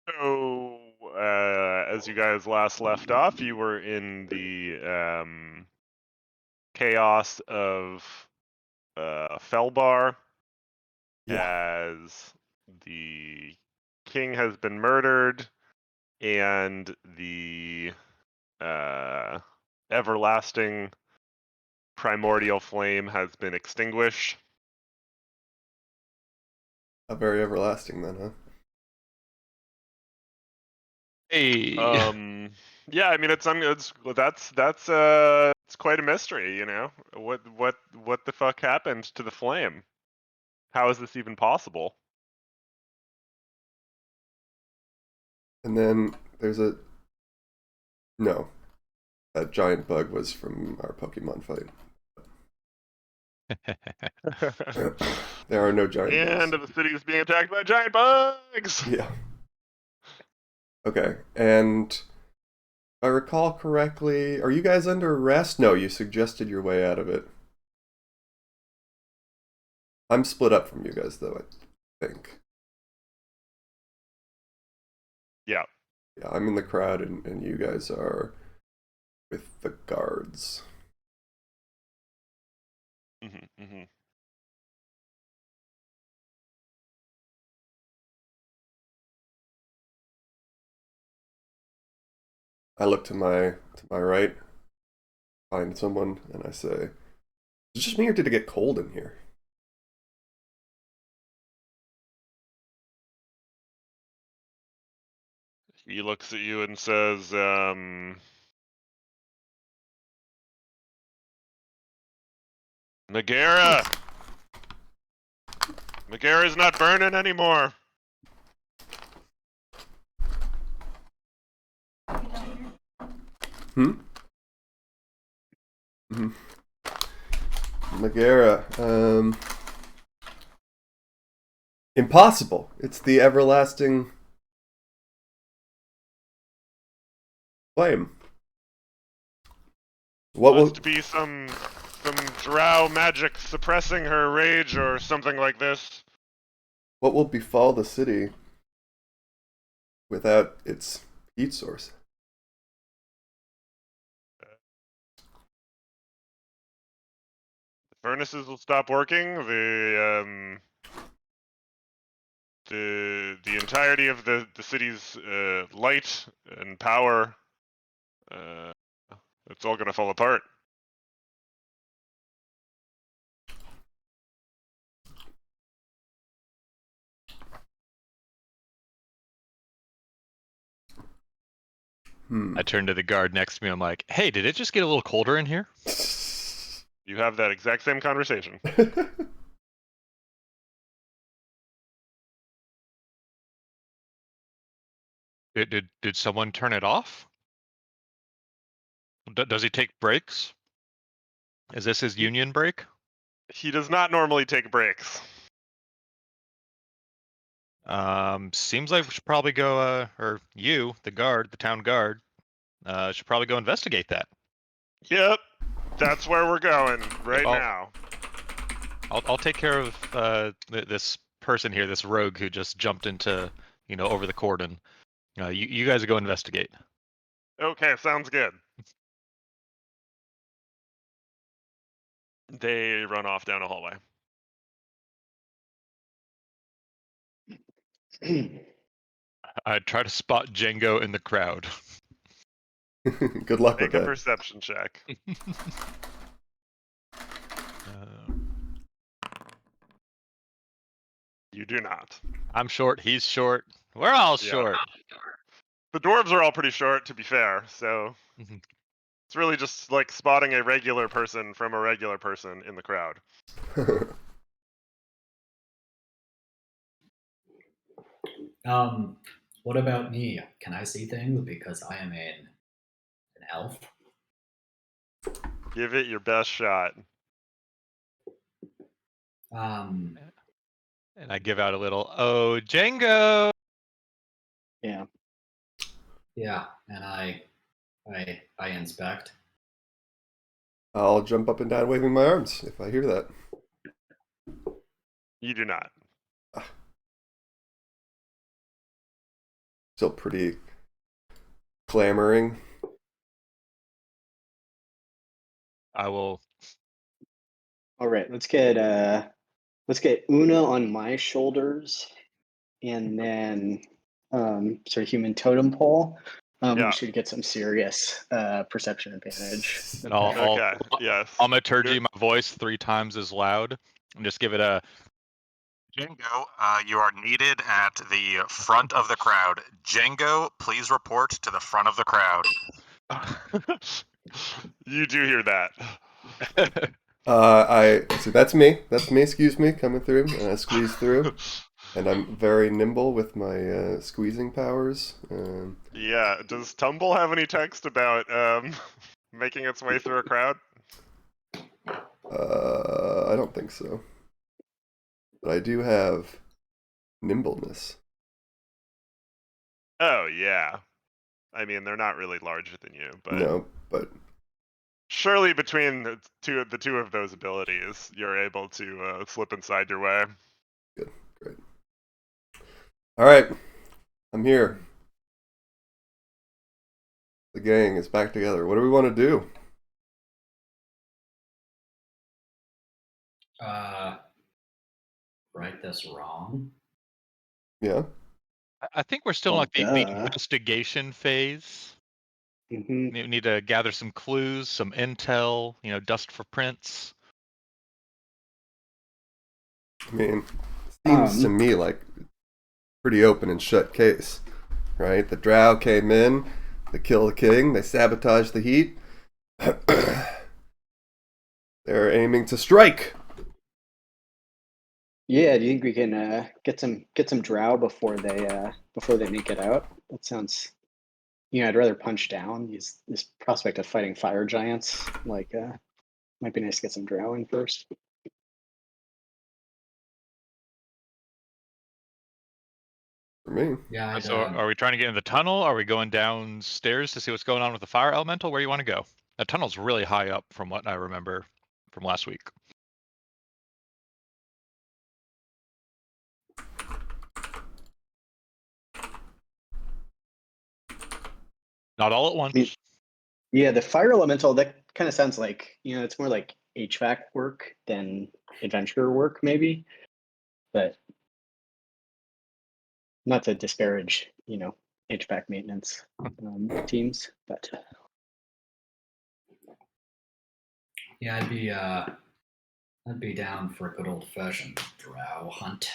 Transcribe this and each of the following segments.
So, as you guys last left off, you were in the chaos of Felbar Yeah. as the king has been murdered and the uh, everlasting primordial flame has been extinguished. A very everlasting then, huh? Hey. Yeah, I mean that's it's quite a mystery, you know. What the fuck happened to the flame? How is this even possible? And then there's no, that giant bug was from our Pokemon fight. There are no giant bugs. And the city is being attacked by giant bugs. Yeah. Okay. And if I recall correctly, are you guys under arrest? No, you suggested your way out of it. I'm split up from you guys though, I think. Yeah. Yeah, I'm in the crowd and you guys are with the guards. Hmm. I look to my right, find someone, and I say, "Is it just me or did it get cold in here?" He looks at you and says, Megara! Megara's not burning anymore. Hmm? Megara, impossible. It's the everlasting flame. What will Must be some drow magic suppressing her rage or something like this. what will befall the city without its heat source? The furnaces will stop working. The entirety of the city's light and power, uh, it's all gonna fall apart. I turn to the guard next to me. I'm like, hey, did it just get a little colder in here? You have that exact same conversation. Did someone turn it off? Does he take breaks? Is this his union break? He does not normally take breaks. Seems like we should probably go, or you, the guard, the town guard, should probably go investigate that. Yep, that's where we're going right I'll, now. I'll take care of this person here, this rogue who just jumped into, over the cordon. You guys go investigate. Okay, sounds good. They run off down a hallway. I try to spot Django in the crowd. Good luck with Make a that. perception check. You do not. I'm short. He's short. We're all Yeah. short. The dwarves are all pretty short, to be fair, so it's really just like spotting a regular person from a regular person in the crowd. What about me? Can I see things because I am an elf? Give it your best shot. Um, And I give out a little, oh, Django! Yeah. yeah, and I inspect. I'll jump up and down waving my arms if I hear that. You do not. still pretty clamoring. I will. All right, let's get Una on my shoulders, and then sort of human totem pole. Yeah. We should get some serious perception advantage. And I'll Okay. Yes. thaumaturgy my voice 3 times as loud and just give it a. Django, you are needed at the front of the crowd. Django, please report to the front of the crowd. You do hear that. I see. That's me. That's me. Excuse me, coming through, and I squeeze through, and I'm very nimble with my squeezing powers. Yeah. Does Tumble have any text about making its way through a crowd? I don't think so, but I do have nimbleness. Oh yeah. I mean, they're not really larger than you, but No, but surely between the two of those abilities, you're able to slip inside your way. good, great. All right, I'm here. The gang is back together. What do we want to do? Right this wrong. Yeah. I think we're still in Well, like the duh. investigation phase. hmm We need to gather some clues, some intel, dust for prints. I mean, seems to me like pretty open and shut case, right? The Drow came in, they kill the king, they sabotage the heat. They're aiming to strike. Yeah, do you think we can get some drow before they make it out? That sounds. I'd rather punch down this prospect of fighting fire giants. Might be nice to get some drow in first. For me. Yeah, So are we trying to get in the tunnel? Are we going downstairs to see what's going on with the fire elemental? Where do you want to go? That tunnel's really high up from what I remember from last week. Not all at once. I mean, yeah, the fire elemental, that kind of sounds like, it's more like HVAC work than adventure work, maybe. But not to disparage, HVAC maintenance teams, but yeah, I'd be down for a good old fashioned drow hunt.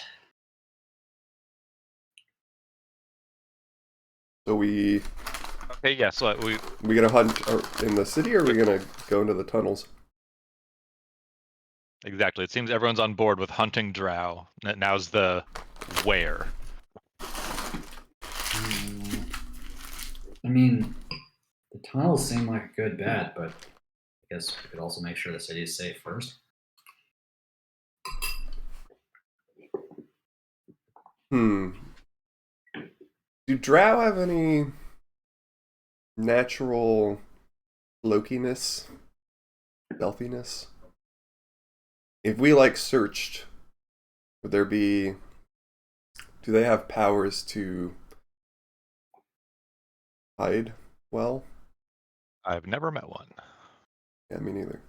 So we Okay, yeah, so we gonna hunt in the city, or are we gonna go into the tunnels? exactly. It seems everyone's on board with hunting drow. Now's the where. I mean, the tunnels seem like a good bet, but I guess we could also make sure the city is safe first. Do Drow have any natural floatiness, stealthiness? If we searched, would there be? Do they have powers to hide well? I've never met one. Yeah, me neither.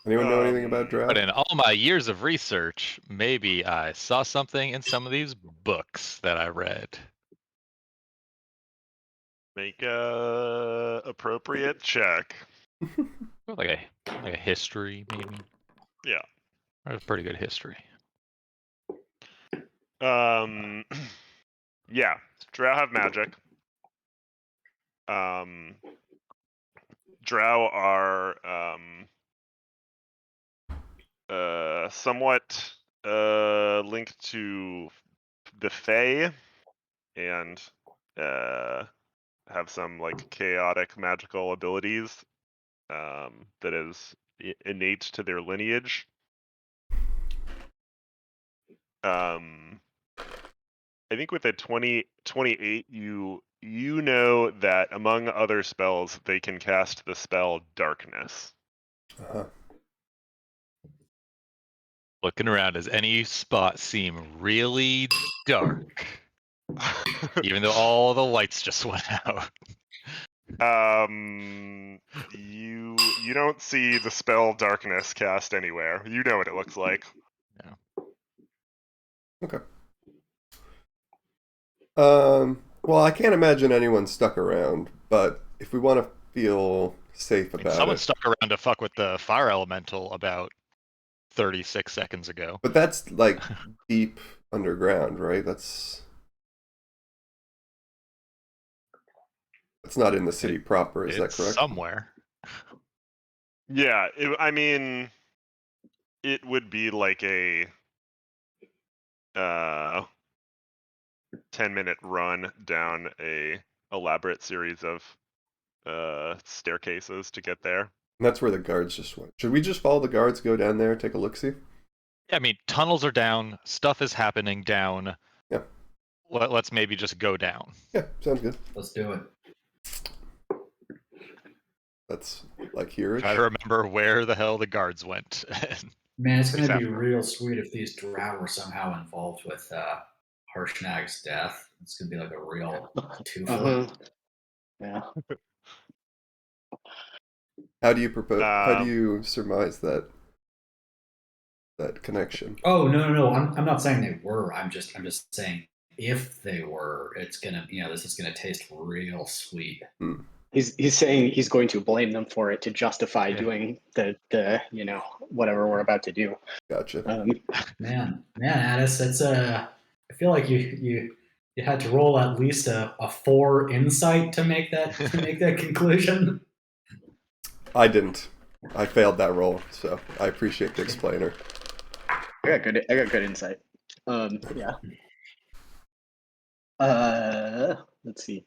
Anyone know anything about Drow? But in all my years of research, maybe I saw something in some of these books that I read. Make a appropriate check. Like a history, maybe. Yeah. Or a pretty good history. Yeah. Drow have magic. Drow are somewhat linked to the Fae and have some chaotic magical abilities that is innate to their lineage. I think with a 28, you know that among other spells, they can cast the spell Darkness. Uh-huh. Looking around, does any spot seem really dark? Even though all the lights just went out. You don't see the spell darkness cast anywhere. You know what it looks like. Okay. Well, I can't imagine anyone stuck around, but if we want to feel safe I mean, about someone it, stuck around to fuck with the fire elemental about 36 seconds ago. but that's like deep underground, right? That's not in the city proper. Is that It's correct? somewhere. Yeah, I mean, it would be like a 10-minute run down a elaborate series of staircases to get there. And that's where the guards just went. Should we just follow the guards, go down there, take a look see? I mean, tunnels are down. Stuff is happening down. Yeah. Let's maybe just go down. Yeah, sounds good. Let's do it. That's like here. Try to remember where the hell the guards went. Man, it's going to be Except- real sweet if these drow were somehow involved with Harshnag's death. It's going to be like a real twofer. Yeah. How do you propose? How do Um, you surmise that connection? Oh no! I'm not saying they were. I'm just saying if they were, it's gonna this is gonna taste real sweet. He's saying he's going to blame them for it to justify doing the whatever we're about to do. Gotcha. Man, Addis, it's I feel like you had to roll at least a 4 insight to make that conclusion. I didn't. I failed that roll, so I appreciate the explainer. I got good insight. Yeah. Let's see.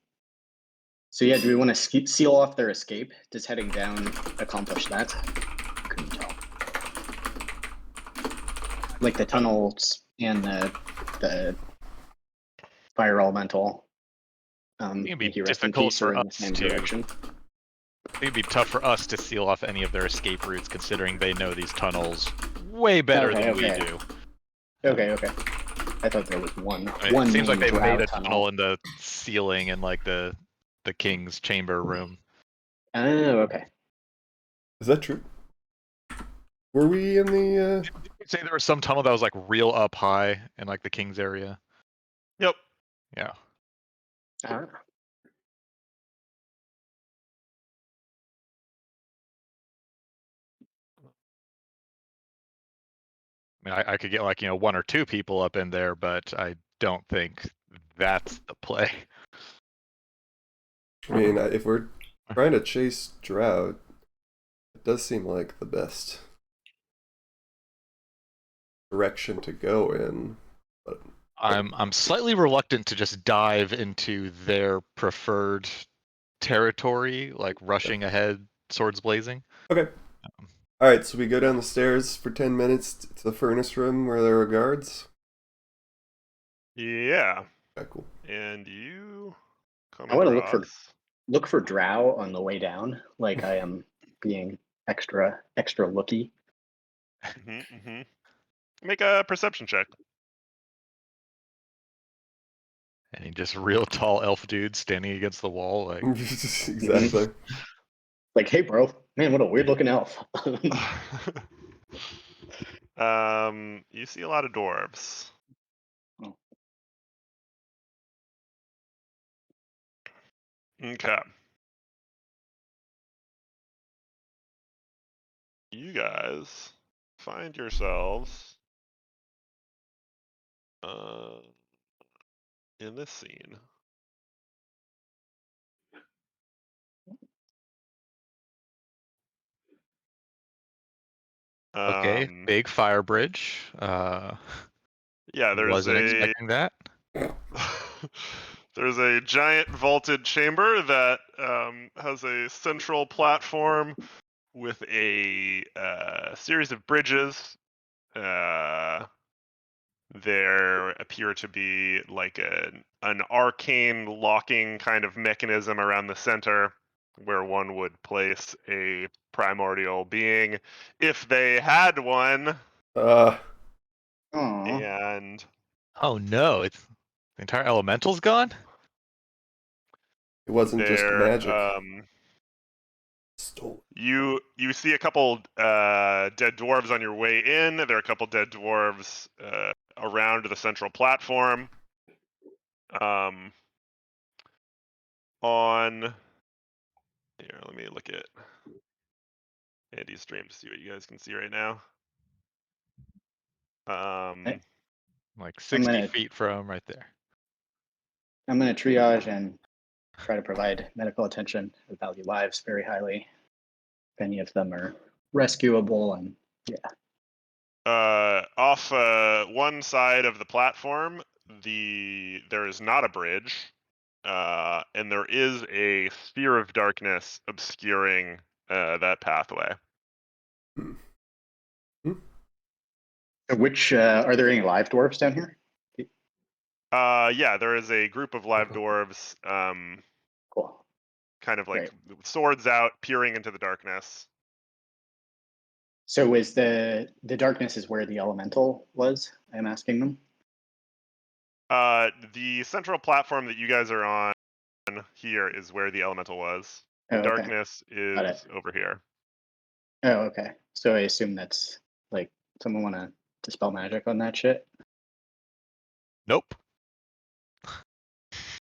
So yeah, do we want to seal off their escape? Does heading down accomplish that? Couldn't tell. Like the tunnels and the fire elemental. It'd be thank you, rest in difficult peace, for are in the us same to- direction. It'd be tough for us to seal off any of their escape routes, considering they know these tunnels way better than we do. Okay. I thought there was one. I mean, One it seems like main they made drow a tunnel in the ceiling in like the king's chamber room. Oh, okay. Is that true? Were we in the? Did you say there was some tunnel that was like real up high in like the king's area? Yep. Yeah. Ah. I mean, I could get like 1 or 2 people up in there, but I don't think that's the play. I mean, if we're trying to chase drow, it does seem like the best direction to go in. But I'm slightly reluctant to just dive into their preferred territory, like rushing ahead, swords blazing. okay. All right, so we go down the stairs for 10 minutes to the furnace room where there are guards. Yeah. Okay, cool. And you come I want to across. look for drow on the way down, like I am being extra looky. Make a perception check. And he just real tall elf dude standing against the wall, like Exactly. Like, hey, bro, man, what a weird looking elf. You see a lot of dwarves. Oh. Okay. You guys find yourselves in this scene. okay, big fire bridge. Yeah, there's Wasn't expecting that. there's a giant vaulted chamber that has a central platform with a series of bridges. There appear to be like an arcane locking kind of mechanism around the center where one would place a primordial being if they had one. Aw. and Oh no, it's the entire elemental's gone. It wasn't just there magic. Stole. you see a couple dead dwarves on your way in. There are a couple dead dwarves around the central platform. On here, let me look at Andy's stream to see what you guys can see right now. Like I'm 60 gonna- feet from right there. I'm going to triage and try to provide medical attention. I value lives very highly. If any of them are rescuable, and Off one side of the platform, there is not a bridge, and there is a sphere of darkness obscuring that pathway. which are there any live dwarfs down here? Yeah, there is a group of live dwarves, Cool. kind of like Great. swords out, peering into the darkness. So is the darkness is where the elemental was? I'm asking them. The central platform that you guys are on here is where the elemental was. The Oh, okay. darkness is over here. Oh, okay. So I assume that's like someone want to dispel magic on that shit. Nope.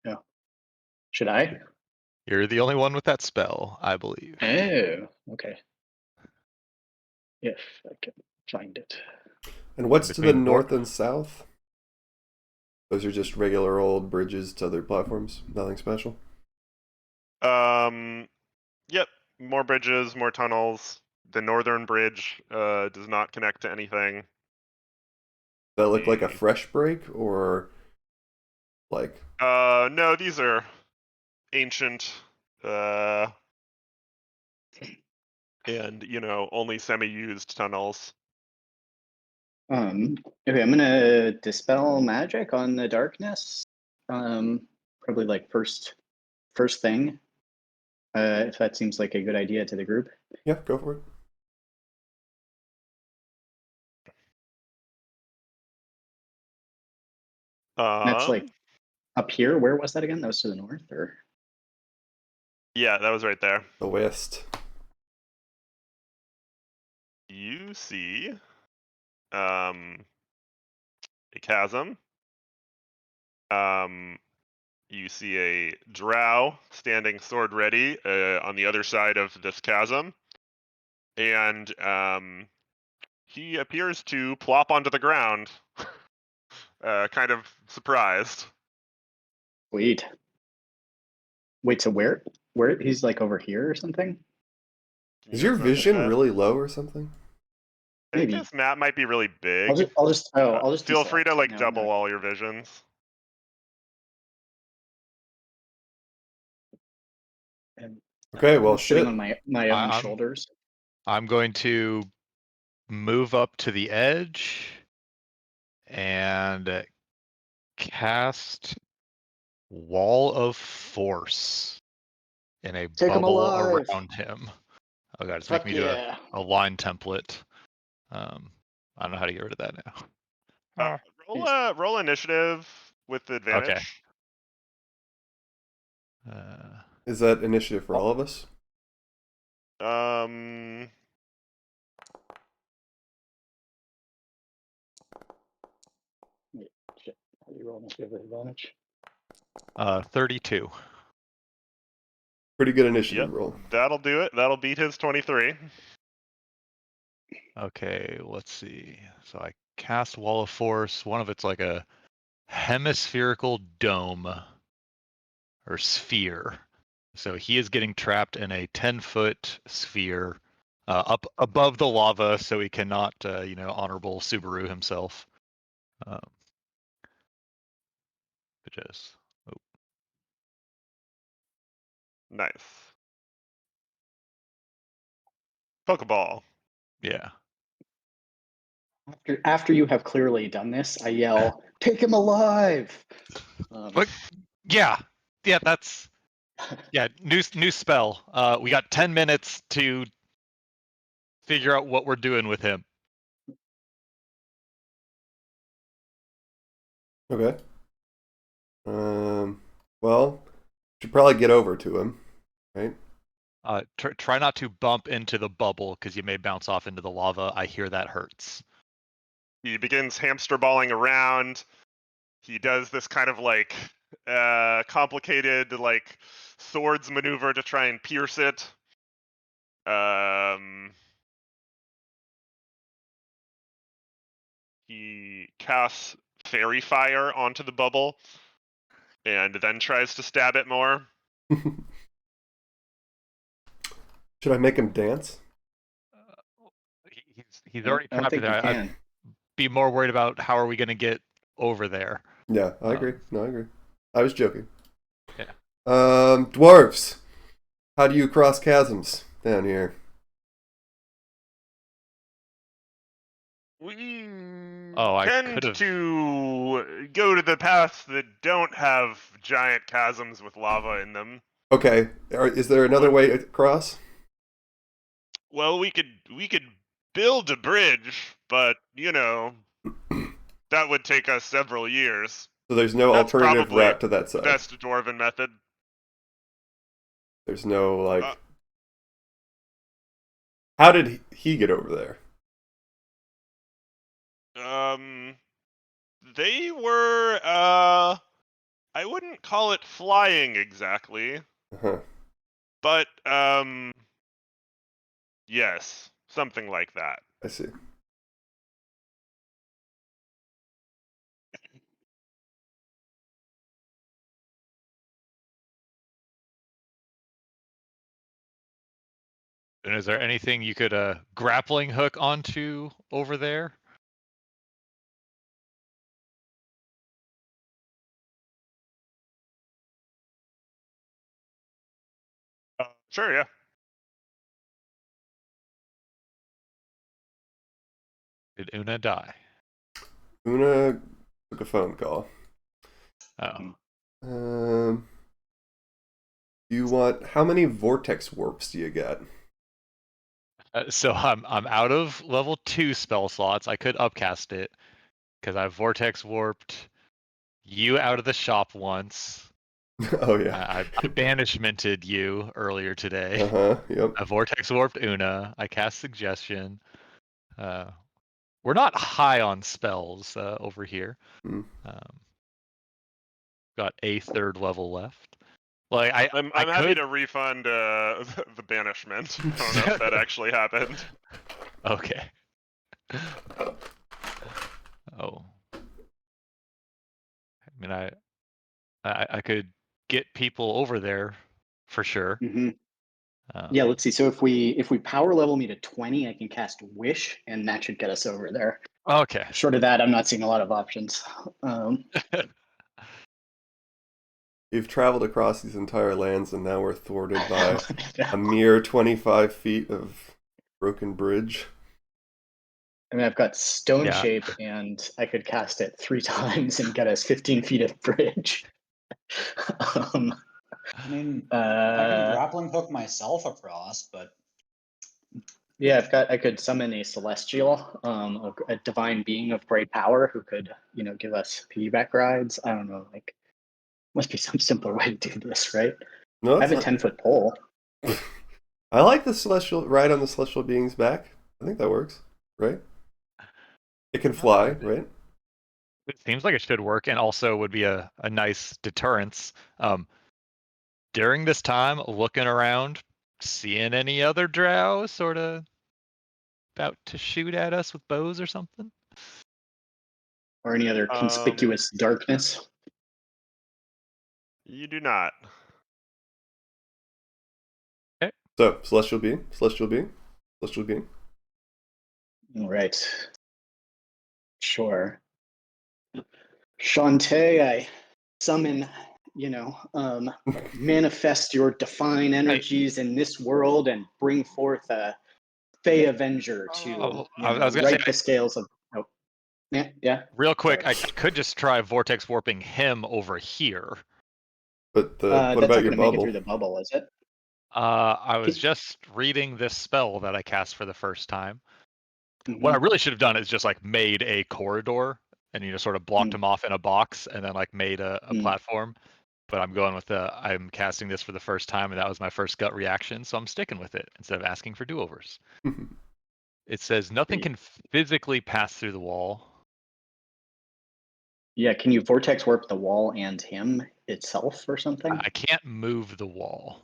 No. Should I? You're the only one with that spell, I believe. Oh, okay. If I can find it. And what's to the Between north and south? Those are just regular old bridges to other platforms. Nothing special. Yep. More bridges, more tunnels. The northern bridge does not connect to anything. That look like a fresh break, or like? No, these are ancient, and only semi-used tunnels. Okay, I'm gonna dispel magic on the darkness. Probably like first thing. If that seems like a good idea to the group. Yeah, go for it. That's like up here. Where was that again? That was to the north, or? Yeah, that was right there. The west. You see a chasm. You see a drow standing sword ready on the other side of this chasm. And he appears to plop onto the ground, kind of surprised. Wait, so where he's like over here or something? Is your vision really low or something? I think Maybe. this map might be really big. I'll just feel free to deselect. like No, double no. all your visions. And, Okay, well, I'm sitting shit. on my own shoulders. I'm going to move up to the edge and cast Wall of Force in a Take him bubble alive. around him. Oh god, it's Fuck making me do yeah. a line template. I don't know how to get rid of that now. Roll initiative with advantage. Okay. Is that initiative for all of us? Wait, shit. How do you roll initiative with advantage? 32. Pretty good initiative Yep, roll. that'll do it. That'll beat his 23. Okay, let's see. So I cast Wall of Force. One of it's like a hemispherical dome or sphere. So he is getting trapped in a 10-foot sphere up above the lava, so he cannot, honorable Subaru himself. Just Nice. Pokeball. yeah. After you have clearly done this, I yell, "Take him alive!" But yeah, that's new spell. We got 10 minutes to figure out what we're doing with him. Okay. Well, should probably get over to him, right? Try not to bump into the bubble because you may bounce off into the lava. I hear that hurts. He begins hamster balling around. He does this kind of like complicated like swords maneuver to try and pierce it. He casts fairy fire onto the bubble and then tries to stab it more. Should I make him dance? He's I already don't trapped in think you there. I'd can. be more worried about how are we going to get over there. Yeah, I agree. No, I agree. I was joking. Yeah. Dwarves, how do you cross chasms down here? We I tend could've- to go to the paths that don't have giant chasms with lava in them. Okay, is there another way to cross? Well, we could build a bridge, but that would take us several years. So there's no That's alternative probably route to that the side. best dwarven method. There's no like. How did he get over there? They were I wouldn't call it flying exactly, Uh-huh. but yes, something like that. I see. And is there anything you could grappling hook onto over there? Sure, yeah. Did Una die? Una took a phone call. Oh. You want how many vortex warps do you get? So I'm out of level 2 spell slots. I could upcast it because I've vortex warped you out of the shop once. Oh yeah. I banishmented you earlier today. Yep. I vortex warped Una. I cast suggestion. We're not high on spells over here. Mm. Got a 3rd level left. Like I'm happy to refund the banishment. I don't know if that actually happened. Okay. Oh. I mean, I could get people over there for sure. Mm-hmm. Yeah, let's see. So if we power level me to 20, I can cast Wish, and that should get us over there. Okay. Short of that, I'm not seeing a lot of options. You've traveled across these entire lands, and now we're thwarted by a mere 25 feet of broken bridge. I mean, I've got Stone Yeah. Shape, and I could cast it 3 times and get us 15 feet of bridge. I mean, I can grappling hook myself across, but yeah, I could summon a celestial, a divine being of great power who could, give us piggyback rides. I don't know, like, must be some simpler way to do this, right? No, I have a 10-foot pole. I like the celestial ride on the celestial being's back. I think that works, right? It can fly, right? It seems like it should work, and also would be a nice deterrence. During this time, looking around, seeing any other drow sort of about to shoot at us with bows or something? Or any other conspicuous darkness? You do not. Okay. So, celestial being. All right. Sure. Shantae, I summon, manifest your divine energies in this world and bring forth a Fey Avenger to I was gonna right say, the scales of. Oh, yeah. real quick, Sorry. I could just try vortex warping him over here. But what that's about not your going to make it bubble? through the bubble, is it? I was just reading this spell that I cast for the first time. Mm-hmm. What I really should have done is just like made a corridor and sort of blocked him off in a box, and then like made a platform. But I'm going with I'm casting this for the first time, and that was my first gut reaction, so I'm sticking with it instead of asking for do-overs. It says nothing can physically pass through the wall. Yeah, can you vortex warp the wall and him itself or something? I can't move the wall.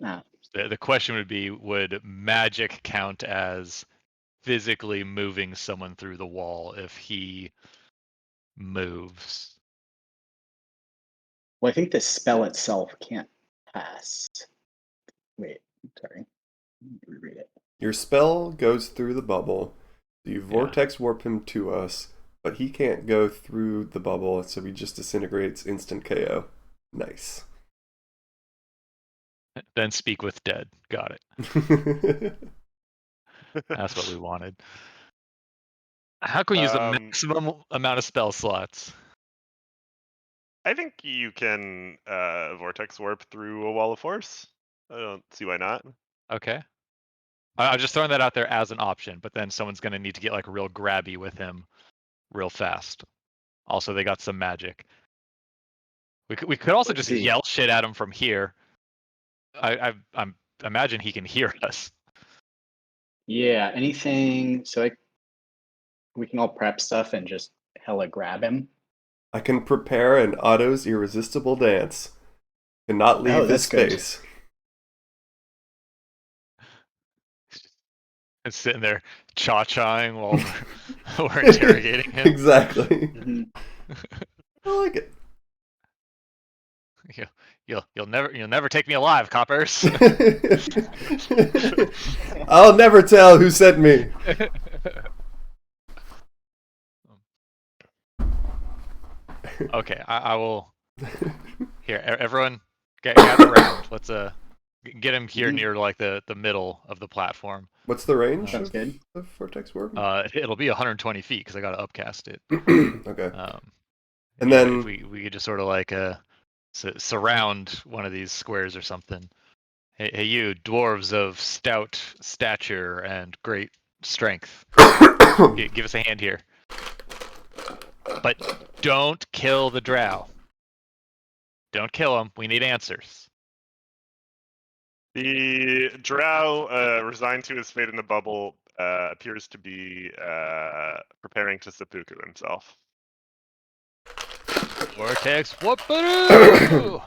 Ah. The question would be, would magic count as physically moving someone through the wall if he moves? Well, I think the spell itself can't pass. Wait, sorry. Reread it. Your spell goes through the bubble. You vortex warp him to us, but he can't go through the bubble, so he just disintegrates instant KO. Nice. Then speak with dead. Got it. That's what we wanted. How can we use the maximum amount of spell slots? I think you can vortex warp through a wall of force. I don't see why not. Okay. I'm just throwing that out there as an option, but then someone's going to need to get like real grabby with him real fast. Also, they got some magic. We could also just yell shit at him from here. I'm imagine he can hear us. Yeah, anything. So we can all prep stuff and just hella grab him. I can prepare an Otto's irresistible dance. Cannot leave this space. It's sitting there cha-chaing while we're interrogating him. Exactly. I like it. You'll never take me alive, coppers. I'll never tell who sent me. Okay, I will. Here, everyone, gather around. Let's get him here near like the middle of the platform. What's the range Sounds good. of vortex warp? It'll be 120 feet because I got to upcast it. Okay. And then if we could just sort of like surround one of these squares or something. Hey, you dwarves of stout stature and great strength, give us a hand here. But don't kill the drow. Don't kill him. We need answers. The drow, resigned to his fate in the bubble, appears to be preparing to seppuku himself. Vortex whoop-a-doo!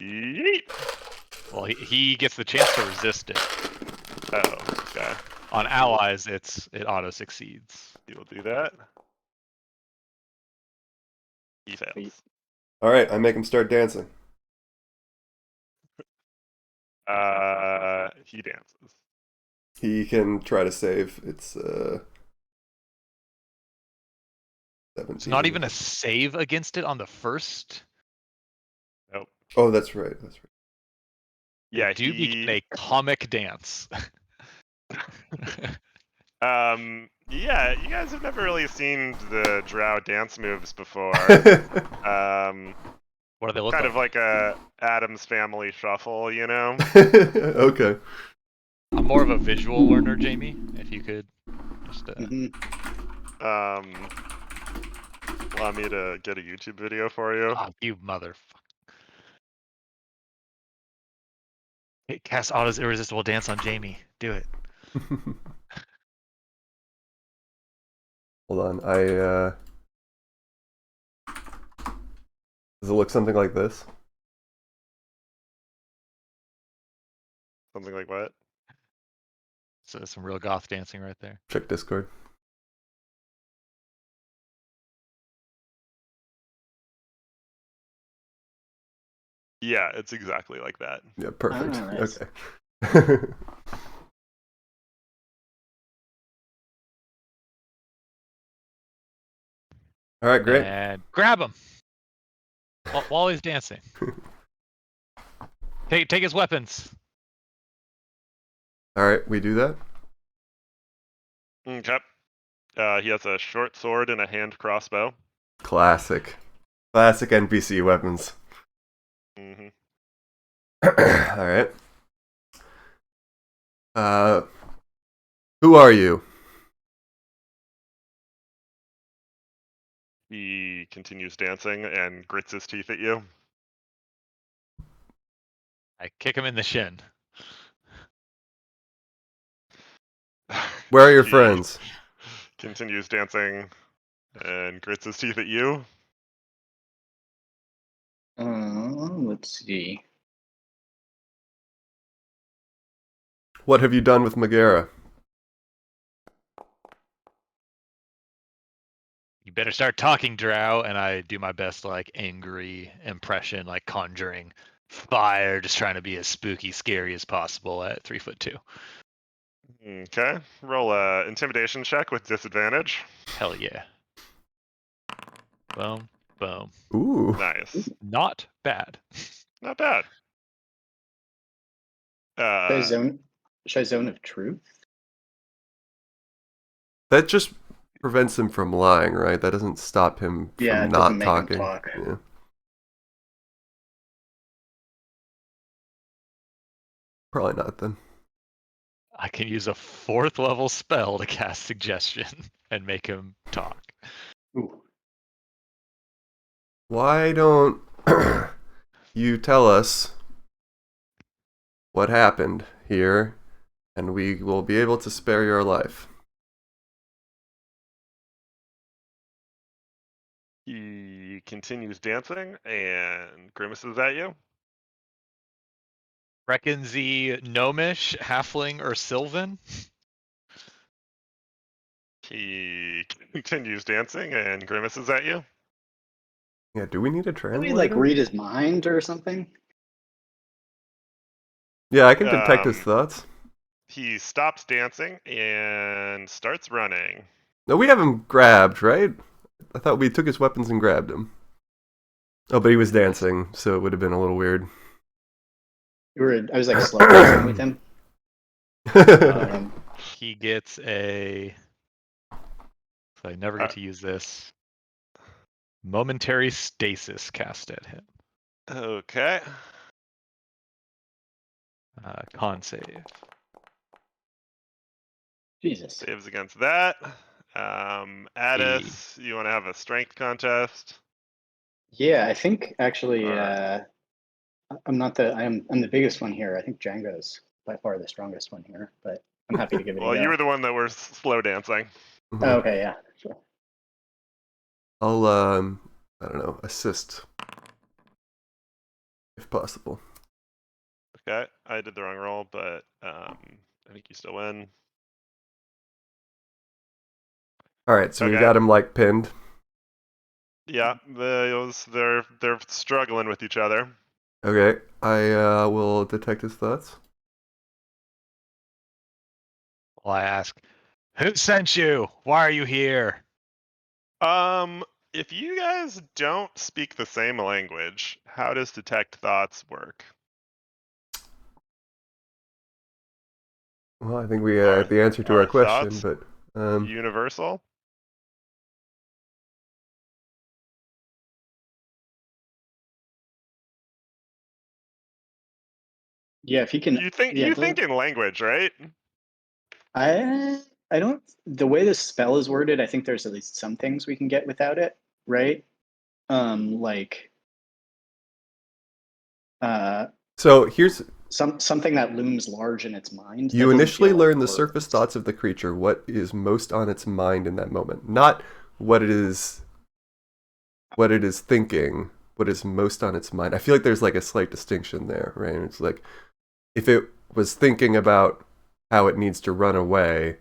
Yeet. Well, he gets the chance to resist it. Oh, okay. On allies, it auto succeeds. He will do that. He fails. All right, I make him start dancing. He dances. He can try to save. It's 17. It's not even a save against it on the first. Nope. Oh, that's right. That's right. Yeah, do begin a comic dance. Yeah, you guys have never really seen the drow dance moves before. What do they look kind like? of like a Addams Family shuffle, you know? Okay. I'm more of a visual learner, Jamie. If you could just. Allow me to get a YouTube video for you. Oh, you motherfucker. Hey, cast Otto's irresistible dance on Jamie. Do it. Hold on. Does it look something like this? Something like what? So some real goth dancing right there. Check Discord. Yeah, it's exactly like that. Yeah, perfect. Ah, nice. Okay. All right, great. And grab him while he's dancing. Take his weapons. All right, we do that. Okay. He has a short sword and a hand crossbow. Classic NPC weapons. Mm-hmm. All right. Who are you? He continues dancing and grits his teeth at you. I kick him in the shin. Where are your He friends? continues dancing and grits his teeth at you. Let's see. What have you done with Megara? You better start talking, Drow. And I do my best, like, angry impression, like conjuring fire, just trying to be as spooky, scary as possible at 3'2". Okay. Roll a intimidation check with disadvantage. Hell yeah. Boom, boom. Ooh. Nice. Not bad. Not bad. Should I zone of truth? That just prevents him from lying, right? That doesn't stop him Yeah, from it doesn't not make him talking. talk. Yeah. Probably not then. I can use a 4th level spell to cast suggestion and make him talk. Ooh. Why don't you tell us what happened here, and we will be able to spare your life? He continues dancing and grimaces at you. Reckons he gnomish, halfling, or sylvan? He continues dancing and grimaces at you. Yeah, do we need a Can we like translator? read his mind or something? Yeah, I can detect his Um, thoughts. He stops dancing and starts running. No, we have him grabbed, right? I thought we took his weapons and grabbed him. Oh, but he was dancing, so it would have been a little weird. I was like slow dancing with him. He gets a... So I never get to use this. Momentary stasis cast at him. Okay. Con save. Jesus. Saves against that. Addis, you want to have a strength contest? Yeah, I think actually All right. I'm the biggest one here. I think Django's by far the strongest one here, but I'm happy to give it a Well, you go. were the one that were slow dancing. Oh, okay, yeah, sure. I'll, I don't know, assist. If possible. Okay, I did the wrong roll, but I think you still win. Alright, so we Okay. got him, like, pinned. Yeah, they're struggling with each other. Okay, I will detect his thoughts. Well, I ask, who sent you? Why are you here? If you guys don't speak the same language, how does detect thoughts work? Well, I think we Are have the answer to our question, thoughts but universal? Yeah, if he can, You think yeah, in language, right? I don't. The way this spell is worded, I think there's at least some things we can get without it, right? Like, so here's something that looms large in its mind. you That doesn't initially feel like learn the words. surface thoughts of the creature, what is most on its mind in that moment. Not what it is thinking, what is most on its mind. I feel like there's like a slight distinction there, right? It's like if it was thinking about how it needs to run away,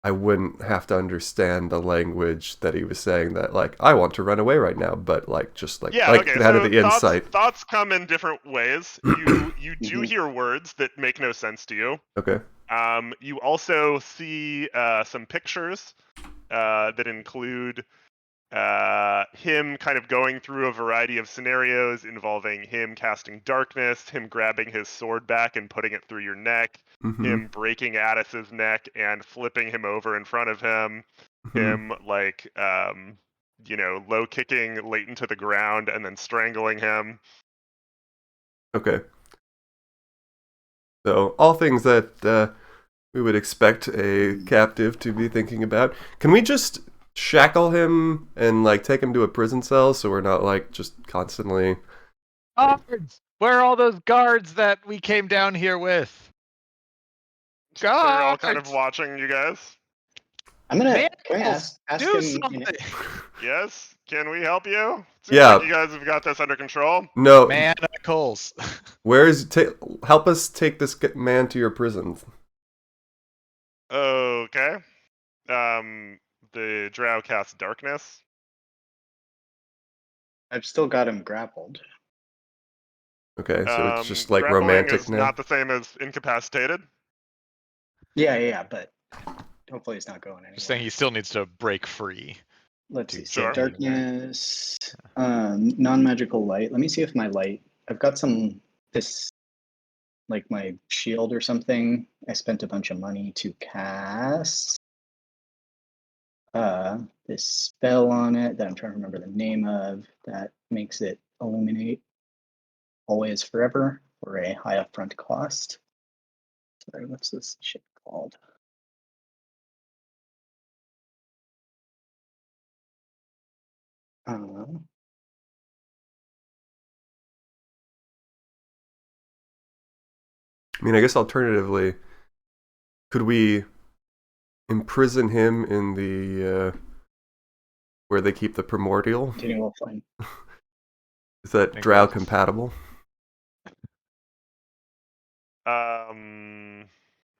I wouldn't have to understand the language that he was saying that, like, I want to run away right now, but like just like Yeah, like okay. out of So the insight. thoughts come in different ways. You do hear words that make no sense to you. Okay. You also see some pictures that include him kind of going through a variety of scenarios involving him casting darkness, him grabbing his sword back and putting it through your neck, him breaking Addis's neck and flipping him over in front of him, him like low kicking Leighton to the ground and then strangling him. Okay. So all things that we would expect a captive to be thinking about. Can we just shackle him and like take him to a prison cell so we're not like just constantly. Guards! Where are all those guards that we came down here with? They're all kind of Guards! watching you guys. I'm gonna. Man, Can I ask Do him? something! Yes, can we help you? Seems Yeah. like you guys have got this under control. No, Manacles. help us take this man to your prison. Okay. The drow casts darkness. I've still got him grappled. Okay, so it's just like Grappling romantic is now. not the same as incapacitated. Yeah, but hopefully it's not going anywhere. Just saying he still needs to break free. Let's see. Sure. So darkness, non-magical light. Let me see if my light. I've got this, like my shield or something. I spent a bunch of money to cast this spell on it that I'm trying to remember the name of. That makes it illuminate always forever for a high upfront cost. Sorry, what's this shit called? I mean, I guess alternatively, could we imprison him in the where they keep the primordial? Continual flame. Is that drow compatible?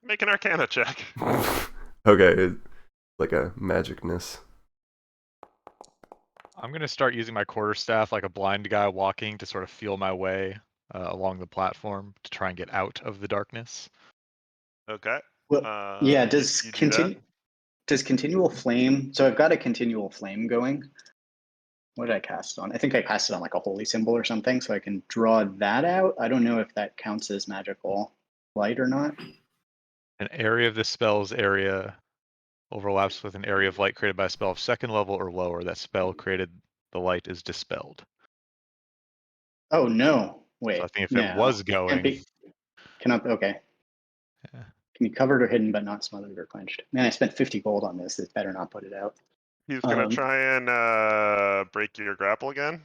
Make an Arcana check. Okay, like a magicness. I'm gonna start using my quarterstaff like a blind guy walking to sort of feel my way along the platform to try and get out of the darkness. Okay. Well, yeah. Does you do that. continual flame? So I've got a continual flame going. What did I cast it on? I think I cast it on like a holy symbol or something, so I can draw that out. I don't know if that counts as magical light or not. An area of the spell's area overlaps with an area of light created by a spell of second level or lower. That spell created the light is dispelled. Oh no! Wait, So I think if no, it was can't going, be. Cannot. Okay. Yeah. Can be covered or hidden, but not smothered or quenched. Man, I spent 50 gold on this. It better not put it out. He's gonna try and break your grapple again.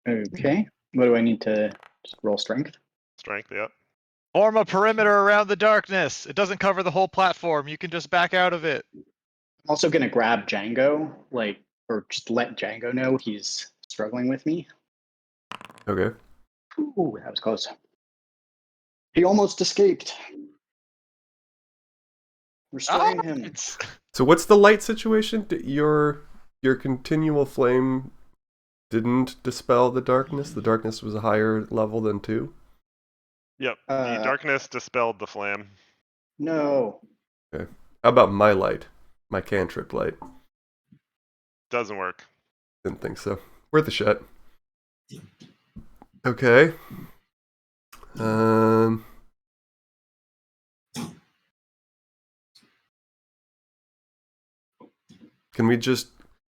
Okay. What do I need to just roll strength? Strength, yep. Form a perimeter around the darkness. It doesn't cover the whole platform. You can just back out of it. I'm also gonna grab Django, or just let Django know he's struggling with me. Okay. Ooh, that was close. He almost escaped. Restrain him. So what's the light situation? Your continual flame didn't dispel the darkness. The darkness was a higher level than 2. Yep. The darkness dispelled the flame. No. Okay. How about my light? My cantrip light. Doesn't work. Didn't think so. Worth a shot. Okay. Can we just...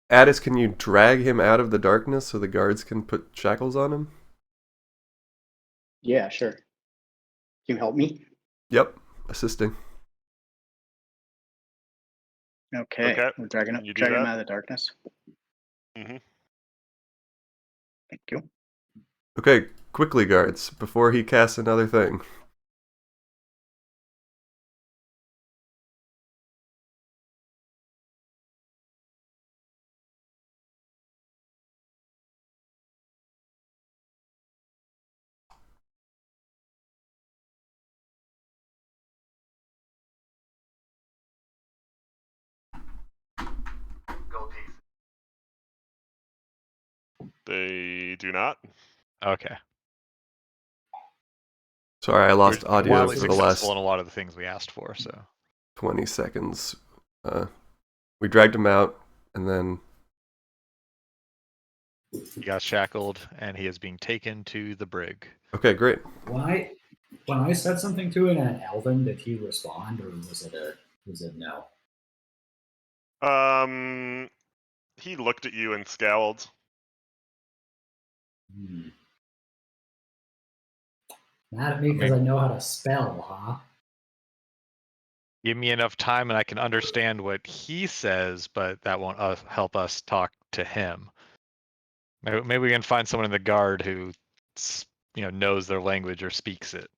Addis, can you drag him out of the darkness so the guards can put shackles on him? Yeah, sure. Can you help me? Yep. Assisting. Okay. We're dragging him out of the darkness. Mm-hmm. Thank you. Okay, quickly, guards, before he casts another thing. They do not. Okay. Sorry, I lost We're audio wildly for the successful last in a lot of the things we asked for, so 20 seconds. We dragged him out, and then... he got shackled and he is being taken to the brig. Okay, great. When I said something to it in Elven, did he respond, or was it no? He looked at you and scowled. Mad at me because I know how to spell, huh? give me enough time and I can understand what he says, but that won't help us talk to him. Maybe we can find someone in the guard who, knows their language or speaks it.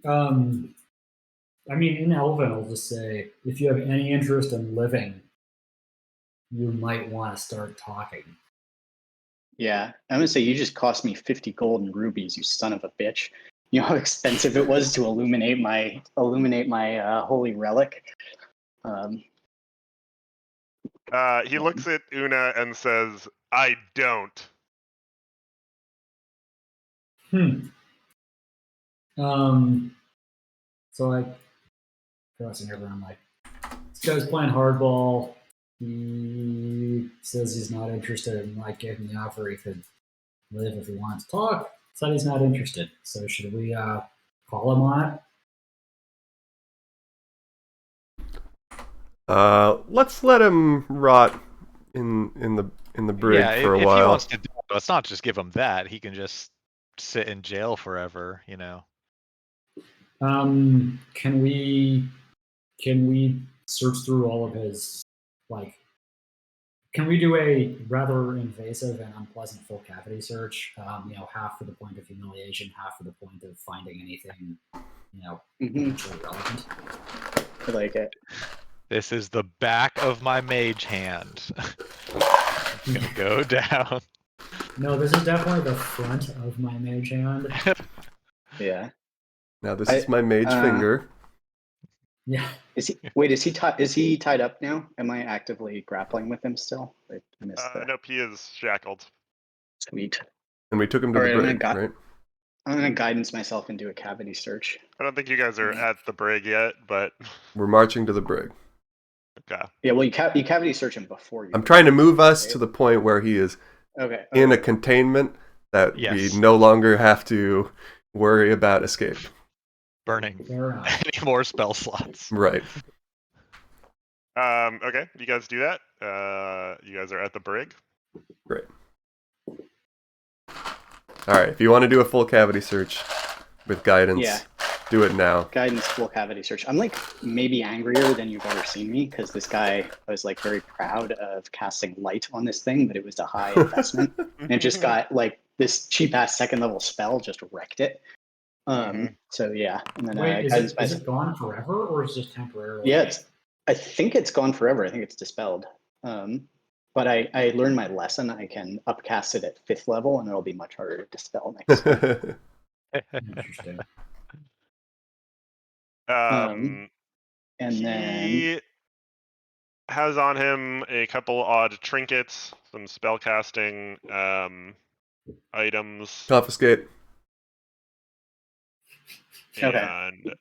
I mean, in Elven, I'll just say, if you have any interest in living, you might want to start talking. Yeah, I'm gonna say you just cost me 50 golden rubies, you son of a bitch. You know how expensive it was to illuminate my holy relic. He looks at Una and says, "I don't." So like, crossing everyone, like, this guy's playing hardball. He says he's not interested, and I gave him the offer he could live if he wants to talk. Said he's not interested. So should we call him on it? Let's let him rot in the brig Yeah, for a if while. he wants to do it, let's not just give him that. He can just sit in jail forever, Can we search through all of his, like, can we do a rather invasive and unpleasant full cavity search? Half for the point of humiliation, half for the point of finding anything, potentially relevant. I like it. This is the back of my mage hand. It's gonna go down. No, this is definitely the front of my mage hand. Yeah. Now this is my mage finger. Yeah. Is he tied up now? Am I actively grappling with him still? I missed that. Nope, he is shackled. Sweet. And we took him to the brig, right? I'm gonna guidance myself and do a cavity search. I don't think you guys are at the brig yet, but We're marching to the brig. okay. Yeah, well, you cavity search him before you. I'm trying to move us to the point where he is in a containment that we no longer have to worry about escape. Burning any more spell slots. Right. Okay, you guys do that. You guys are at the brig. Great. All right, if you want to do a full cavity search with guidance, do it now. Guidance full cavity search. I'm like maybe angrier than you've ever seen me because this guy was like very proud of casting light on this thing, but it was a high investment. And it just got like this cheap ass second level spell just wrecked it. So yeah. And then wait, is it gone forever or is it just temporarily? Yeah, I think it's gone forever. I think it's dispelled. But I learned my lesson. I can upcast it at 5th level, and it'll be much harder to dispel next time. Interesting. And he has on him a couple odd trinkets, some spellcasting items. Confiscate. And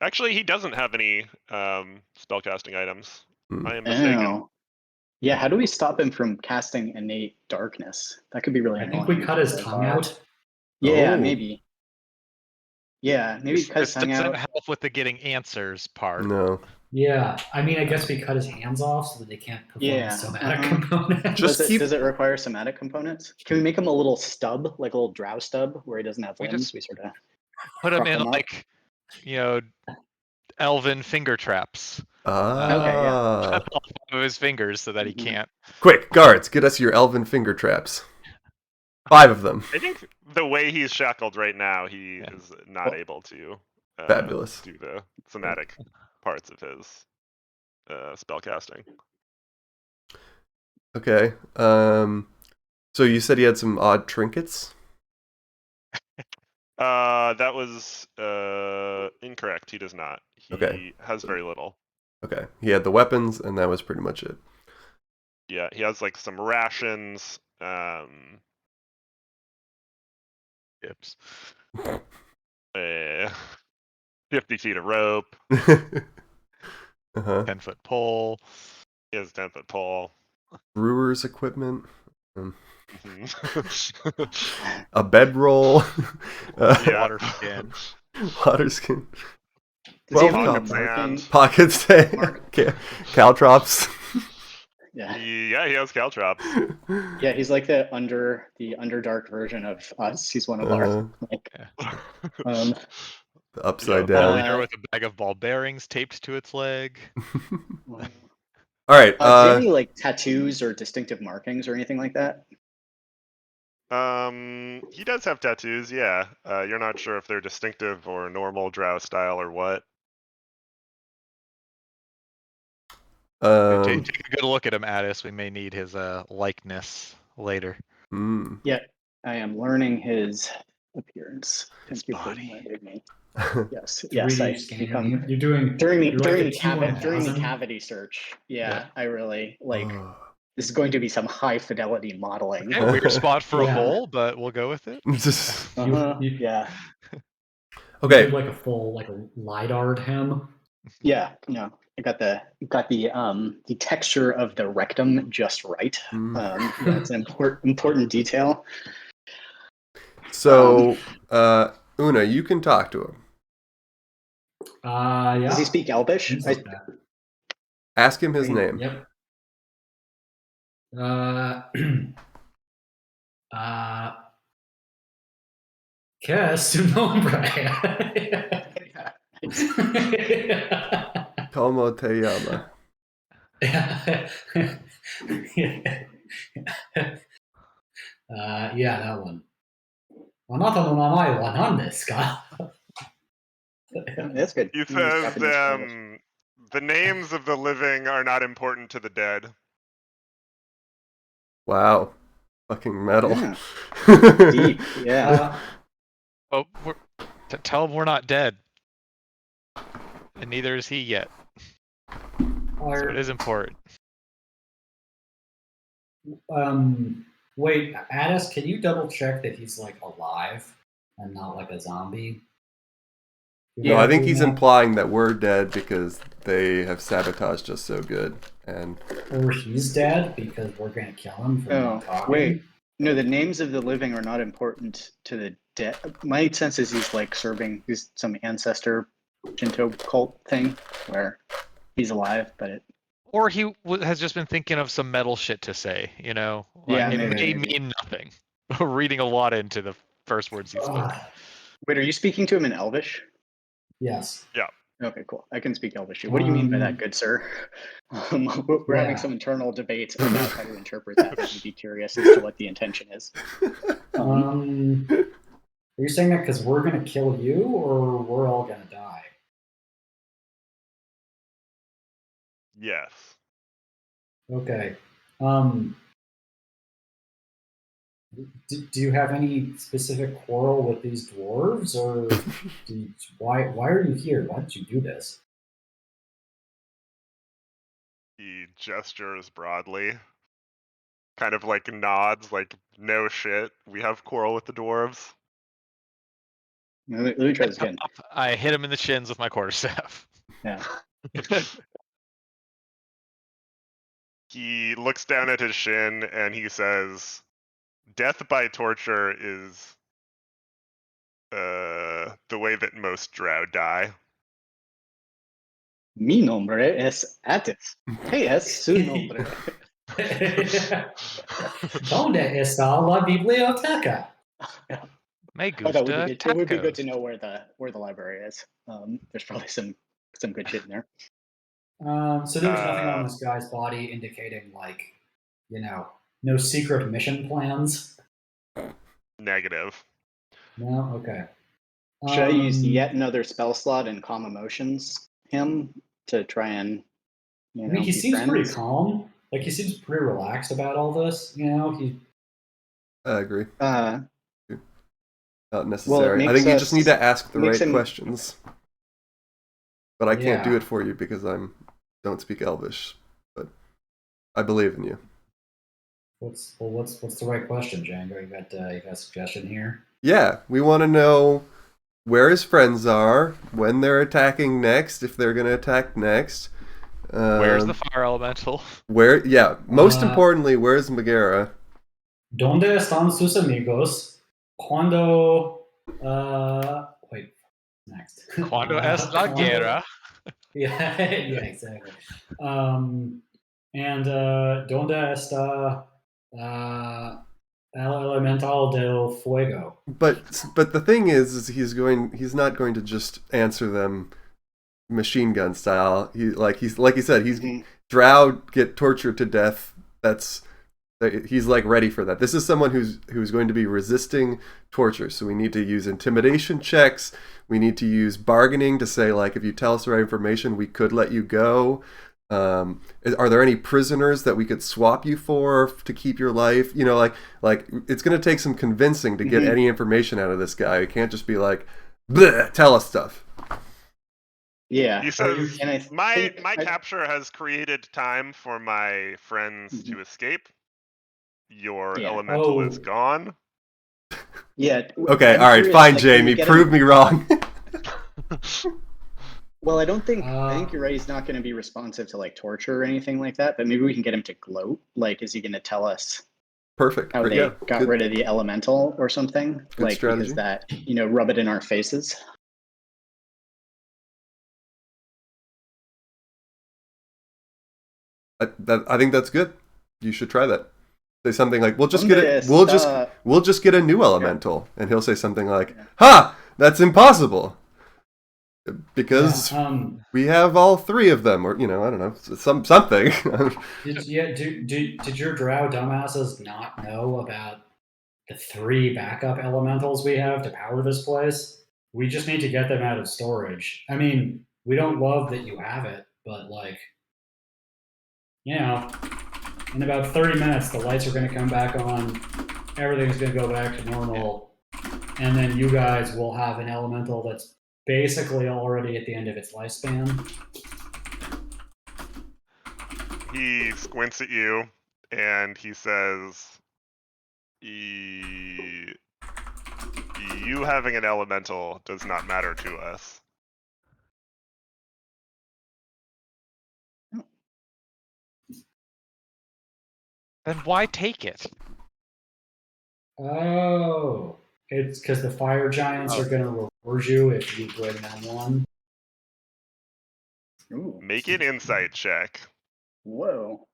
actually, he doesn't have any spellcasting items. I am mistaken. Yeah, how do we stop him from casting innate darkness? That could be really annoying. I think we cut his tongue out. Yeah, maybe. Yeah, maybe cut his tongue out. This doesn't help with the getting answers part. No. Yeah, I mean, I guess we cut his hands off so that they can't perform the somatic component. Does it require somatic components? Can we make him a little stub, like a little drow stub, where he doesn't have limbs? We sort of put him in like, elven finger traps. Of his fingers so that he can't. Quick, guards, get us your elven finger traps. 5 of them. I think the way he's shackled right now, he is not able to Fabulous. do the somatic parts of his spellcasting. Okay. So you said he had some odd trinkets? That was incorrect. He does not. He has very little. Okay. He had the weapons, and that was pretty much it. Yeah, he has like some rations. Tips. 50 feet of rope. 10-foot pole. He has a 10-foot pole. Brewer's equipment. A bedroll. Water skin. Water skin. Does he have pockets. Caltrops. Yeah, he has caltrops. Yeah, he's like the Underdark version of us. He's one of our upside Yeah. down. There with a bag of ball bearings taped to its leg. All right. Do you have any like tattoos or distinctive markings or anything like that? He does have tattoos, yeah. You're not sure if they're distinctive or normal drow style or what. Take a good look at him, Addis. We may need his likeness later. Yeah, I am learning his appearance. His Thank you for body. reminding me. Yes, 3D yes, I scanning. become You're doing during you're like the during the T1000. cavity search. Yeah, Yeah. I really like. This is going to be some high fidelity modeling. Okay, weird spot for Yeah. a mole, but we'll go with it. Yeah, You Okay. did like a full like a lidar him. yeah. No, I got the texture of the rectum just right. That's an important detail. So, Una, you can talk to him. Yeah. Does he speak Elvish? Seems like that. Ask him his Wait, name. Yep. ¿Qué es su nombre? Como te llama? Yeah, that one. あなたの名前は何ですか? That's good. He He's says, Japanese Elvish. the names of the living are not important to the dead. Wow. Fucking metal. Yeah. Deep. Yeah. Oh, tell him we're not dead, and neither is he yet. So it is important. Wait, Addis, can you double check that he's like alive and not like a zombie? No, I think he's implying that we're dead because they have sabotaged us so good, or he's dead because we're gonna kill him for not talking. Wait. No, the names of the living are not important to the dead. My sense is he's like serving some ancestor Shinto cult thing where he's alive, but Or he has just been thinking of some metal shit to say, you know? Yeah, it maybe, may maybe. mean nothing. We're reading a lot into the first words he spoke. Wait, are you speaking to him in Elvish? Yes. Yeah. Okay, cool. I can speak Elvish. What do you mean by that, good sir? We're having some internal debate about how to interpret that. I'd be curious as to what the intention is. Are you saying that because we're gonna kill you, or we're all gonna die? Yes. Okay. Do you have any specific quarrel with these dwarves, or why are you here? Why did you do this? He gestures broadly, kind of like nods, like, no shit, we have quarrel with the dwarves. Let me try this again. I hit him in the shins with my quarterstaff. Yeah. He looks down at his shin and he says, death by torture is the way that most drow die. Mi nombre es Atis. ¿Qué es su nombre? ¿Dónde está la biblioteca? Me Oh, that would gusta be good. It would be good to tacos. know where the library is. There's probably some good shit in there. So there was nothing on this guy's body indicating, like, no secret mission plans? Negative. No? Okay. Should I use yet another spell slot in Calm Emotions him to try and, I mean, he be seems friends? pretty calm. Like, he seems pretty relaxed about all this, I agree. Not Well, necessary. I think you just need to ask the right questions. But I can't do it for you because don't speak Elvish. But I believe in you. What's the right question, Django? You got a suggestion here? Yeah, we want to know where his friends are, when they're attacking next, if they're going to attack next. Where's the fire elemental? Most importantly, where's Megara? ¿Dónde están sus amigos cuando wait, next. Cuando es la guerra. Yeah, exactly. And ¿dónde está Elemental del Fuego. But the thing is he's not going to just answer them machine gun style. He's like you said, Drow get tortured to death. He's like ready for that. This is someone who's going to be resisting torture. So we need to use intimidation checks. We need to use bargaining to say, like, if you tell us the right information, we could let you go. Are there any prisoners that we could swap you for to keep your life? You know, like it's going to take some convincing to get any information out of this guy. It can't just be like, tell us stuff. Yeah. He says, and my capture has created time for my friends to escape. Your elemental is gone. Yeah. Okay, I'm all right, curious, fine, like, Jamie. Prove me wrong. Well, I think you're right. He's not going to be responsive to like torture or anything like that. But maybe we can get him to gloat. Like, is he going to tell us Perfect. how they got rid of the elemental or something? Good like strategy. Because that, rub it in our faces. I think that's good. You should try that. Say something like, "We'll just get a new elemental," and he'll say something like, "Ha! That's impossible." Because we have all three of them, or I don't know, something. Did your Drow dumbasses not know about the 3 backup elementals we have to power this place? We just need to get them out of storage. I mean, we don't love that you have it, but like, in about 30 minutes, the lights are going to come back on. Everything's going to go back to normal, and then you guys will have an elemental that's basically already at the end of its lifespan. He squints at you and he says, you having an elemental does not matter to us. Then why take it? Oh, it's because the fire giants are going to reward you if you bring them one. Ooh. Make an insight check. Whoa.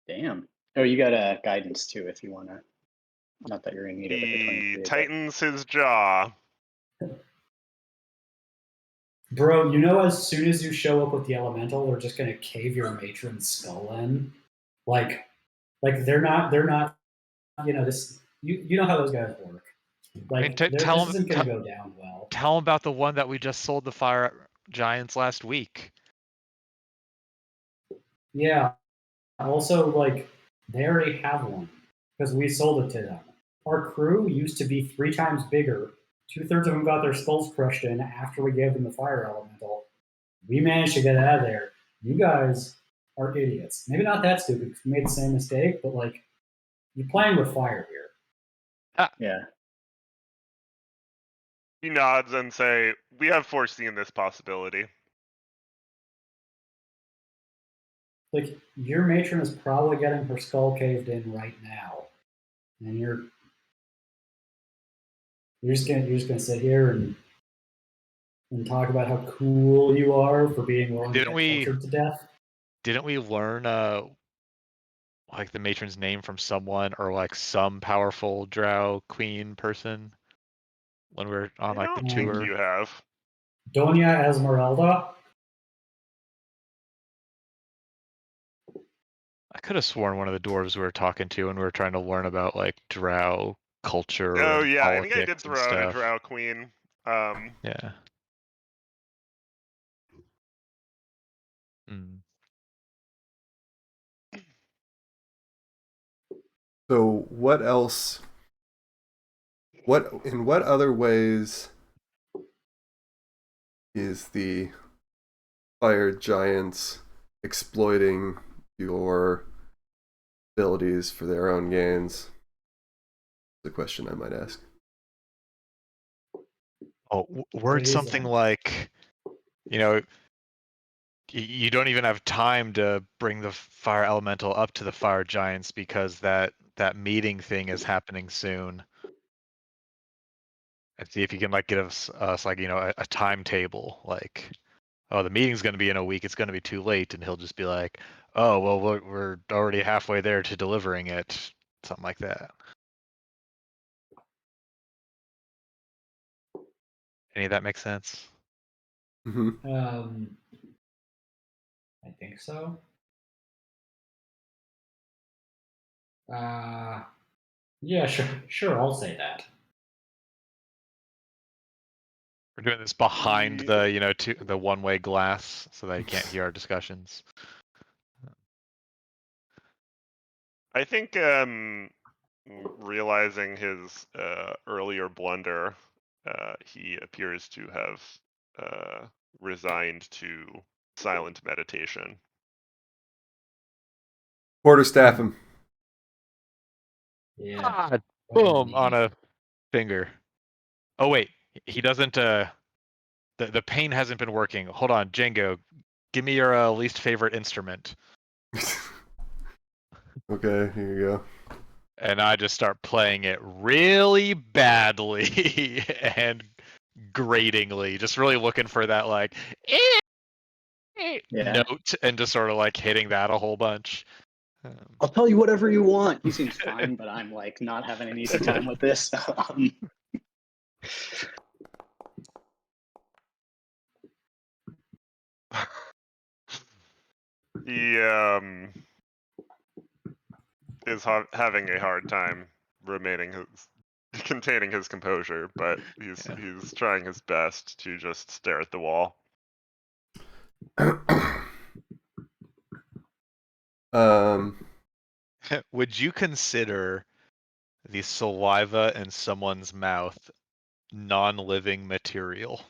Damn. Oh, you got a guidance too if you want to. Not that you're going to need it with the 23. He tightens his jaw. Bro, as soon as you show up with the elemental, they're just going to cave your matron's skull in. Like they're not, this, you know how those guys work. Like, this isn't going to go down well. Tell him about the one that we just sold the fire giants last week. Yeah. Also, like, they already have one because we sold it to them. Our crew used to be 3 times bigger. 2/3 of them got their skulls crushed in after we gave them the fire elemental. We managed to get out of there. You guys are idiots. Maybe not that stupid because we made the same mistake, but like, you're playing with fire here. Yeah. He nods and say, we have foreseen this possibility. Like, your matron is probably getting her skull caved in right now, and you're just gonna sit here and talk about how cool you are for being willing to get tortured to death. Didn't we learn like the matron's name from someone or like some powerful drow queen person when we were on like the tour? You have Doña Esmeralda. I could have sworn one of the dwarves we were talking to and we were trying to learn about like drow culture. Oh and yeah, I think I did politics throw and out a stuff. drow queen. Yeah. Mm. So what else? In what other ways is the fire giants exploiting your abilities for their own gains? The question I might ask. Oh, word something like, you don't even have time to bring the fire elemental up to the fire giants because that meeting thing is happening soon. And see if you can like give us like a timetable, like, oh, the meeting's going to be in a week, it's going to be too late, and he'll just be like, oh, well, we're already halfway there to delivering it. Something like that. Any of that make sense? Hmm. I think so. Yeah, sure, I'll say that. We're doing this behind He- the the one-way glass so they can't hear our discussions. I think realizing his earlier blunder, he appears to have resigned to silent meditation. Quarterstaff him. Yeah. Ah, What do you boom on mean? a finger. Oh wait, he doesn't. The pain hasn't been working. Hold on, Django, give me your least favorite instrument. Okay, here you go. And I just start playing it really badly and gratingly, just really looking for that like Yeah. note and just sort of like hitting that a whole bunch. I'll tell you whatever you want. He seems fine, but I'm like not having an easy time with this. He is having a hard time remaining containing his composure, but Yeah. he's trying his best to just stare at the wall. um, Would you consider the saliva in someone's mouth non-living material?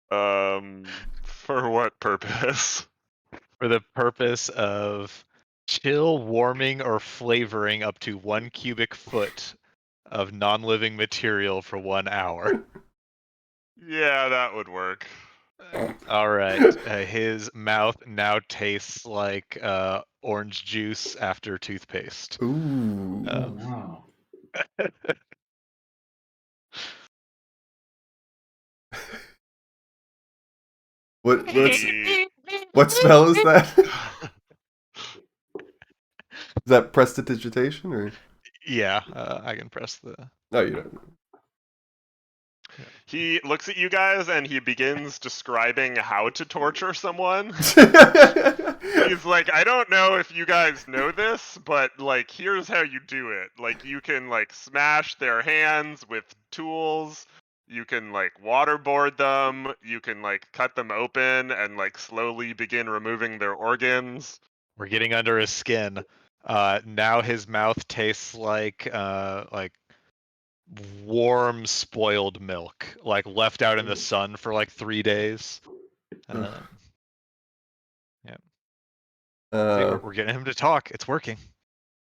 For what purpose? For the purpose of chill, warming, or flavoring up to 1 cubic foot of non-living material for 1 hour. Yeah, that would work. All right. His mouth now tastes like orange juice after toothpaste. ooh. Oh Um, no. He- What spell is that? Is that prestidigitation or? Yeah, I can press the. No, you don't. He looks at you guys and he begins describing how to torture someone. He's like, I don't know if you guys know this, but like, here's how you do it. Like, you can like smash their hands with tools. You can like waterboard them. You can like cut them open and like slowly begin removing their organs. We're getting under his skin. Now his mouth tastes like warm spoiled milk, like left out in the sun for like 3 days. Um, yeah. See, uh, we're getting him to talk. It's working.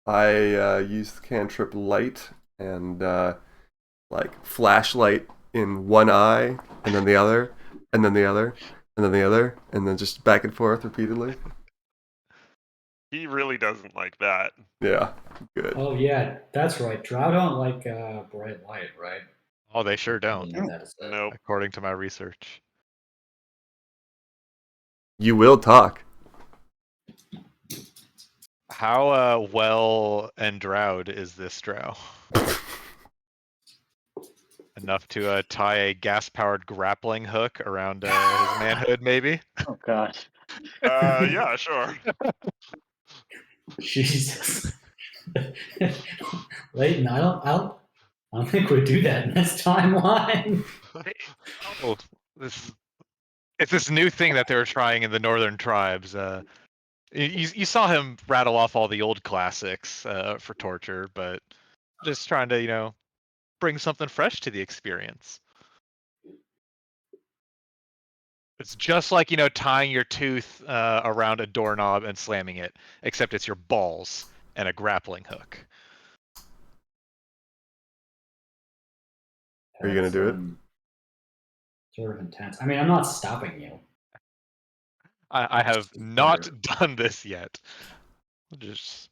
I used the cantrip light and like flashlight in one eye, and then the other, and then the other, and then the other, and then just back and forth repeatedly. He really doesn't like that. Yeah, good. Oh yeah, that's right. Drow don't like bright light, right? Oh, they sure I don't, believe that is it. Nope. according to my research. You will talk. How well endrowed is this drow? Enough to tie a gas-powered grappling hook around his manhood, maybe? Oh God. Yeah, sure. Jesus. Leighton, I don't think we do that in this timeline. Oh, it's this new thing that they were trying in the northern tribes. You saw him rattle off all the old classics for torture, but just trying to, bring something fresh to the experience. It's just like, tying your tooth around a doorknob and slamming it, except it's your balls and a grappling hook. Are you gonna That's, do it? Sort of intense. I mean, I'm not stopping you. I have Just to be not clear. done this yet. Just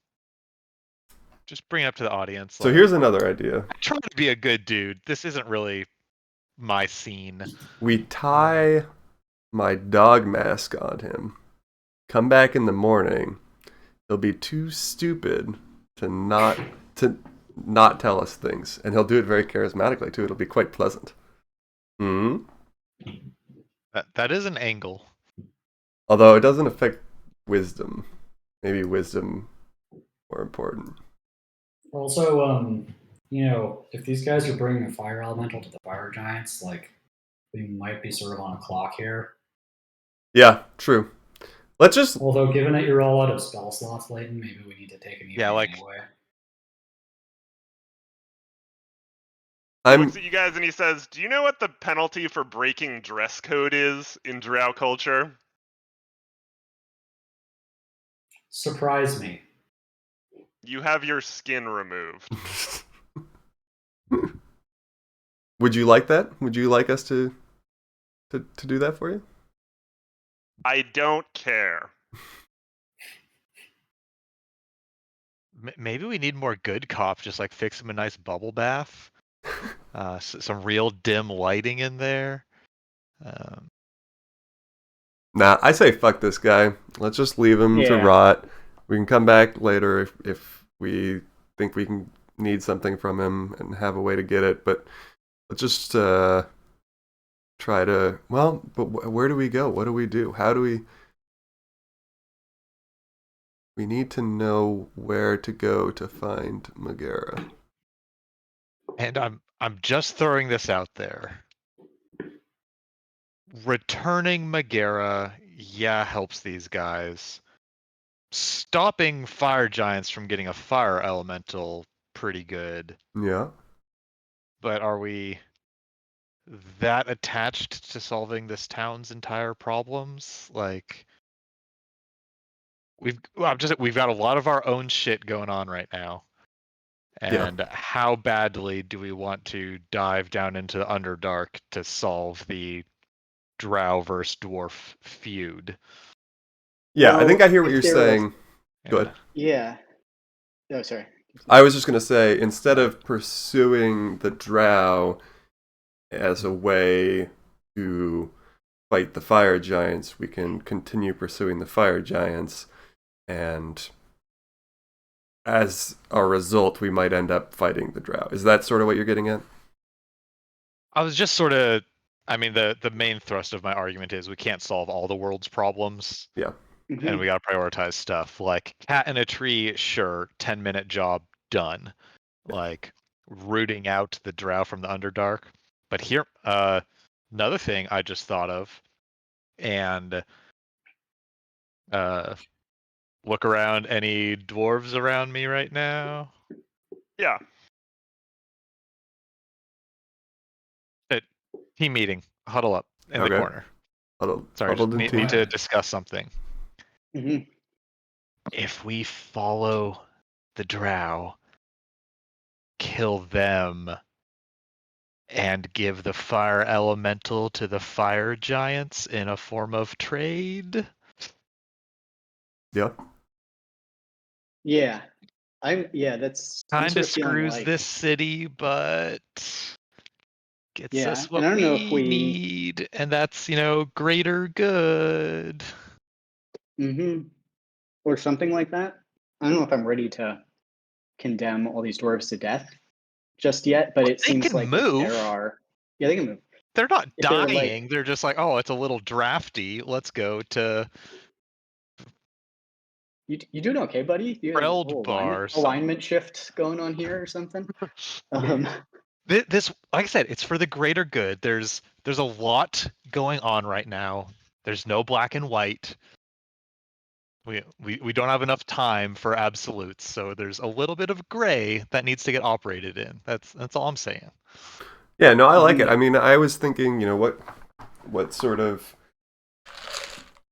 bring it up to the audience. So Like, here's another idea. I'm trying to be a good dude. This isn't really my scene. We tie my dog mask on him. Come back in the morning. He'll be too stupid to not tell us things, and he'll do it very charismatically too. It'll be quite pleasant. Hmm. That is an angle. Although it doesn't affect wisdom. Maybe wisdom more important. Also, if these guys are bringing a fire elemental to the fire giants, like we might be sort of on a clock here. Yeah, true. Let's just. Although, given that you're all out of spell slots, Leighton, maybe we need to take an evening anyway. He looks at you guys and he says, "Do you know what the penalty for breaking dress code is in drow culture?" Surprise me. You have your skin removed. Would you like that? Would you like us to do that for you? I don't care. Maybe we need more good cops. Just like fix him a nice bubble bath. Some real dim lighting in there. Nah, I say fuck this guy. Let's just leave him to rot. We can come back later if we think we can need something from him and have a way to get it. But let's just try to. Well, but where do we go? What do we do? How do we? We need to know where to go to find Megara. And I'm just throwing this out there. Returning Megara, helps these guys. Stopping fire giants from getting a fire elemental, pretty good. Yeah. But are we that attached to solving this town's entire problems? Like, we've got a lot of our own shit going on right now. And how badly do we want to dive down into Underdark to solve the drow versus dwarf feud? Yeah, Well, I think I hear what if you're they're saying. Go ahead. Yeah. Oh, sorry. I was just going to say, instead of pursuing the drow as a way to fight the fire giants, we can continue pursuing the fire giants, and as a result, we might end up fighting the drow. Is that sort of what you're getting at? I was just sort of, the main thrust of my argument is we can't solve all the world's problems. Yeah. Mm-hmm. And we got to prioritize stuff. Like, cat in a tree, sure, 10-minute job, done. Like, rooting out the drow from the Underdark. But here, another thing I just thought of, and look around, any dwarves around me right now? Yeah. Team meeting, huddle up in the corner. Sorry, need to discuss something. Mm-hmm. If we follow the drow, kill them, and give the fire elemental to the fire giants in a form of trade. Yep. Yeah. That's kind of screws this city, but gets us what we need, and that's, greater good. Mm-hmm. Or something like that. I don't know if I'm ready to condemn all these dwarves to death just yet, but it seems like move. If there are. Yeah, they can move. They're not dying. They're just like, oh, it's a little drafty. Let's go to. You doing okay, buddy? You have a whole alignment shift going on here or something? This, like I said, it's for the greater good. There's a lot going on right now. There's no black and white. We don't have enough time for absolutes, so there's a little bit of gray that needs to get operated in. That's all I'm saying. Yeah, no, I like it. I mean, I was thinking, what sort of,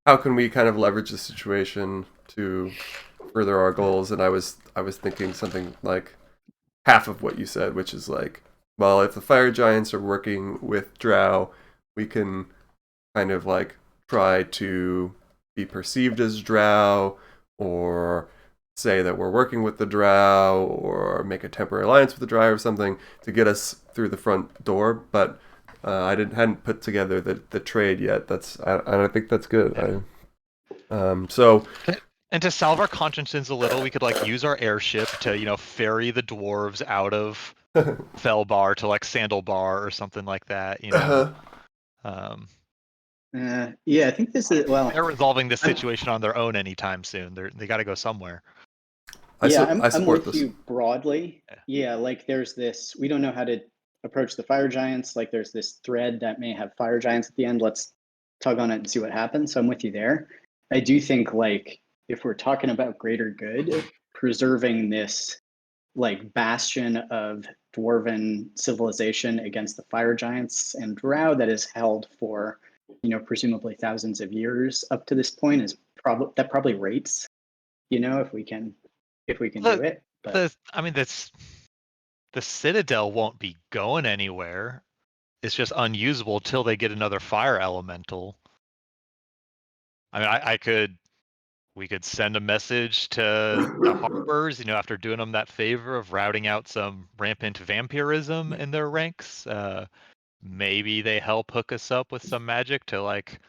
how can we kind of leverage the situation to further our goals? And I was thinking something like half of what you said, which is like, well, if the fire giants are working with drow, we can kind of like try to be perceived as drow, or say that we're working with the drow, or make a temporary alliance with the drow or something to get us through the front door. But I hadn't put together the trade yet. I think that's good. So And to salve our consciences a little, we could like use our airship to ferry the dwarves out of Felbar to like Sandalbar or something like that. Um, Yeah, I think this is they're resolving this I'm- situation on their own anytime soon. They got to go somewhere. I I'm support with this. you broadly. Yeah, like there's this. We don't know how to approach the fire giants. Like there's this thread that may have fire giants at the end. Let's tug on it and see what happens. So I'm with you there. I do think like if we're talking about greater good, preserving this like bastion of dwarven civilization against the fire giants and drow that is held for presumably thousands of years up to this point is probably rates if we can do it. But The Citadel won't be going anywhere. It's just unusable till they get another fire elemental. I mean, we could send a message to the harbors, after doing them that favor of routing out some rampant vampirism in their ranks. Maybe they help hook us up with some magic to like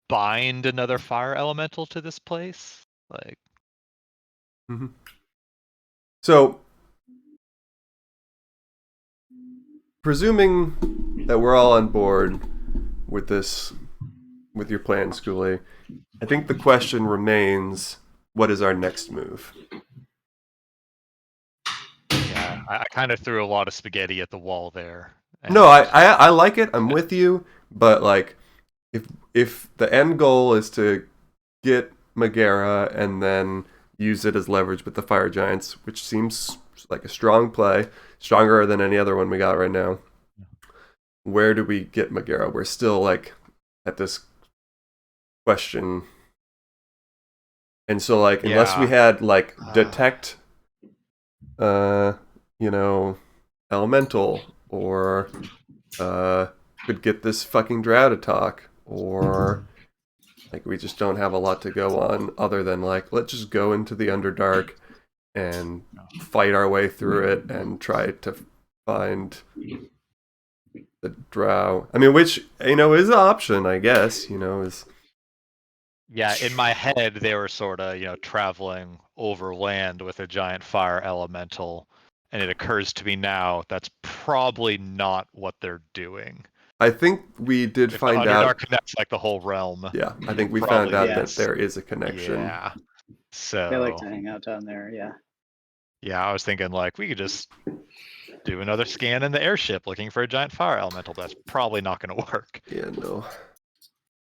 bind another fire elemental to this place. Like, Mm-hmm. So, presuming that we're all on board with with your plan, Schoolie, I think the question remains: what is our next move? yeah, I kind of threw a lot of spaghetti at the wall there. No, I like it. I'm with you, but like, if the end goal is to get Megara and then use it as leverage with the fire giants, which seems like a strong play, stronger than any other one we got right now. Where do we get Megara? We're still like at this question, and so like unless we had like detect, elemental, or could get this fucking drow to talk, or like we just don't have a lot to go on other than like let's just go into the Underdark and fight our way through it and try to find the drow. I mean, which is an option, I guess. Is Yeah, in my head, they were sort of, traveling over land with a giant fire elemental. And it occurs to me now that's probably not what they're doing. I think we did If find the Underdark out. connects like the whole realm. Yeah, I think we found Probably out yeah. that there is a connection. Yeah. they like So to hang out down there. Yeah. yeah, I was thinking like we could just do another scan in the airship looking for a giant fire elemental. But that's probably not going to work. Yeah, no.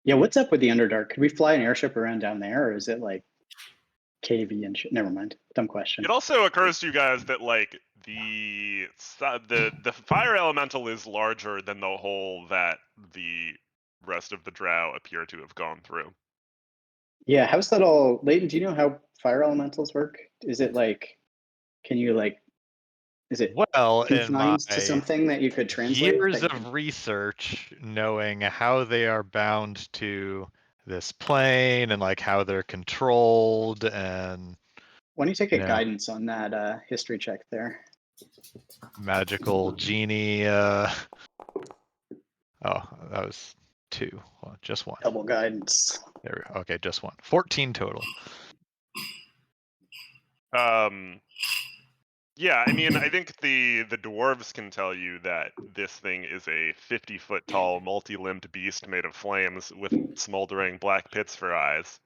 Yeah. What's up with the Underdark? Could we fly an airship around down there, or is it like KV and shit? Never mind. Dumb question. It also occurs to you guys that like the fire elemental is larger than the hole that the rest of the drow appear to have gone through. Yeah. How's that all? Leighton, do you know how fire elementals work? Is it like, can you like, is it Well, in my confined to something that you could translate? years of research, knowing how they are bound to this plane and like how they're controlled, and Why don't you take a guidance on that history check there? magical genie. Oh, that was 2. Well, just 1. Double guidance. There we go. Okay, just 1. 14 total. Yeah, I mean, I think the dwarves can tell you that this thing is a 50-foot tall, multi-limbed beast made of flames with smoldering black pits for eyes.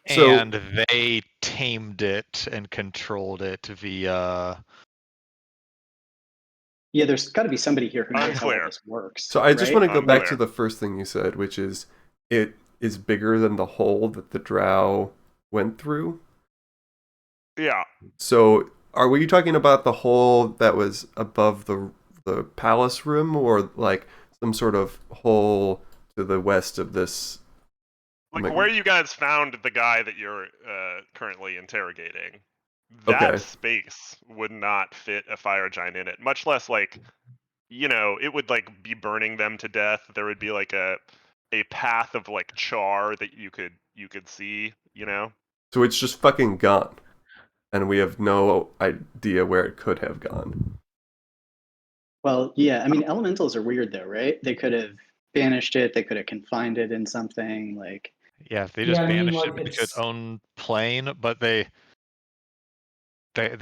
So- And they tamed it and controlled it via. Yeah, there's got to be somebody here who knows how all Unclear. this works. So I just right? want to go back to Unclear. the first thing you said, which is it is bigger than the hole that the drow went through. Yeah. So are we talking about the hole that was above the palace room, or like some sort of hole to the west of this? Like where you guys found the guy that you're currently interrogating, that Okay. space would not fit a fire giant in it. Much less like, it would like be burning them to death. There would be like a path of like char that you could see. So it's just fucking gone, and we have no idea where it could have gone. Well, yeah. I mean, elementals are weird though, right? They could have banished it. They could have confined it in something like. Yeah, if they Yeah, just I mean, banished like it into its it's own plane, but they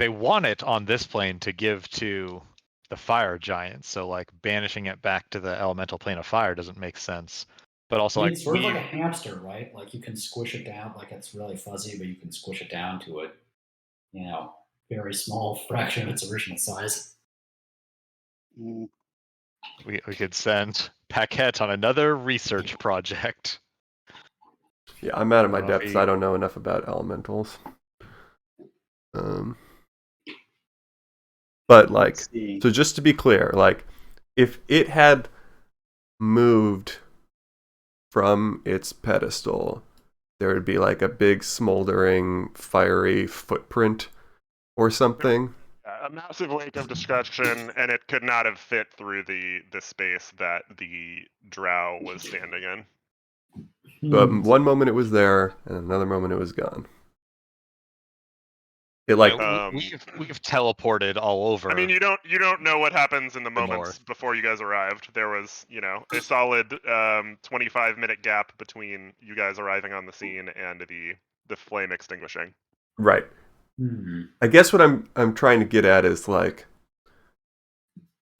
want it on this plane to give to the fire giants. So like banishing it back to the elemental plane of fire doesn't make sense. But also I mean, like it's sort of like a hamster, right? Like you can squish it down, like it's really fuzzy, but you can squish it down to a, very small fraction of its original size. Mm, we could send Paquette on another research project. Yeah, I'm out of my Well, if depths. he- I don't know enough about elementals. But like, let's see. so just to be clear, like, if it had moved from its pedestal, there would be like a big smoldering, fiery footprint or something. A massive lake of destruction, and it could not have fit through the space that the drow was standing in. But Hmm. one moment it was there, and another moment it was gone. It like Yeah, we've teleported all over. I mean, you don't know what happens in the The moments north. before you guys arrived. There was, a solid 25-minute gap between you guys arriving on the scene and the flame extinguishing. right. Hmm. I guess what I'm trying to get at is like,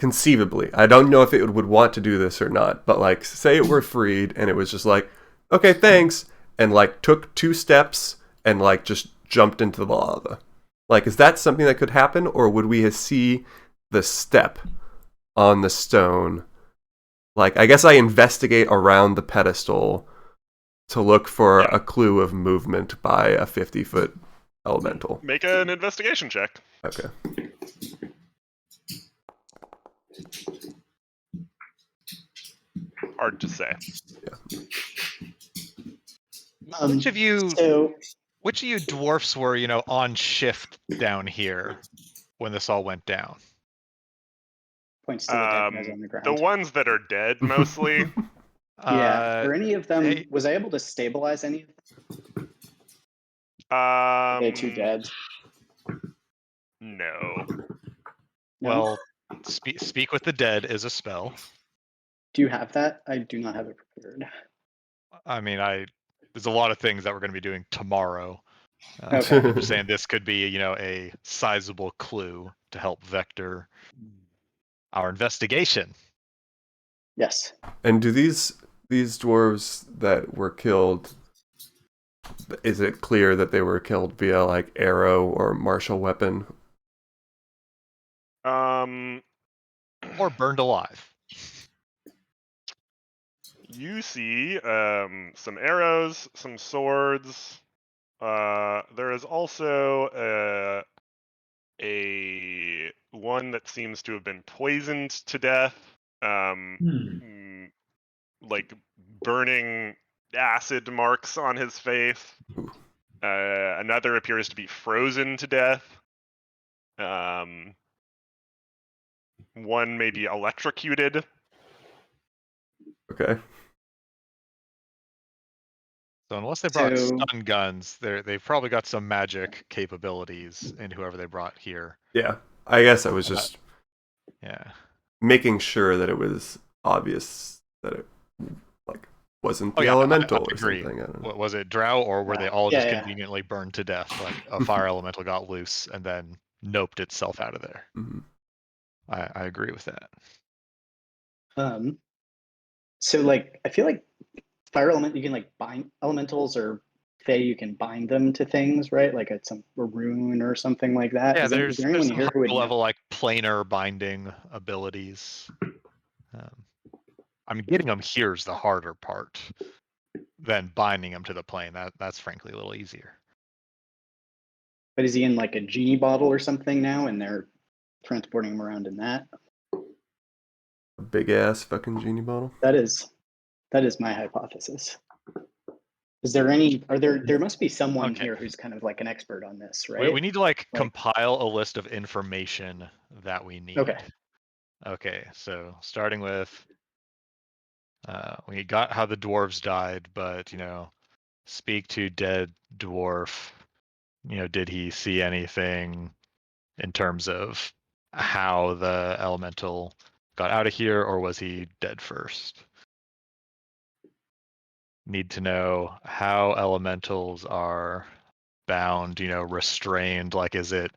conceivably, I don't know if it would want to do this or not, but like, say it were freed and it was just like, okay, thanks, and like took 2 steps and like just jumped into the lava. Like, is that something that could happen, or would we see the step on the stone? Like, I guess I investigate around the pedestal to look for Yeah. a clue of movement by a 50-foot elemental. Make an investigation check. Okay. Hard to say. Which of you So dwarfs were, on shift down here when this all went down? points to the dead guys on the The ground. ones that are dead mostly. Yeah. Are any of them? hey- Was I able to stabilize any of them? Are they too Um, dead? no. No. Well, speak with the dead is a spell. Do you have that? I do not have it prepared. I mean, there's a lot of things that we're going to be doing tomorrow. Okay. I'm just saying this could be, a sizable clue to help vector our investigation. Yes. And do these dwarves that were killed, is it clear that they were killed via like arrow or martial weapon? Um, Or burned alive. you see some arrows, some swords. There is also a one that seems to have been poisoned to death. Like burning acid marks on his face. Another appears to be frozen to death. One may be electrocuted. Okay. So unless they brought So stun guns, they've probably got some magic capabilities in whoever they brought here. Yeah. I guess I was And just Yeah. making sure that it was obvious that it like wasn't the Oh yeah, elemental I or agree. something. I don't know. Was it drow, or were they all Yeah, just yeah. conveniently burned to death? Like a fire elemental got loose and then noped itself out of there. Mhm. I agree with that. So like I feel like fire element you can like bind elementals or Fae, you can bind them to things, right? Like it's a rune or something like that. Yeah, Is there there's anyone some here who higher would know? level like planar binding abilities. I mean, getting them here is the harder part than binding them to the plane. That's frankly a little easier. But is he in like a genie bottle or something now and they're transporting him around in that? A big ass fucking genie bottle. That is my hypothesis. Is there any there must be someone Okay. here who's kind of like an expert on this, We right? need to like Like- compile a list of information that we need. Okay. Okay, so starting with we got how the dwarves died, but speak to dead dwarf. Did he see anything in terms of how the elemental got out of here, or was he dead first? Need to know how elementals are bound, restrained. Like, is it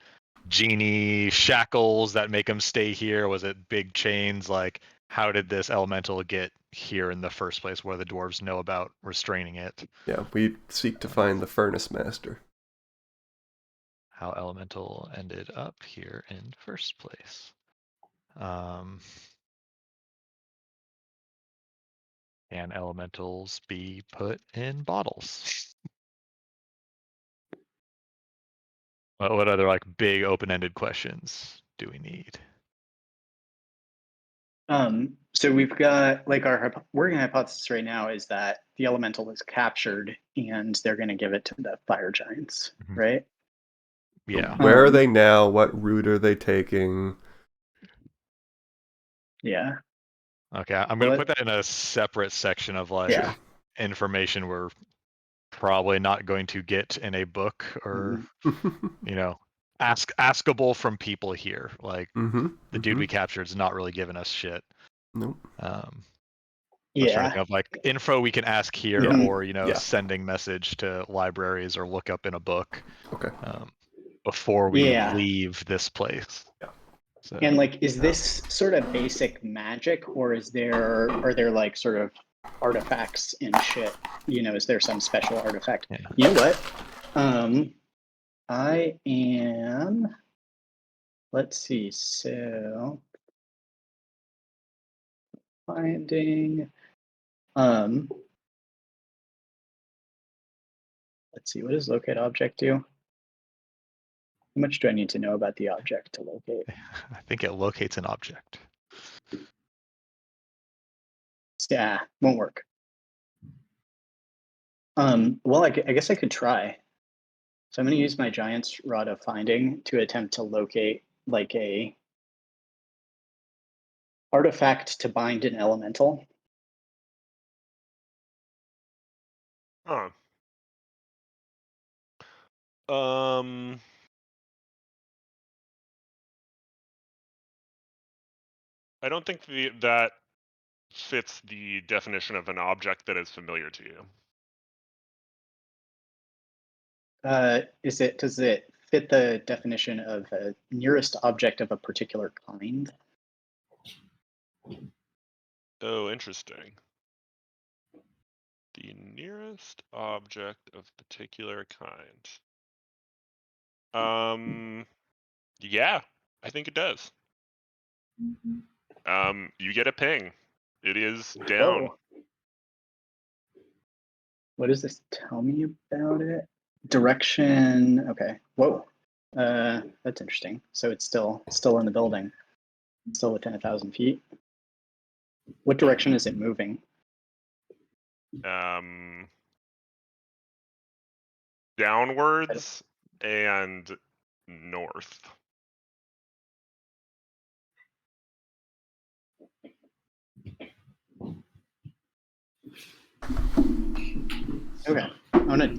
genie shackles that make them stay here? Was it big chains? Like, how did this elemental get here in the first place? What do the dwarves know about restraining it? Yeah, we seek to find the furnace master. How elemental ended up here in first place. Can elementals be put in bottles? What other like big open-ended questions do we need? So we've got like our working hypothesis right now is that the elemental is captured and they're going to give it to the fire giants, Mhm. right? Yeah. Where are they now? What route are they taking? Yeah. Okay, I'm going to put that in a separate section of like Yeah. information we're probably not going to get in a book or askable from people here. Like the dude we captured is not really giving us shit. Nope. I'm trying to think of like info we can ask here, Yeah. or Yeah. sending message to libraries or look up in a book. Okay. Before we leave this place. Yeah. So, and like, is this sort of basic magic, or are there like sort of artifacts and shit? Is there some special artifact? Yeah. You know what? I am. Let's see. So finding. Let's see. What does locate object do? How much do I need to know about the object to locate? I think it locates an object. Yeah, won't work. Well, I guess I could try. So I'm going to use my Giant's Rod of Finding to attempt to locate like a artifact to bind an elemental. Huh. I don't think that fits the definition of an object that is familiar to you. Does it fit the definition of a nearest object of a particular kind? Oh, interesting. The nearest object of particular kind. Yeah, I think it does. You get a ping. It is down. Whoa. What does this tell me about it? Direction. Okay. Whoa. That's interesting. So it's still in the building, still within 1,000 feet. What direction is it moving? Downwards and north. Okay. I'm gonna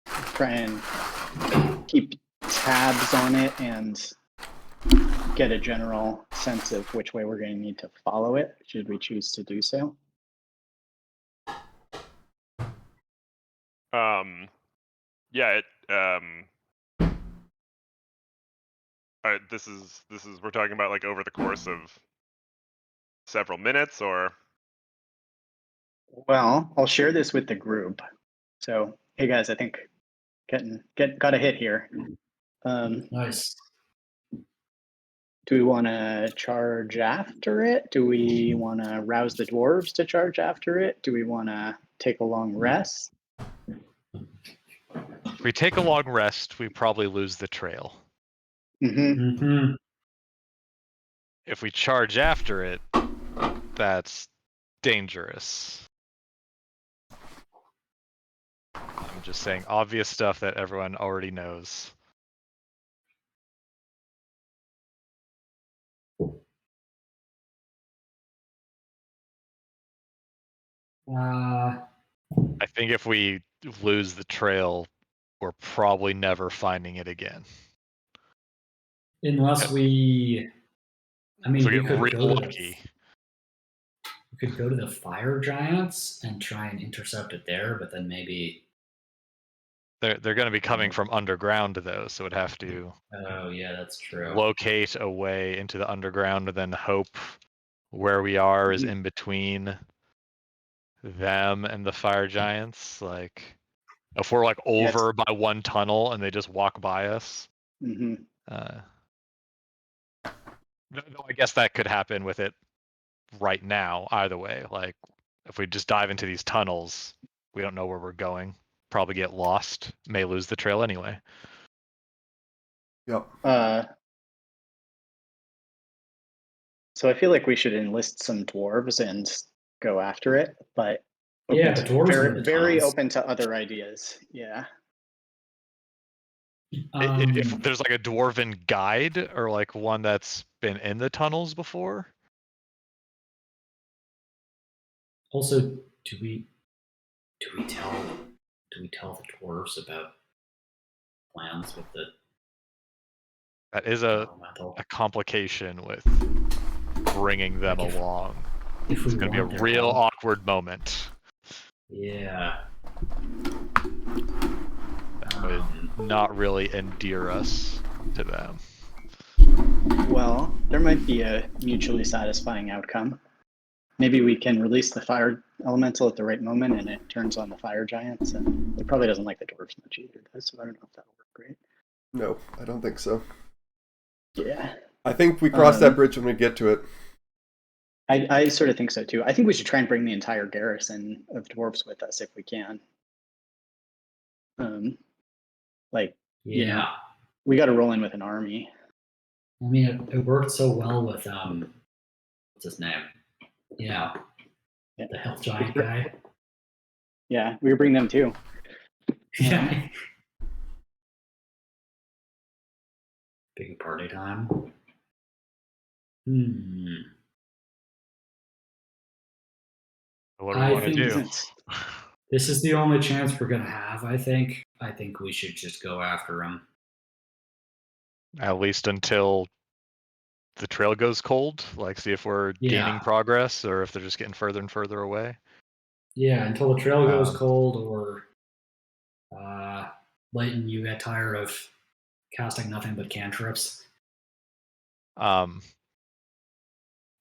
try and keep tabs on it and get a general sense of which way we're going to need to follow it, should we choose to do so. Yeah, this is we're talking about like over the course of several minutes, or? Well, I'll share this with the group. So, hey guys, I think got a hit here. Nice. Do we want to charge after it? Do we want to rouse the dwarves to charge after it? Do we want to take a long rest? If we take a long rest, we probably lose the trail. Mm-hmm. If we charge after it, that's dangerous. I'm just saying obvious stuff that everyone already knows. I think if we lose the trail, we're probably never finding it again. Unless we I mean, So we we get could real go to lucky. we could go to the fire giants and try and intercept it there, but then maybe. They're going to be coming from underground though, so would have to Oh yeah, that's true. locate a way into the underground and then hope where we are is Mhm. in between them and the fire giants. Like if we're like Yeah, over by one tunnel and they just walk by us. hmm No, I guess that could happen with it right now. Either way, like if we just dive into these tunnels, we don't know where we're going. Probably get lost. May lose the trail anyway. Yep. So I feel like we should enlist some dwarves and go after it, but Yeah, open the to, dwarves are in very the very tunnels. open to other ideas. Yeah. If Um, there's like a dwarven guide or like one that's been in the tunnels before. also, do we tell the dwarves about plans with the That is a elemental? complication with bringing them Like along. if we It's going to be want a their real help. awkward moment. Yeah. That would not really endear us to them. Well, there might be a mutually satisfying outcome. Maybe we can release the fire elemental at the right moment, and it turns on the fire giants. And it probably doesn't like the dwarves much either, so I don't know if that'll work great. No, I don't think so. Yeah. I think we cross that Um, bridge when we get to it. I sort of think so too. I think we should try and bring the entire garrison of dwarves with us if we can. Like, you know, Yeah. we got to roll in with an army. I mean, it worked so well with what's his name? Yeah, Yeah. the health giant guy. Yeah, we bring them too. Yeah. Big party time. What do we I want to think do? this is the only chance we're gonna have. I think we should just go after him. At least until the trail goes cold, like see if we're gaining Yeah. progress or if they're just getting further and further away. Yeah, until the trail goes Um, cold, or Leighton, you get tired of casting nothing but cantrips.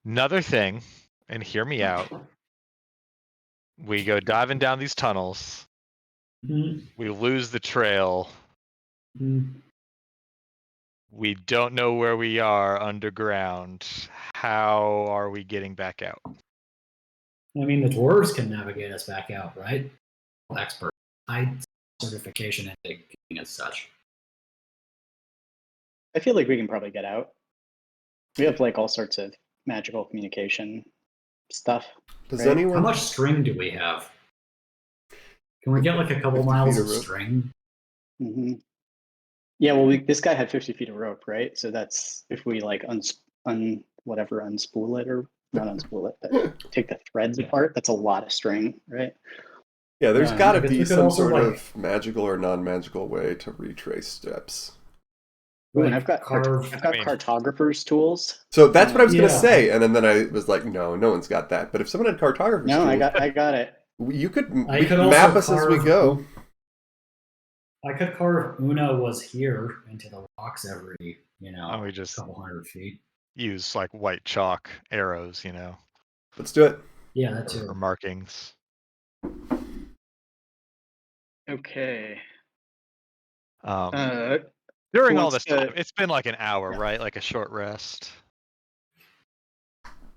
Another thing, and hear me out. We go diving down these tunnels. Mm-hmm. We lose the trail. Mm-hmm. We don't know where we are underground. How are we getting back out? I mean, the dwarves can navigate us back out, right? Expert. I certification and digging as such. I feel like we can probably get out. We have like all sorts of magical communication stuff. Does Right. anyone? How much string do we have? Can we get like a couple 50 miles feet of of rope. string? Mm-hmm. Yeah, well, this guy had 50 feet of rope, right? So that's if we like unspool it or not unspool it, but take the threads apart. That's a lot of string, right? Yeah, there's got to I guess be we could some also, sort like- of magical or non-magical way to retrace steps. Ooh, and Like I've got carve. cartographer's tools. So that's what I was gonna Yeah. say, and then I was like, no one's got that. But if someone had cartographer's No, tools, I got it. you could I we could could map also us as we carve- go. I could carve Una was here into the rocks every, And we just couple hundred feet. use like white chalk arrows, Let's do it. Yeah, that or too. markings. Okay. During who all wants this to- time, it's been like an hour, Yeah. right? Like a short rest.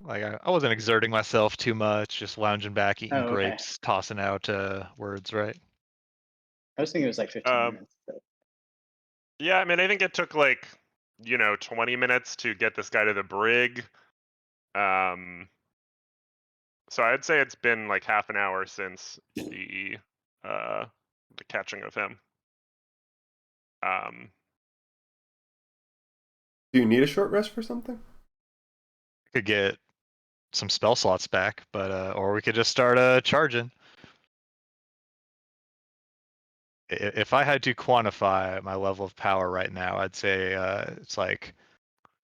Like I wasn't exerting myself too much, just lounging back, eating Oh, okay. grapes, tossing out words, right? I was thinking it was like 15 minutes. But... Yeah, I mean, I think it took like 20 minutes to get this guy to the brig. So I'd say it's been like half an hour since the catching of him. Do you need a short rest for something? Could get some spell slots back, but or we could just start charging. If I had to quantify my level of power right now, I'd say it's like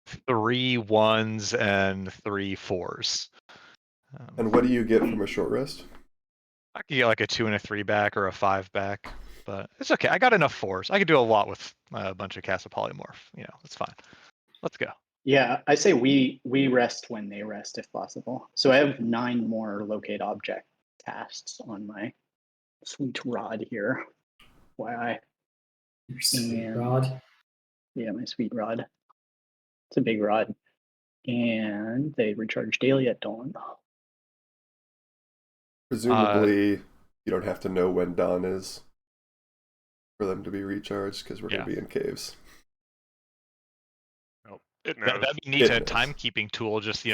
3 1s and 3 4s. And what do you get from a short rest? I could get like a 2 and a 3 back or a 5 back, but it's okay. I got enough 4s. I could do a lot with a bunch of Casa Polymorph. It's fine. Let's go. Yeah, I say we rest when they rest if possible. So I have 9 more locate object tasks on my sweet rod here. Why Your sweet And- rod. Yeah, my sweet rod. It's a big rod. And they recharge daily at dawn. Presumably, you don't have to know when dawn is for them to be recharged because we're going to be in caves. Oh, it knows. That'd be neat It to a knows. timekeeping tool. Just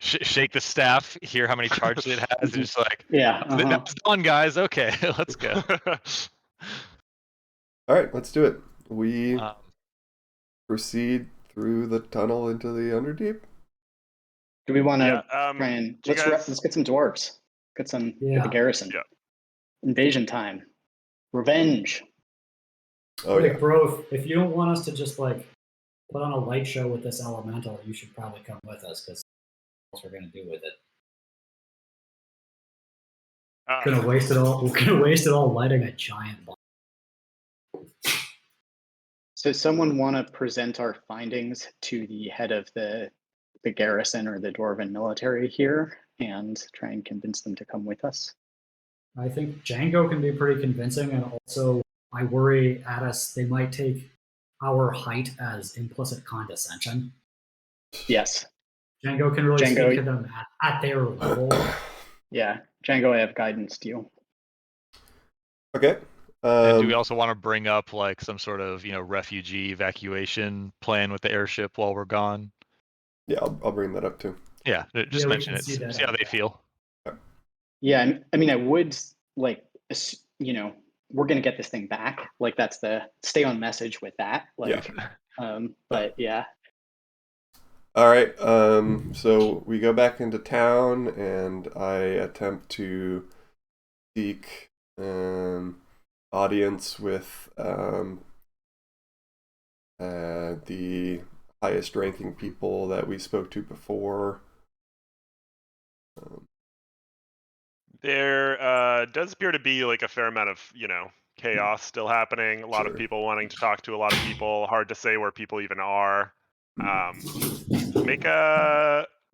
shake the staff, hear how many charges it has, and just like, Yeah. that's done, guys. Okay, let's go. All right, let's do it. We Um, proceed through the tunnel into the Underdeep. Do we want to Yeah, try and do you guys- let's get some dwarves. Get the Yeah. garrison. Yeah. Invasion time. Revenge. Oh, Like, yeah. bro, if you don't want us to just like put on a light show with this elemental, you should probably come with us because what else we're gonna do with it? Gonna waste it all. We're gonna waste it all lighting a giant bomb. So someone want to present our findings to the head of the garrison or the dwarven military here and try and convince them to come with us? I think Django can be pretty convincing, and also I worry at us they might take our height as implicit condescension. Yes. Django can really Django- speak to them at their level. Yeah. Django, I have guidance to you. Okay. and do we also want to bring up like some sort of refugee evacuation plan with the airship while we're gone? Yeah, I'll bring that up too. Yeah, just we mention can it. see that See how out they there. feel. Yeah. I mean, I would like, we're going to get this thing back. Like that's the stay on message with that. Like, but yeah. All right. So we go back into town, and I attempt to seek audience with the highest ranking people that we spoke to before. There does appear to be like a fair amount of chaos still happening. A lot of Sure. people wanting to talk to a lot of people. Hard to say where people even are. Make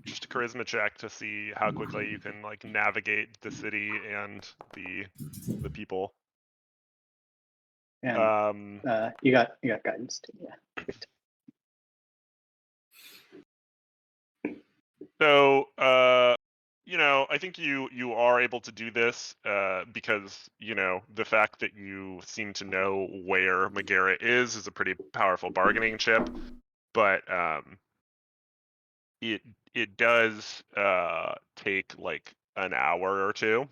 just a charisma check to see how quickly you can like navigate the city and the people. And you got guidance too. Yeah. So, I think you are able to do this because the fact that you seem to know where Megara is a pretty powerful bargaining chip. But it does take like an hour or two.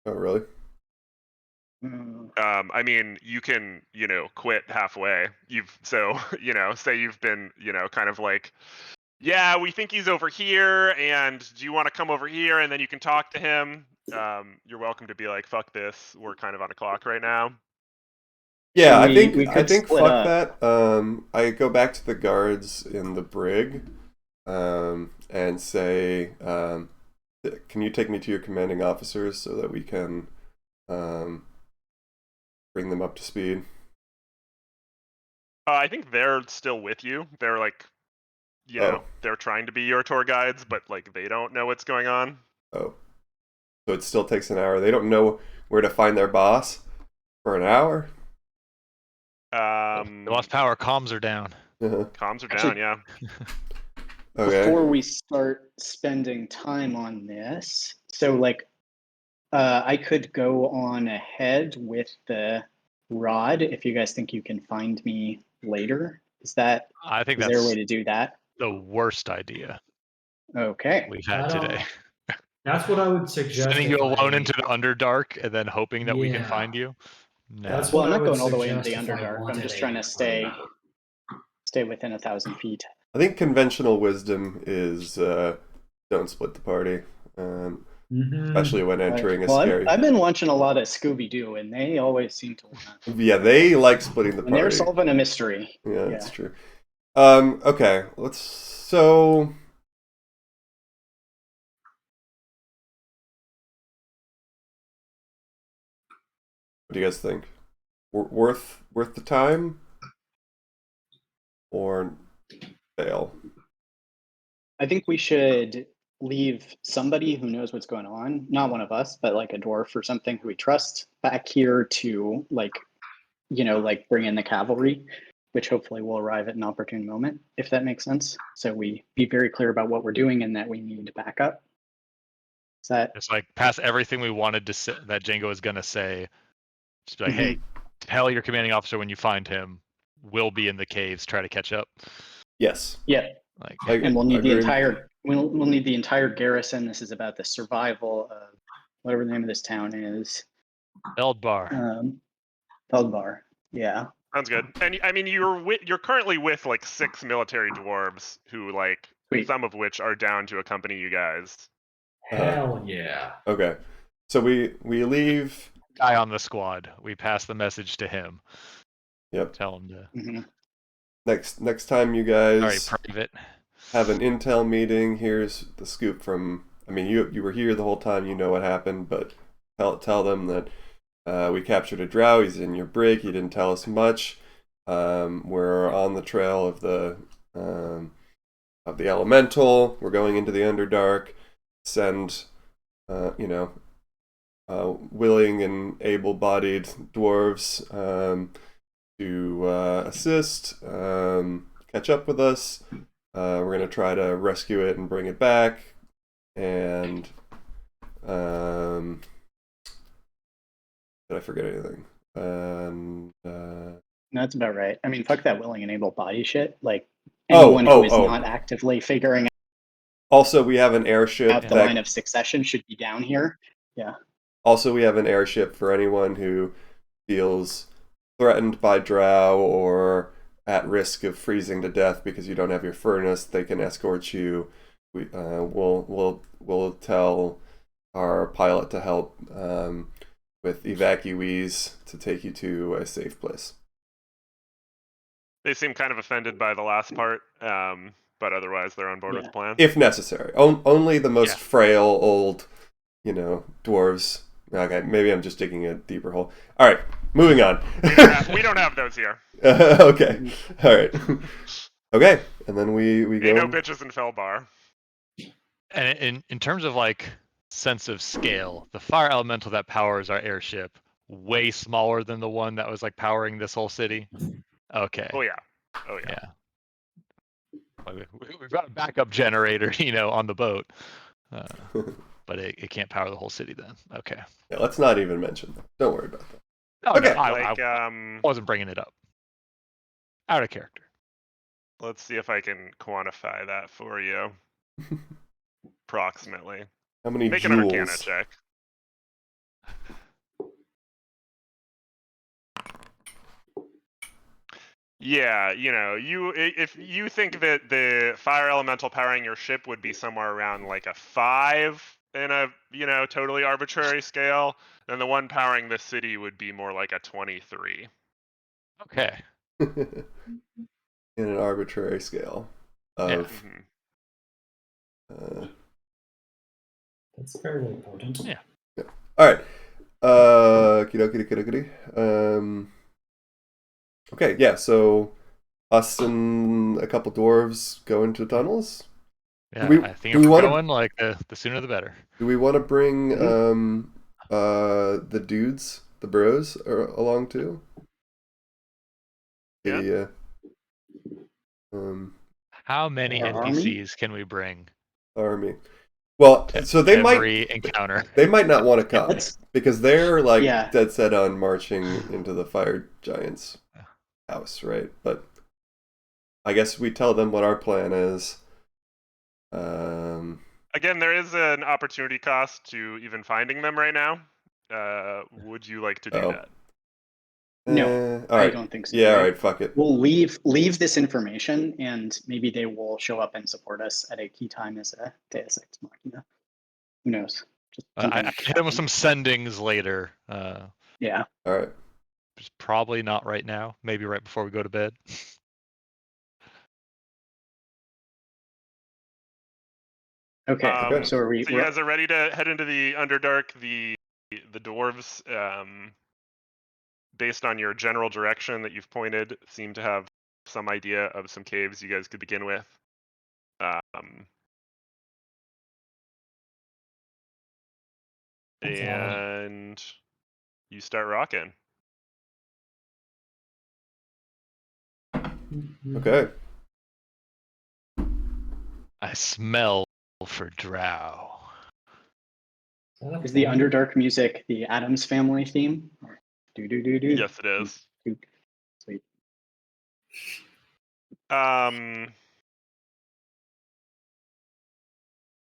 Oh, really? I mean, you can quit halfway. Say you've been kind of like, yeah, we think he's over here, and do you want to come over here, and then you can talk to him. You're welcome to be like, fuck this, we're kind of on a clock right now. Yeah, We I could think split fuck up. that. I go back to the guards in the brig, and say, can you take me to your commanding officers so that we can bring them up to speed? I think they're still with you. They're like, they're trying to be your tour guides, but like they don't know what's going on. Oh, so it still takes an hour. They don't know where to find their boss for an hour. They lost power. Comms are down. Comms are Actually- down, yeah. Okay. Before we start spending time on this, so like I could go on ahead with the rod if you guys think you can find me later. Is there I think a that's way to do that? the worst idea Okay. we've had I don't- today. That's what I would suggest. Sending you if alone I- into the Underdark and then hoping that we can Yeah. find you. No. That's Well, what I'm I not would going all the way into the suggest if I Underdark. I'm wanted just a- trying to stay within 1,000 feet. I think conventional wisdom is don't split the party. especially when entering a Well, scary. I've been watching a lot of Scooby Doo, and they always seem to want to. Yeah, they like splitting the When they're party. solving a mystery. Yeah, that's true. Okay, so what do you guys think? Worth the time or fail? I think we should leave somebody who knows what's going on, not one of us, but like a dwarf or something who we trust back here to like bring in the cavalry, which hopefully will arrive at an opportune moment, if that makes sense. So we be very clear about what we're doing and that we need backup. Is that Just like pass everything we wanted to say that Django is gonna say. Just be like, hey, tell your commanding officer when you find him, we'll be in the caves. Try to catch up. Yes. Yeah. Like, And we'll need the Agreed. entire we'll need the entire garrison. This is about the survival of whatever the name of this town is. Eldbar. Feldbar. Yeah. Sounds good. And I mean, you're currently with like 6 military dwarves who like Sweet. some of which are down to accompany you guys. Hell yeah. Okay, so we leave. Guy on the squad. We pass the message to him. Yep. Tell him to. Mm-hmm. Next time you Sorry, guys private. have an intel meeting, here's the scoop from. I mean, you were here the whole time. You know what happened, but tell them that we captured a drow. He's in your brig. He didn't tell us much. We're on the trail of the elemental. We're going into the Underdark. Send, willing and able-bodied dwarves to assist, catch up with us. We're going to try to rescue it and bring it back. And did I forget anything? No, that's about right. I mean, fuck that willing and able body shit. Like anyone who is not actively figuring Also, we have an airship out the line of succession should be down here. Yeah. Also, we have an airship for anyone who feels threatened by drow or at risk of freezing to death because you don't have your furnace. They can escort you. We'll tell our pilot to help with evacuees to take you to a safe place. They seem kind of offended by the last part, but otherwise they're on board with the plan. If necessary. Only the most frail old, dwarves. Okay, maybe I'm just digging a deeper hole. All right, moving on. We don't have those here. Okay, all right. Okay, and then we go. No bitches in Felbar. And in terms of like sense of scale, the fire elemental that powers our airship way smaller than the one that was like powering this whole city. Okay. Oh yeah. We've got a backup generator, on the boat, but it can't power the whole city. Then okay. Yeah, let's not even mention that. Don't worry about that. Oh, okay. No, I wasn't bringing it up. Out of character. Let's see if I can quantify that for you. Approximately. How many Make joules? an Arcana check. Yeah, if you think that the fire elemental powering your ship would be somewhere around like a 5 in a, totally arbitrary scale, then the one powering the city would be more like a 23. Okay. In an arbitrary scale of. That's fairly potent. Yeah. All right. Okay, yeah, so us and a couple dwarves go into tunnels. Yeah, I think if we're going, like, the sooner the better. Do we want to bring the dudes, the bros, along too? Yeah. How many NPCs can we bring? Army. Well, so they every encounter. They might not want to come because they're like dead set on marching into the fire giant's house, right? But I guess we tell them what our plan is. Again, there is an opportunity cost to even finding them right now. Would you like to do that? No, I don't think so. Yeah, all right, fuck it. We'll leave this information, and maybe they will show up and support us at a key time as a Deus Ex Machina. Who knows? I can hit him with some sendings later. Yeah. All right. Just probably not right now. Maybe right before we go to bed. Okay. Okay. So are we? So you guys are ready to head into the Underdark. The dwarves, based on your general direction that you've pointed, seem to have some idea of some caves you guys could begin with. And you start rocking. Okay. I smell for drow. Is the Underdark music the Adams Family theme? Do do do do. Yes, it is. Sweet.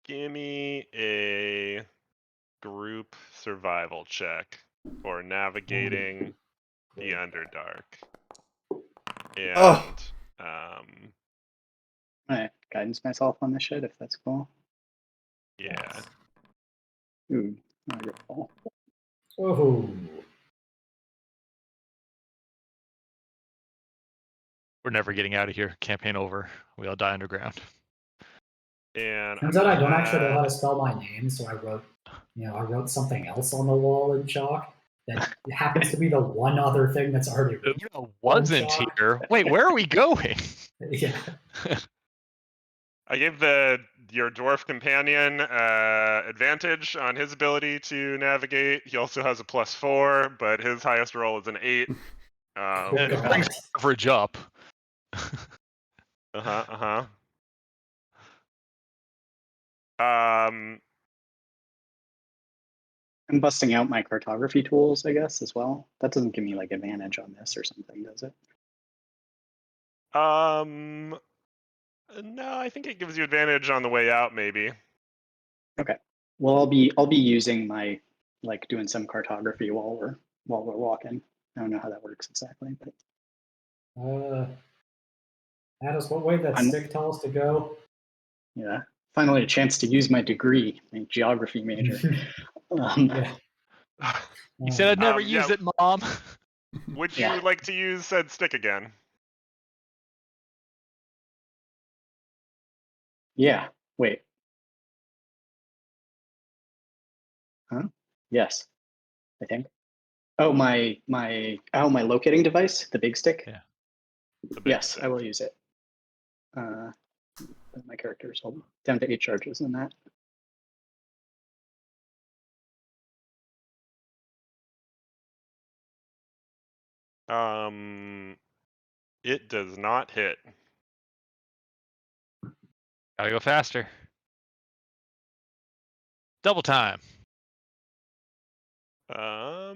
Give me a group survival check for navigating the Underdark. Oh. And All right, guidance myself on this shit if that's cool. yeah. Ooh, wonderful. Oh, We're never getting out of here. Campaign over. We all die underground. And turns out I don't actually know how to spell my name, so I wrote something else on the wall in chalk that happens to be the one other thing that's already written. Wasn't chalk. here. Wait, where are we going? Yeah. I gave your dwarf companion advantage on his ability to navigate. He also has a +4, but his highest roll is an 8. It brings average up. Uh-huh. I'm busting out my cartography tools, I guess, as well. That doesn't give me like advantage on this or something, does it? No, I think it gives you advantage on the way out, maybe. Okay. Well, I'll be using my like doing some cartography while we're walking. I don't know how that works exactly, but Addis, what way that stick tell us to go? yeah, finally a chance to use my degree, my geography major. Yeah. You said I'd never yeah. use it, Mom. Would Yeah. you like to use said stick again? Yeah. Wait. Huh? Yes, I think. Oh, my locating device, the big stick. Yeah. The big Yes, stick. I will use it. My character's down to 8 charges in that. It does not hit. Gotta go faster. Double time. I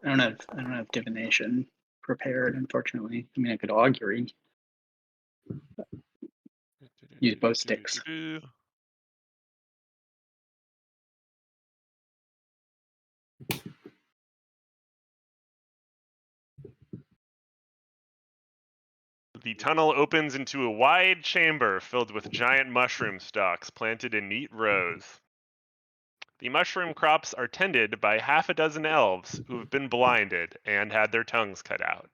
don't have divination prepared, unfortunately. I mean, I could augury. Use bow sticks. The tunnel opens into a wide chamber filled with giant mushroom stalks planted in neat rows. The mushroom crops are tended by half a dozen elves who have been blinded and had their tongues cut out.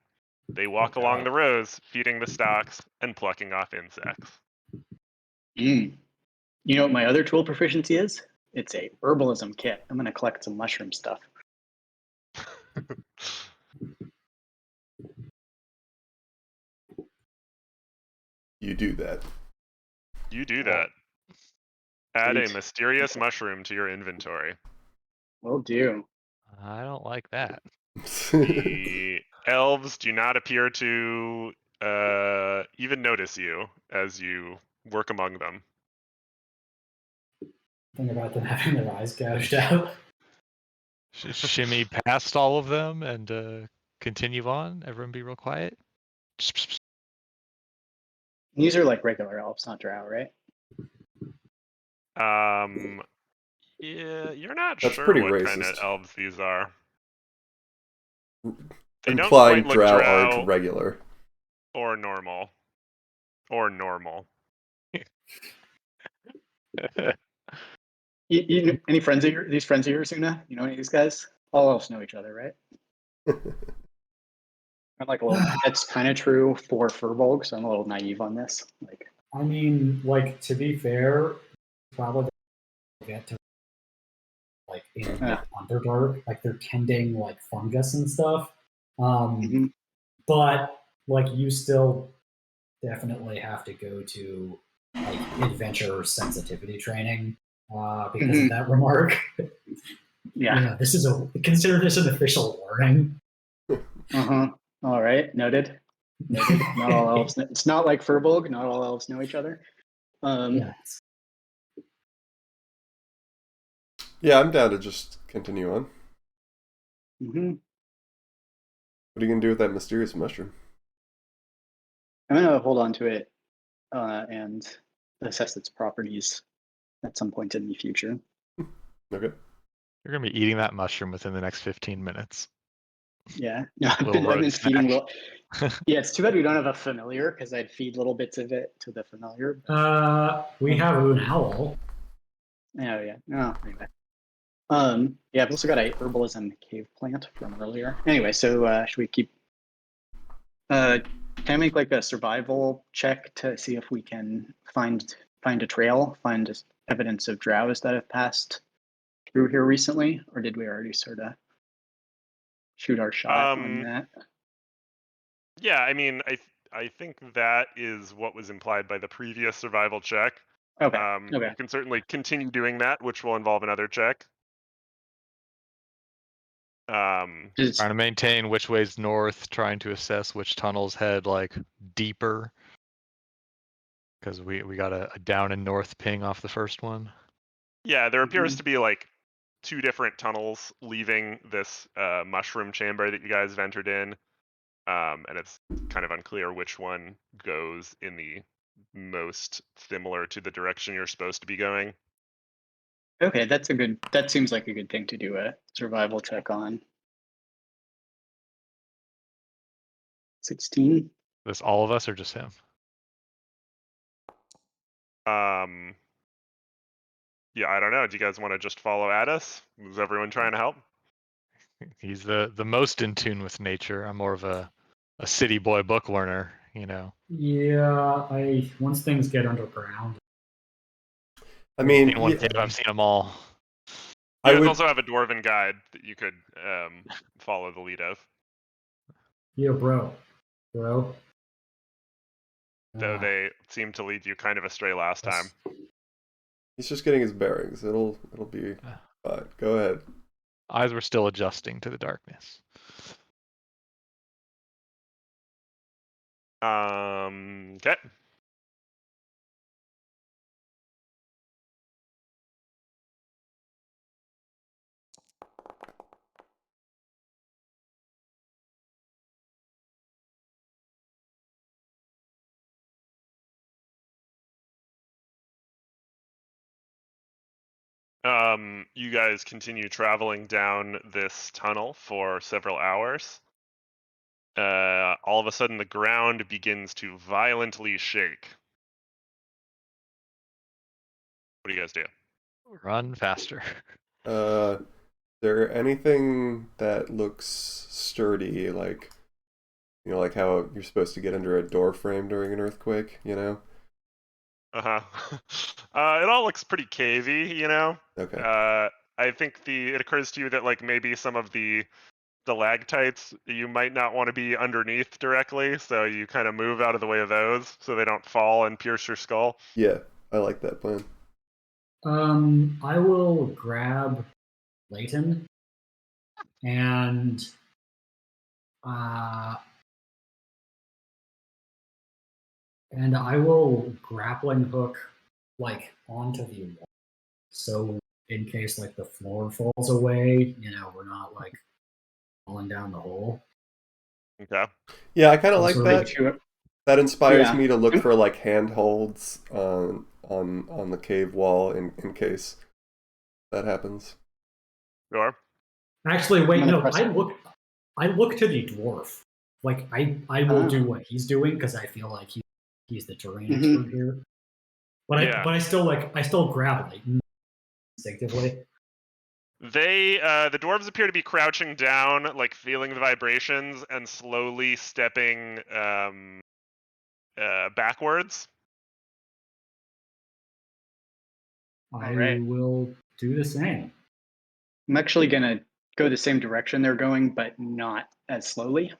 They walk along the rows, feeding the stalks and plucking off insects. You know what my other tool proficiency is? It's a herbalism kit. I'm gonna collect some mushroom stuff. You do that. You do that. Add a Sweet. mysterious mushroom to your inventory. Will do. I don't like that. The elves do not appear to even notice you as you work among them. Think about them having their eyes gouged out. Shimmy past all of them and continue on. Everyone be real quiet. These are like regular elves, not drow, right? Yeah, you're not That's sure pretty what kind of racist. elves these are. They don't Implying quite look drow drow aren't regular. or normal. or normal. Any friends of these friends of yours, Una? You know any of these guys? All else know each other, right? I'm like a little. That's kind of true for Furbolg, so I'm a little naive on this. Like, I mean, like, to be fair, probably get to like in like Underdark, like they're tending like fungus and stuff. mhm. But like you still definitely have to go to like adventure sensitivity training because of that remark. Yeah. This is consider this an official warning. All right. Noted. Noted. Not all elves. It's not like Furbolg. Not all elves know each other. Yes. Yeah, I'm down to just continue on. Mhm. What are you gonna do with that mysterious mushroom? I'm gonna hold on to it and assess its properties at some point in the future. Okay. You're gonna be eating that mushroom within the next 15 minutes. Yeah. No, I've Little been road feeding. snack. Yeah, it's too bad we don't have a familiar because I'd feed little bits of it to the familiar. We have an owl. Oh yeah. No, anyway. Yeah, I've also got a herbalism cave plant from earlier. Anyway, so should we keep can I make like a survival check to see if we can find a trail, find evidence of drows that have passed through here recently, or did we already sort of shoot our shot on that? Yeah, I mean, I think that is what was implied by the previous survival check. Okay. You can certainly continue doing that, which will involve another check. Trying to maintain which way's north, trying to assess which tunnels head like deeper. Because we got a down and north ping off the first one. Yeah, there appears to be like 2 different tunnels leaving this mushroom chamber that you guys have entered in. And it's kind of unclear which one goes in the most similar to the direction you're supposed to be going. Okay, that seems like a good thing to do a survival check on. 16. This all of us or just him? Yeah, I don't know. Do you guys want to just follow at us? Is everyone trying to help? He's the most in tune with nature. I'm more of a city boy book learner, Yeah, once things get underground. I mean, I've seen them all. You guys also have a dwarven guide that you could follow the lead of. Yeah, bro. Though they seemed to lead you kind of astray last time. He's just getting his bearings. It'll be fine. Go ahead. Eyes were still adjusting to the darkness. Okay. You guys continue traveling down this tunnel for several hours. All of a sudden, the ground begins to violently shake. What do you guys do? Run faster. Is there anything that looks sturdy, like like how you're supposed to get under a door frame during an earthquake, Uh-huh. It all looks pretty cavey, Okay. I think it occurs to you that like maybe some of the stalactites you might not want to be underneath directly, so you kind of move out of the way of those so they don't fall and pierce your skull. Yeah, I like that plan. I will grab Leighton and I will grappling hook like onto the wall. So in case like the floor falls away, we're not like falling down the hole. Okay. Yeah, I kind of like that. Sure. That inspires me to look for like handholds on the cave wall in case that happens. Sure. Actually, wait, no. I look to the dwarf. Like I will do what he's doing because I feel like he's he's the terrain Mhm. expert here. But Yeah. I still grab it like instinctively. The dwarves appear to be crouching down, like feeling the vibrations and slowly stepping backwards. I Alright. will do the same. I'm actually gonna go the same direction they're going, but not as slowly.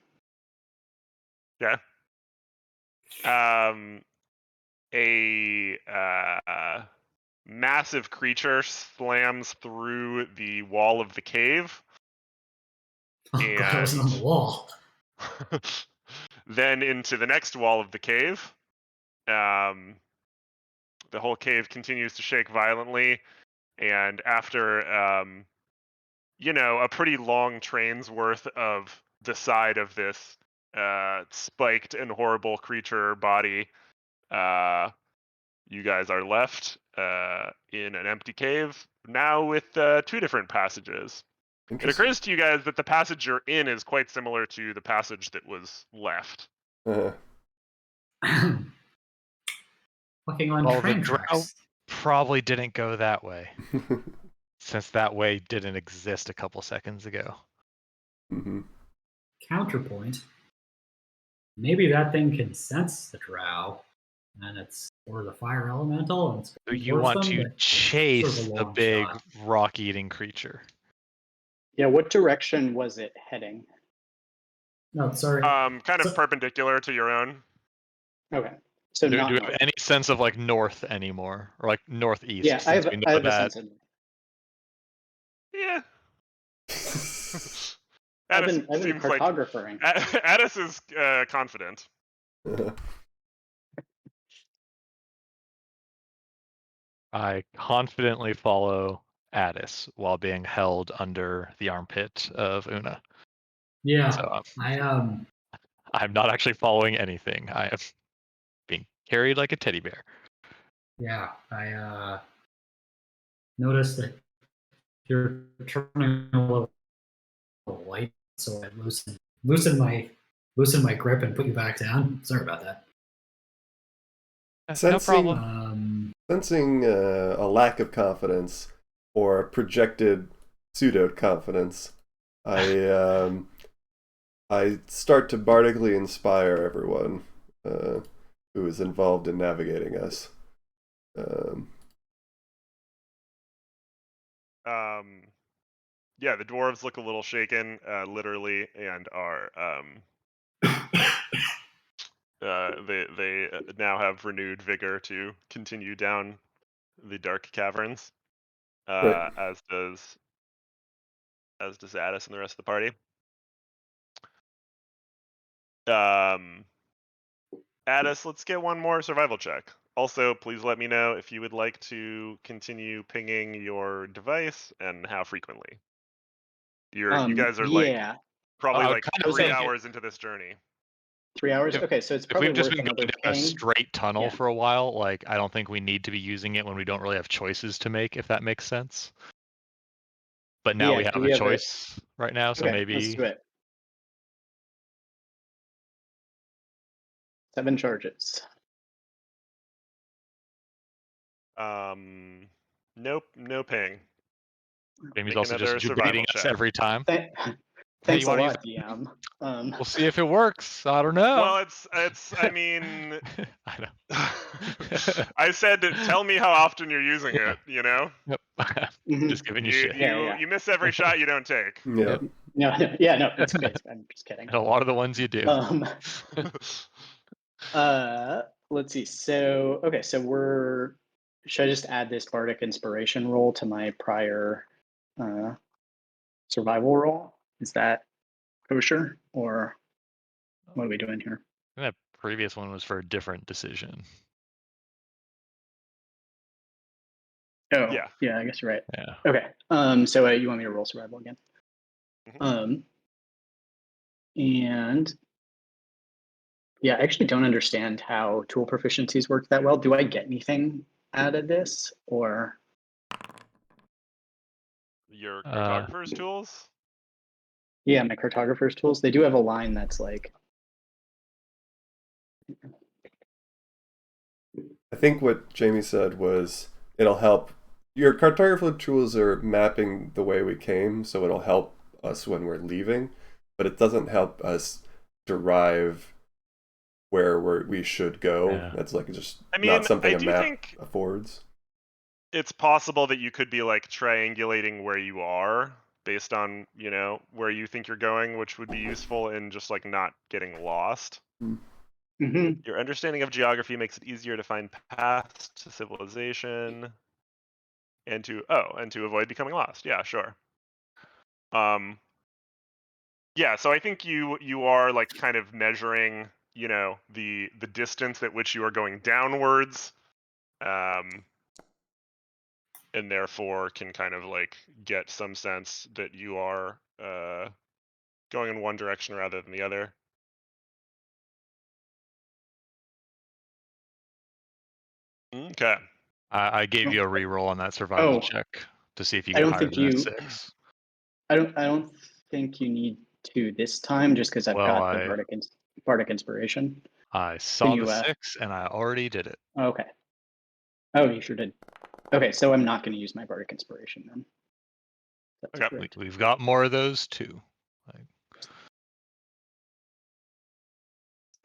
Yeah. A massive creature slams through the wall of the cave. Oh, God, I wasn't on the And wall. then into the next wall of the cave. The whole cave continues to shake violently, and after a pretty long train's worth of the side of this spiked and horrible creature body, you guys are left in an empty cave now with 2 different passages. It Interesting. occurs to you guys that the passage you're in is quite similar to the passage that was left. Fucking on Well, the train drow tracks. probably didn't go that way, since that way didn't exist a couple seconds ago. Mm-hmm. Counterpoint. Maybe that thing can sense the drow, and or the fire elemental, and it's So going you towards want them, to but chase sort of a the long big shot. rock-eating creature. Yeah, what direction was it heading? No, sorry. Kind of So- perpendicular to your own. Okay. So Do not we north. have any sense of like north anymore, or like northeast? Yeah, I since have we know I have a that. sense of Yeah. I've Addis been seems like cartographering. Addis is confident. I confidently follow Addis while being held under the armpit of Una. yeah, So I'm not actually following anything. I am being carried like a teddy bear. yeah, I noticed that you're turning a little light, so I loosen my grip and put you back down. Sorry about that. No Sensing- problem. Sensing a lack of confidence or projected pseudo confidence, I start to bardically inspire everyone who is involved in navigating us. Yeah, the dwarves look a little shaken, literally, and are they now have renewed vigor to continue down the dark caverns, Right. as does Addis and the rest of the party. Addis, let's get one more survival check. Also, please let me know if you would like to continue pinging your device and how frequently. You guys are like yeah, probably I would like kind of 3 think hours into this journey. 3 hours. If- Okay, so it's if probably we've just worth been going another down a ping. straight tunnel Yeah. for a while, like I don't think we need to be using it when we don't really have choices to make, if that makes sense. But now Yeah, we do have we a have a- choice right now, so Okay, maybe let's do it. 7 charges. Nope, no ping. Jamie's Make also just another survival baiting us check. every time. Th- Hey, Thanks you a wanna use lot, DM. We'll see if it works. I don't know. Well, it's. I mean, I know. I said, tell me how often you're using Yeah. it. You know, Yep. Mhm. Just giving you you shit. Yeah. you miss every shot you don't take. Yeah. No, yeah, no, it's okay. I'm just kidding. And a lot of the ones you do. Let's see. So, okay, so should I just add this bardic inspiration roll to my prior survival roll? Is that kosher, or what are we doing here? That previous one was for a different decision. Oh, Yeah. yeah, I guess you're right. Yeah. Okay. So you want me to roll survival again? Mhm. And yeah, I actually don't understand how tool proficiencies work that well. Do I get anything out of this, or? Your cartographer's tools. Yeah, my cartographer's tools, they do have a line that's like, think what Jamie said was it'll help. Your cartography tools are mapping the way we came, so it'll help us when we're leaving, but it doesn't help us derive where we should go. Yeah. That's like just I mean, not something I a do map think affords. it's possible that you could be like triangulating where you are based on, you know, where you think you're going, which would be useful in just like not getting lost. Hmm. Your understanding of geography makes it easier to find paths to civilization and to avoid becoming lost. Yeah, sure. Yeah, so I think you are like kind of measuring, you know, the distance at which you are going downwards, and therefore can kind of like get some sense that you are going in one direction rather than the other. Okay. I gave you a reroll on that survival Oh, check to see if you I get don't higher think than a you. 6. I don't think you need to this time, just because I've Well, got the bardic inspiration. I Can saw you? the 6 and I already did it. Okay. Oh, you sure did. Okay, so I'm not going to use my bardic inspiration then. That's Okay. correct. We've got more of those too. Like,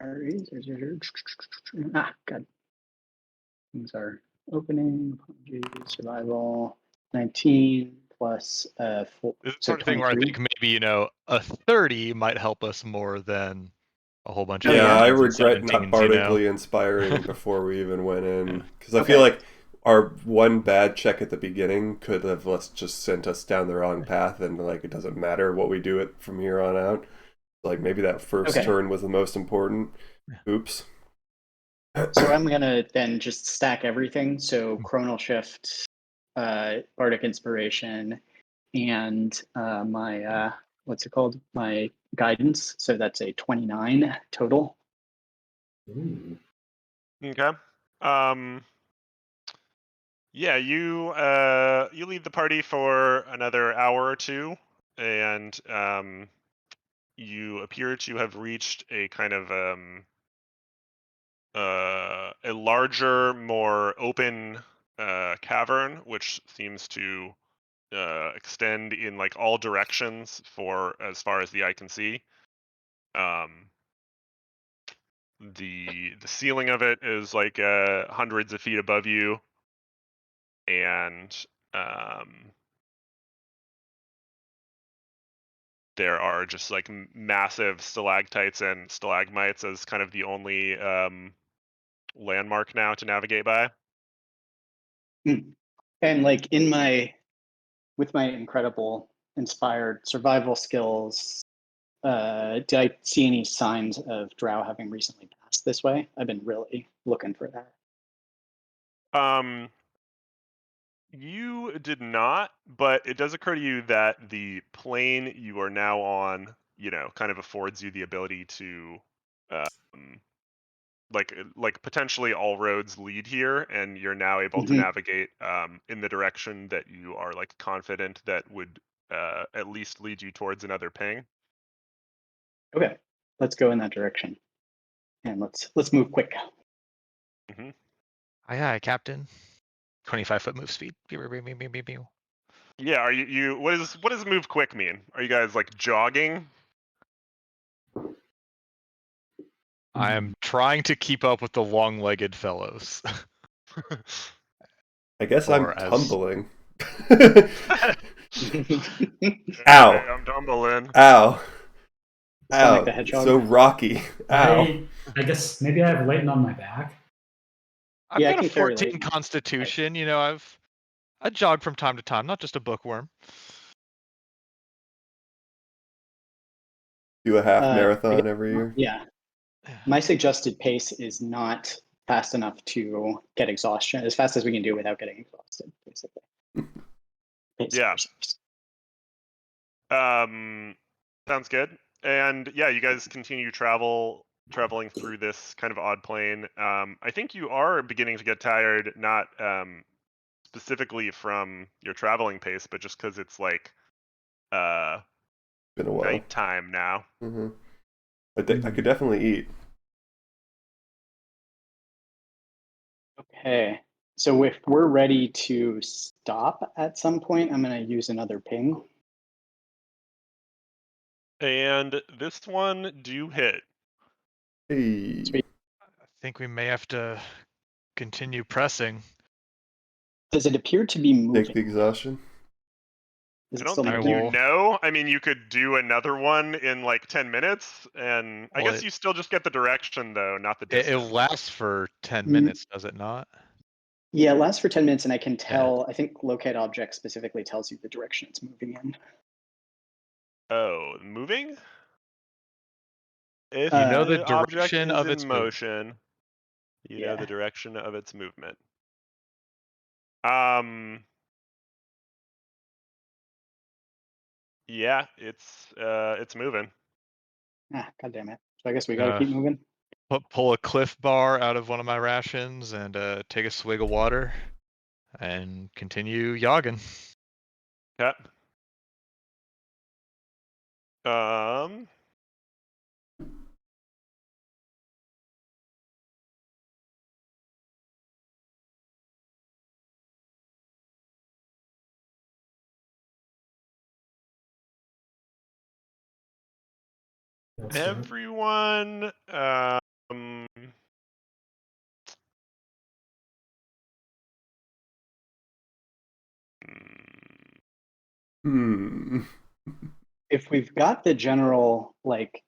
Sorry. Ah, God. Things are opening. Apologies. Survival. 19 plus 4, this is the so sort of thing where I 23. think maybe, you know, a 30 might help us more than a whole bunch of Oh Yeah, yeah. I 18s and regret not 17s, you know? bardically inspiring before we even went Yeah. in, because I Okay. feel like our one bad check at the beginning could have just sent us down the wrong path, and like it doesn't matter what we do it from here on out. Like maybe that first Okay. turn was the most important. Oops. So I'm gonna then just stack everything. So chronal shift, bardic inspiration, and my what's it called? My guidance. So that's a 29 total. Ooh. Okay. Yeah, you lead the party for another hour or two, and you appear to have reached a kind of a larger, more open cavern, which seems to extend in like all directions for as far as the eye can see. Um, the ceiling of it is like hundreds of feet above you, and there are just like massive stalactites and stalagmites as kind of the only landmark now to navigate by. And like with my incredible inspired survival skills, did I see any signs of Drow having recently passed this way? I've been really looking for that. Um, you did not, but it does occur to you that the plane you are now on, you know, kind of affords you the ability to, um, like potentially all roads lead here, and you're now able to Mhm. navigate in the direction that you are like confident that would at least lead you towards another ping. Okay, let's go in that direction, and let's move quick. Hmm. Aye, aye, Captain. 25-foot move speed. Pew, pew, pew, pew, pew, pew. Yeah, are you what does move quick mean? Are you guys like jogging? I am trying to keep up with the long-legged fellows. I guess I'm Or as tumbling. Okay, Ow! I'm tumbling. Ow! Sonic the Ow! So Hedgehog. rocky. Ow! I guess maybe I have Leighton on my back. I've Yeah, I got a can carry 14 Leighton. constitution, you know, I jog from time to time, not just a bookworm. Do a half I marathon guess, every year. yeah, my suggested pace is not fast enough to get exhaustion. As fast as we can do without getting exhausted, basically. Pace Yeah. first. Sounds good. And yeah, you guys continue traveling through this kind of odd plane. I think you are beginning to get tired, not specifically from your traveling pace, but just because it's like uh, Been a while. nighttime now. Hmm. I could definitely eat. Okay. Okay. So if we're ready to stop at some point, I'm going to use another ping. And this one do hit. Hey. Sweet. I think we may have to continue pressing. Does it appear to be moving? Take the exhaustion. Is I it don't still think moving? you will- know. I mean, you could do another one in like 10 minutes, and I Well, guess you still just get the direction though, not the It distance. lasts for 10 Mm. minutes, does it not? Yeah, it lasts for 10 minutes, and I can Yeah. tell, I think locate object specifically tells you the direction it's moving in. Oh, moving? If You know the the object direction is of in its movement. motion, you know Yeah. the direction of its movement. Yeah, it's moving. Ah, God damn it. So I guess we got to keep moving. Pull a Cliff Bar out of one of my rations and take a swig of water and continue yogging. Okay. Um. Let's do it. Everyone. Hmm. If we've got the general like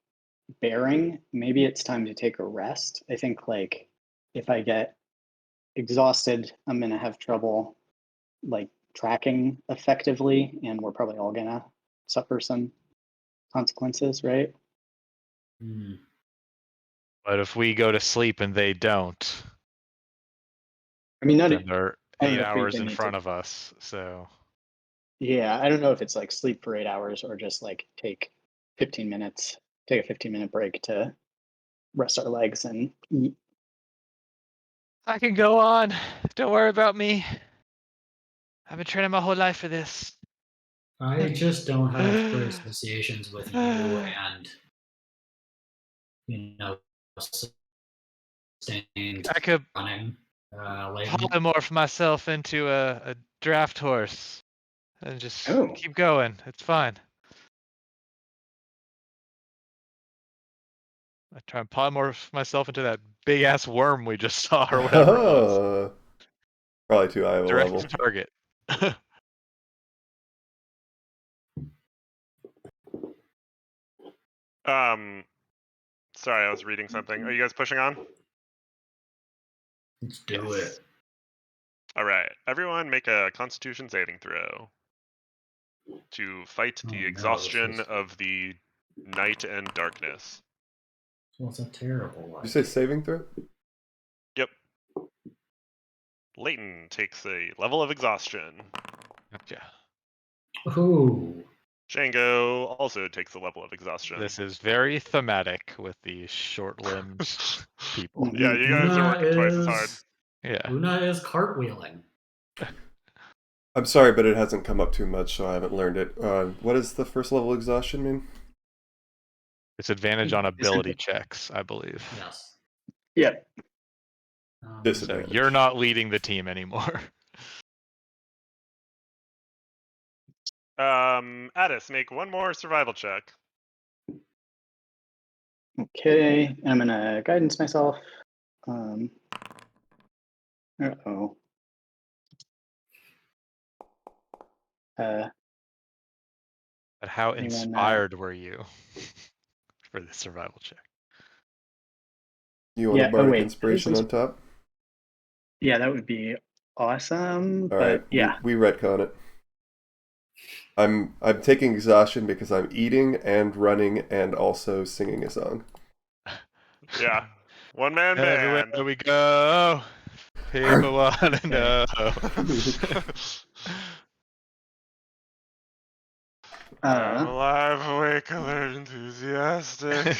bearing, maybe it's time to take a rest. I think like if I get exhausted, I'm gonna have trouble like tracking effectively, and we're probably all gonna suffer some consequences, right? Hmm. But if we go to sleep and they don't, I mean, not. then they're I don't 8 know if we hours even in need front to. of us. So Yeah, I don't know if it's like sleep for 8 hours or just like take 15 minutes, take a 15-minute break to rest our legs and eat. I can go on. Don't worry about me. I've been training my whole life for this. I just don't have great associations with you and, sustained I could running. Layton. polymorph myself into a draft horse and just Oh, keep going. It's fine. I try and polymorph myself into that big ass worm we just saw or whatever it was. Probably too high of a Direct level. target. Sorry, I was reading something. Are you guys pushing on? Let's do Yes. it. All right. Everyone, make a Constitution saving throw to fight Oh, the no, exhaustion this is- of the night and darkness. Well, it's a terrible Did you life. say saving throw? Yep. Layton takes a level of exhaustion. Gotcha. Ooh. Django also takes a level of exhaustion. This is very thematic with the short-limbed people. Yeah, you guys are working twice as hard. Yeah. Luna is cartwheeling. I'm sorry, but it hasn't come up too much, so I haven't learned it. What does the first level exhaustion mean? It's advantage on Isn't ability it- checks, I believe. Yes. Yep. Um, So Disadvantage. you're not leading the team anymore. Addis, make one more survival check. Okay, I'm gonna guidance myself. Uh-oh. But how Anyone, inspired were you for the survival check? You want yeah, a oh bardic wait, inspiration this is- on top? yeah, that would be awesome. All But right, yeah, we retcon it. I'm taking exhaustion because I'm eating and running and also singing a song. Yeah. One man Everywhere band. we go, people want to know. I'm alive, awake, alert, enthusiastic.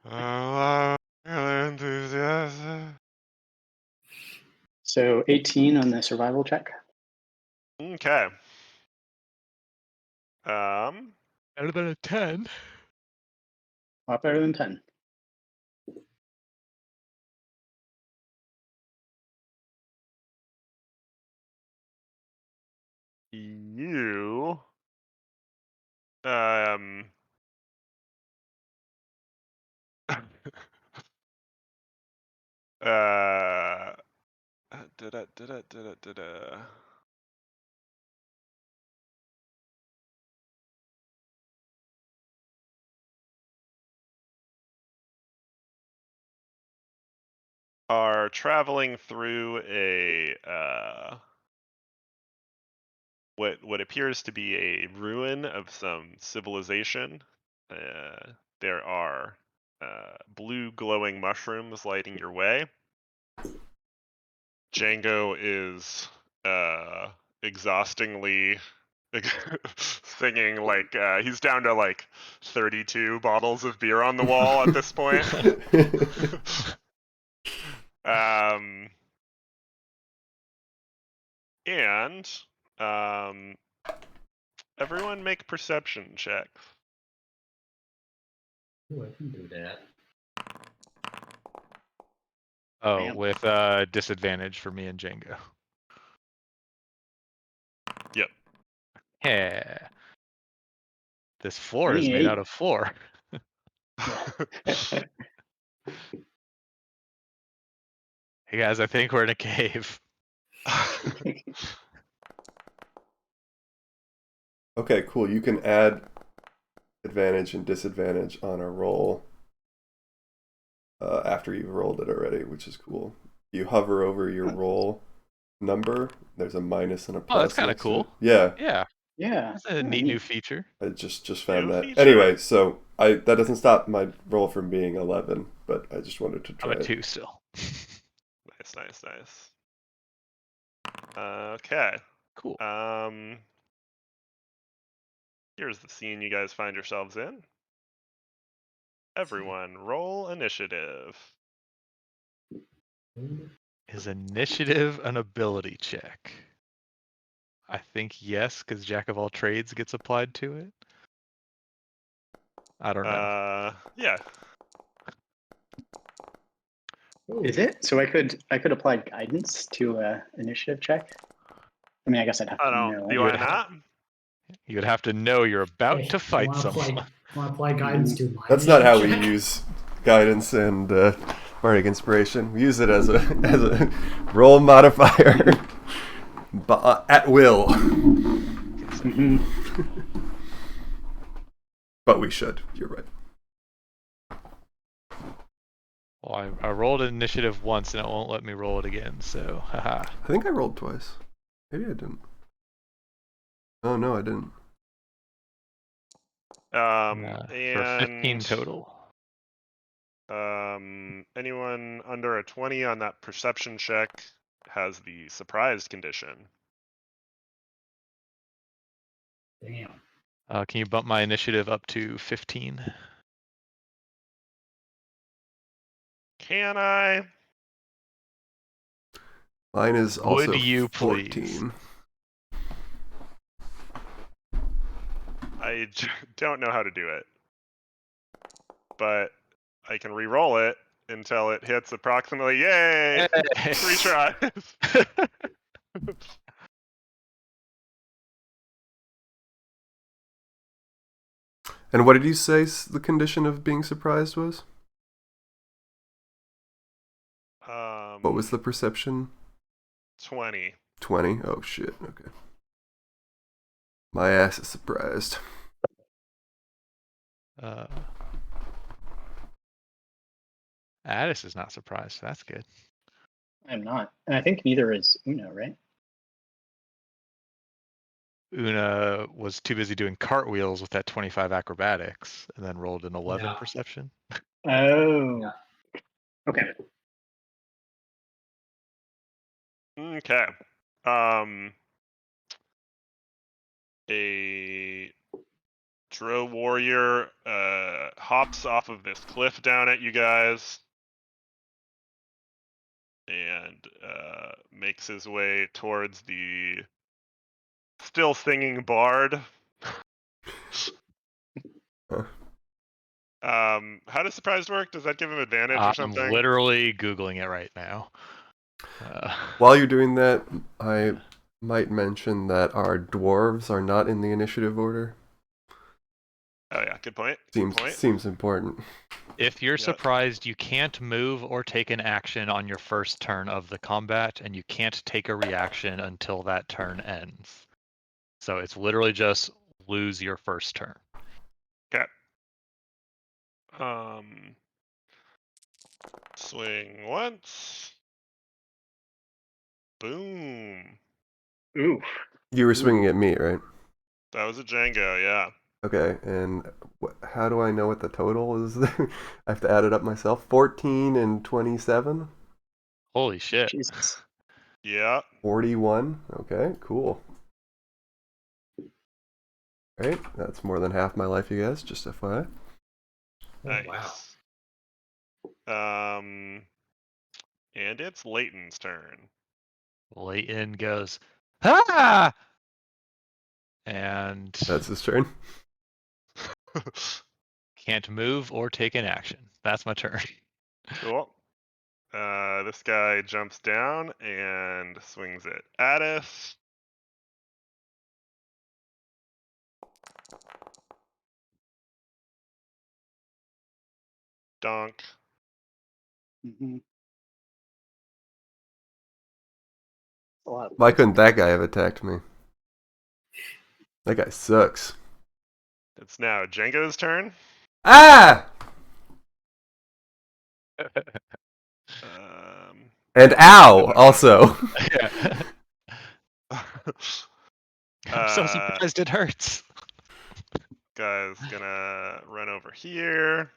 I'm alive, alert, enthusiastic. so 18 on the survival check. Okay. Better than a 10. A lot better than 10. You uh da-da. Are traveling through a what appears to be a ruin of some civilization. There are blue glowing mushrooms lighting your way. Django is exhaustingly singing like he's down to like 32 bottles of beer on the wall at this point. And everyone make perception checks. Ooh, I can do that. Oh, Bam. with disadvantage for me and Django. Yep. Yeah. This floor is made 28. out of floor. Yeah. Hey guys, I think we're in a cave. Okay, cool. You can add advantage and disadvantage on a roll after you've rolled it already, which is cool. You hover over your roll number. There's a minus and a plus. Oh, that's kind of next to it. cool. Yeah, Yeah, Yeah. that's a neat new feature. I just found New that. feature. Anyway, so that doesn't stop my roll from being 11, but I just wanted to try I'm a it. 2 still. Nice. Okay. Cool. Here's the scene you guys find yourselves in. Everyone, roll initiative. Is initiative an ability check? I think yes, because Jack of all trades gets applied to it. I don't know. Yeah. Is it? So I could apply guidance to initiative check. I mean, I guess I'd have I to don't. know. Do would I have- not? You would have to know you're about Hey, to fight someone. Want to apply guidance to my That's not how we initiative check? use guidance and bardic inspiration. We use it as a roll modifier, but at will. Mhm. But we should. You're right. Well, I rolled initiative once and it won't let me roll it again, so haha. I think I rolled twice. Maybe I didn't. Oh no, I didn't. For 15 And total. anyone under a 20 on that perception check has the surprised condition. Damn. Can you bump my initiative up to 15? Can I? Mine is also Would you 14. please? Don't know how to do it, but I can re-roll it until it hits approximately. Yay! Hey. 3 tries. And what did you say the condition of being surprised was? What was the perception? 20. 20? Oh shit, okay. My ass is surprised. Addis is not surprised. That's good. I'm not, and I think neither is Uno, right? Una was too busy doing cartwheels with that 25 acrobatics and then rolled an 11 Yeah. perception. Oh. Yeah. Okay. Okay. A Drow warrior hops off of this cliff down at you guys and makes his way towards the still singing bard. How does surprise work? Does that give him advantage or I'm something? literally Googling it right now. While you're doing that, I Might mention that our dwarves are not in the initiative order. Oh yeah, good point. Good point. Seems important. If you're Yep. surprised, you can't move or take an action on your first turn of the combat, and you can't take a reaction until that turn ends. So it's literally just lose your first turn. Okay. Swing once. Boom. Oof. You were swinging at me, right? That was a Django, yeah. Okay, and how do I know what the total is? I have to add it up myself. 14 and 27? Holy shit. Jesus. Yeah. 41? Okay, cool. Right, that's more than half my life, you guys, just FYI. Oh, wow. Nice. And it's Leighton's turn. Leighton goes, ah! And That's his turn. can't move or take an action. That's my turn. Cool. This guy jumps down and swings at Addis. Donk. Mm-hmm. A lot. Why couldn't that guy have attacked me? That guy sucks. It's now Django's turn. Ah! And ow, also. I'm so surprised it hurts. Guy's gonna run over here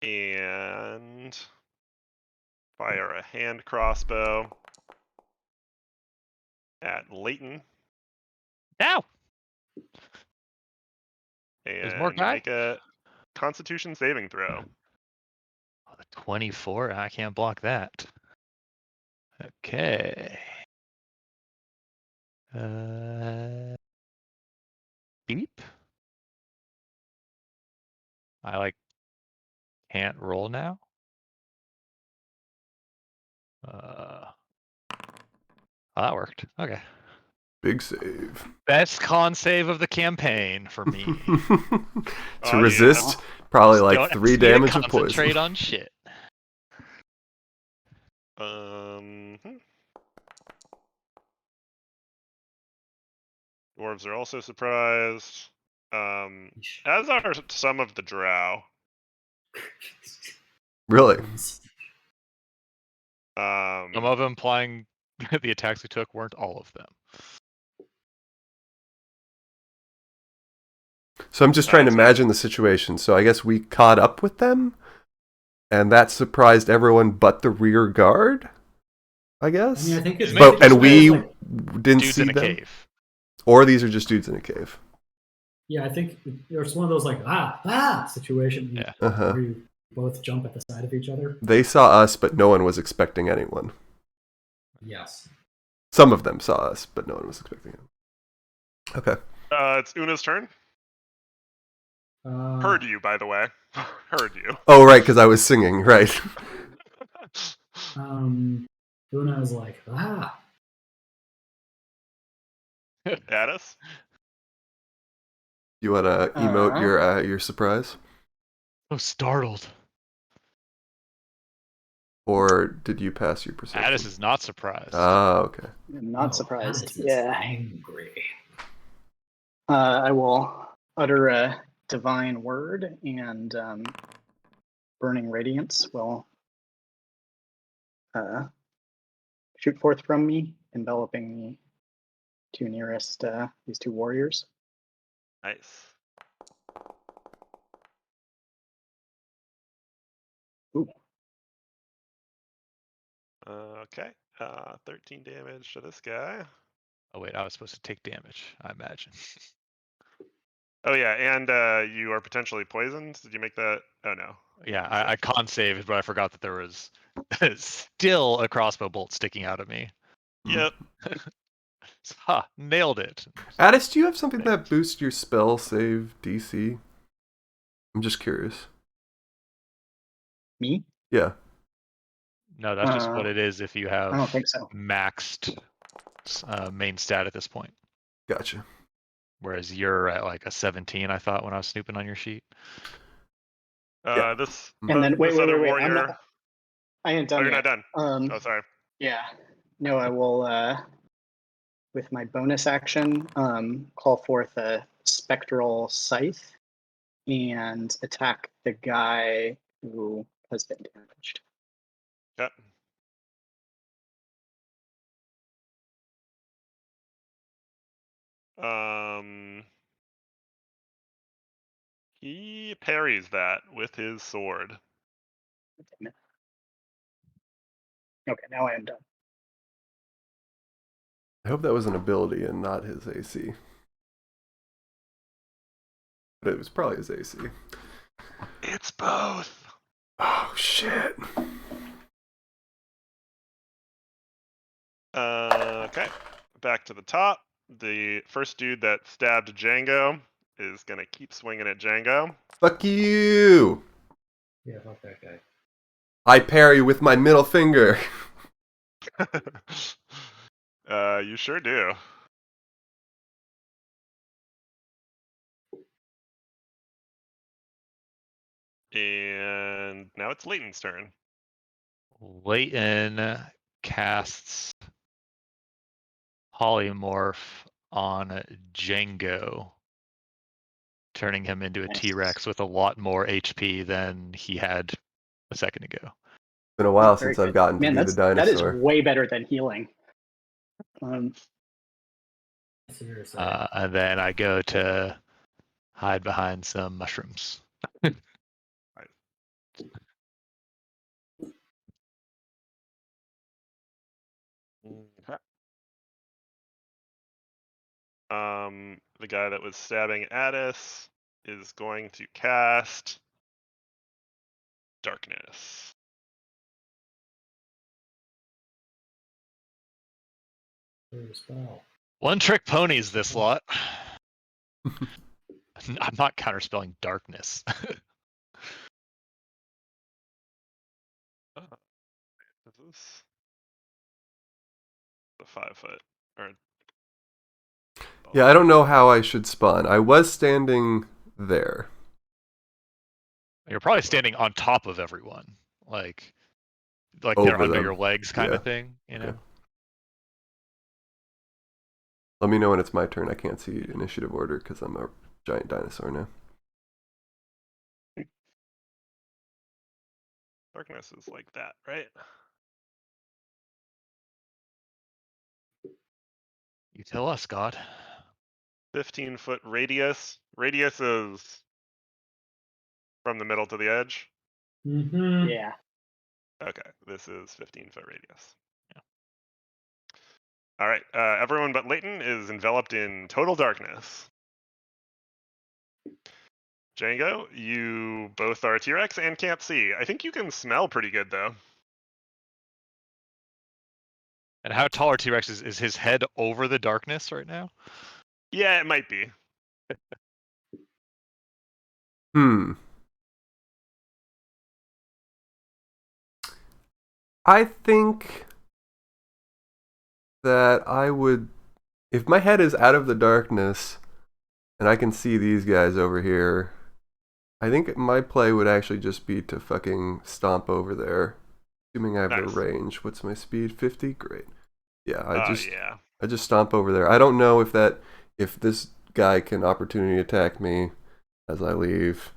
and fire a hand crossbow at Leighton. Ow! And more guy? make a Constitution saving throw. Oh, the 24. I can't block that. Okay. Beep. I can't roll now. Oh, that worked. Okay. Big save. Best con save of the campaign for me. To resist probably like 3 damage of poison. Concentrate on shit. Dwarves are also surprised. As are some of the drow. Really? Some of them implying the attacks we took weren't all of them. So I'm just trying to imagine the situation. So I guess we caught up with them, and that surprised everyone but the rear guard, I guess? I mean, I think it's and we like, didn't dudes see in a them? cave. Or these are just dudes in a cave? Yeah, I think there's one of those like situation Yeah. where you both jump at the side of each other. They saw us, but no one was expecting anyone. Yes. Some of them saw us, but no one was expecting it. Okay. It's Una's turn. Heard you, by the way. Heard you. Oh, right, because I was singing, right. Una is like, Addis? You want to emote your surprise? So startled. Or did you pass your perception? Addis is not surprised. Ah, okay. I'm not surprised. Addis is Yeah. angry. I will utter a divine word, and burning radiance will shoot forth from me, enveloping the two nearest these two warriors. Nice. Ooh. Okay. 13 damage to this guy. Oh wait, I was supposed to take damage, I imagine. Oh yeah, and you are potentially poisoned. Did you make that? Oh no. Yeah, I con saved, but I forgot that there was still a crossbow bolt sticking out of me. Yep. Ha! Nailed it. Addis, do you have something that boosts your spell save DC? I'm just curious. Me? Yeah. No, that's just what it is if you have I don't think so. maxed main stat at this point. Gotcha. Whereas you're at like a 17, I thought when I was snooping on your sheet. Yeah. This And then this other wait. warrior. I ain't Oh, done you're yet. not done. Oh, sorry. Yeah. No, I will with my bonus action, call forth a spectral scythe and attack the guy who has been damaged. Yep. He parries that with his sword. Damn it. Okay, now I am done. I hope that was an ability and not his AC. But it was probably his AC. It's both. Oh, shit. Okay. Back to the top. The first dude that stabbed Django is going to keep swinging at Django. Fuck you! Yeah, fuck that guy. I parry with my middle finger. You sure do. And now it's Leighton's turn. Leighton casts polymorph on Django, turning him into a Nice. T-Rex with a lot more HP than he had a second ago. It's been a while Very since I've good. gotten Man, to be the that is dinosaur. way better than healing. Seriously. And then I go to hide behind some mushrooms. Okay. The guy that was stabbing Addis is going to cast Darkness. Spell. One trick ponies this lot. I'm not counterspelling darkness. Is this the 5 foot? Or Yeah, I don't know how I should spawn. I was standing there. You're probably standing on top of everyone, like they're Over under them. your legs, kind Yeah. of thing. You know. Okay. Let me know when it's my turn. I can't see initiative order because I'm a giant dinosaur now. Darkness is like that, right? You tell us, God. 15-foot radius. Radius is from the middle to the edge. Mm-hmm. Yeah. Okay, this is 15-foot radius. Yeah. All right, everyone but Leighton is enveloped in total darkness. Django, you both are T-Rex and can't see. I think you can smell pretty good, though. And how tall are T-Rex? Is his head over the darkness right now? Yeah, it might be. I think that I would, if my head is out of the darkness and I can see these guys over here, I think my play would actually just be to fucking stomp over there. Assuming I have the Nice. range. What's my speed? 50? Great. Yeah, I just stomp over there. I don't know if this guy can opportunity attack me as I leave.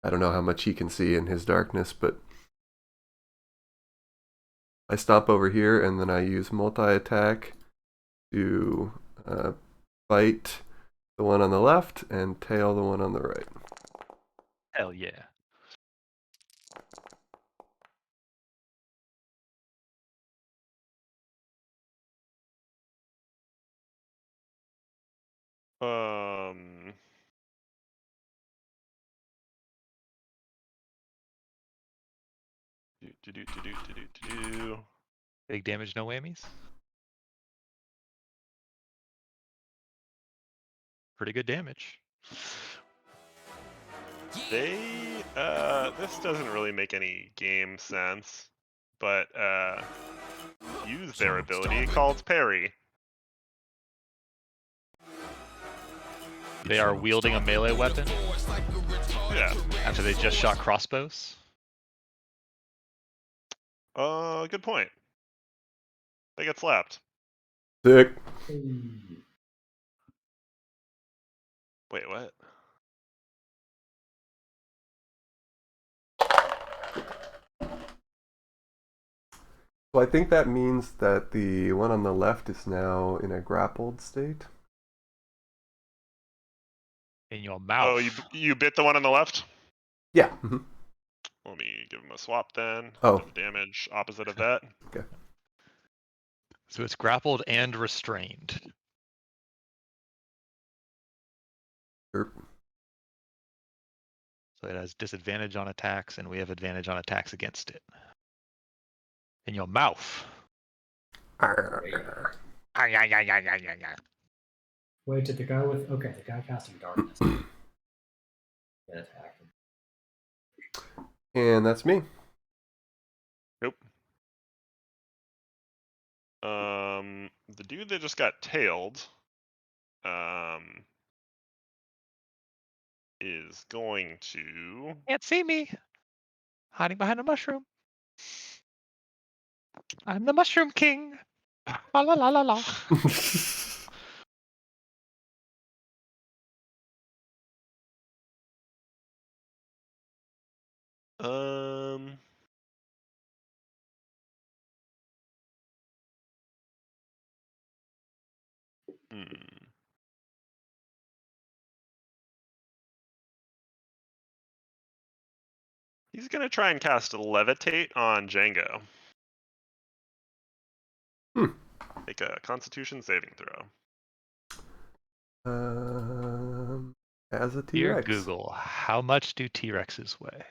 I don't know how much he can see in his darkness, but I stomp over here and then I use multi-attack to bite the one on the left and tail the one on the right. Hell yeah. Big damage, no whammies. Pretty good damage. This doesn't really make any game sense, but use their ability called Parry. They are wielding a melee weapon Yeah. after they just shot crossbows. Good point. They get slapped. Sick. Wait, what? Well, I think that means that the one on the left is now in a grappled state. In your mouth. Oh, you bit the one on the left? Yeah. Mhm. Let me give him a swap then. Oh. Do the damage opposite of that. Okay. So it's grappled and restrained. Sure. So it has disadvantage on attacks, and we have advantage on attacks against it. In your mouth. Arr. Wait, did the guy with the guy casting darkness get attacked? And that's me. Nope. The dude that just got tailed, is going to. Can't see me. Hiding behind a mushroom. I'm the Mushroom King. La la la la la. Um. Hmm. He's gonna try and cast Levitate on Django. Make a Constitution saving throw. As a Dear T-Rex. Google, how much do T-Rexes weigh?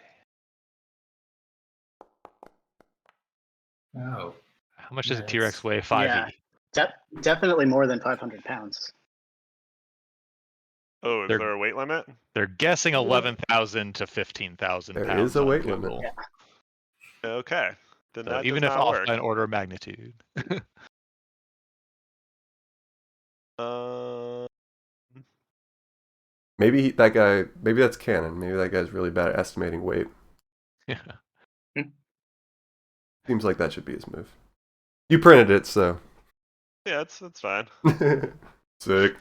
Oh, How much does a Yeah, T-Rex it's- weigh? 5e. Yeah. Definitely more than 500 pounds. Oh, is They're- there a weight limit? They're guessing 11,000 to 15,000 There pounds is a on weight Google. limit. Yeah. Okay. Then So that even does if not off work. by an order of magnitude. Uh, Maybe that guy. Maybe that's canon. Maybe that guy's really bad at estimating weight. Yeah. Seems like that should be his move. You printed it, so. yeah, it's fine. Sick.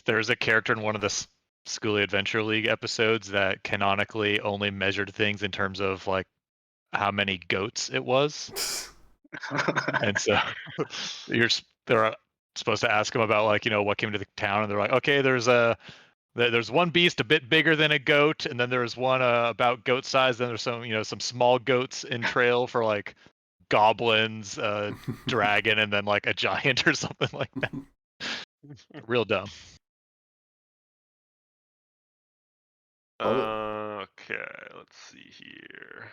There's a character in one of the Schooly Adventure League episodes that canonically only measured things in terms of like how many goats it was. And so they're supposed to ask him about like, what came to the town, and they're like, okay, there's one beast a bit bigger than a goat, and then there's one about goat size, then there's some small goats in trail for like goblins, dragon, and then like a giant or something like that. Real dumb. Okay, let's see here.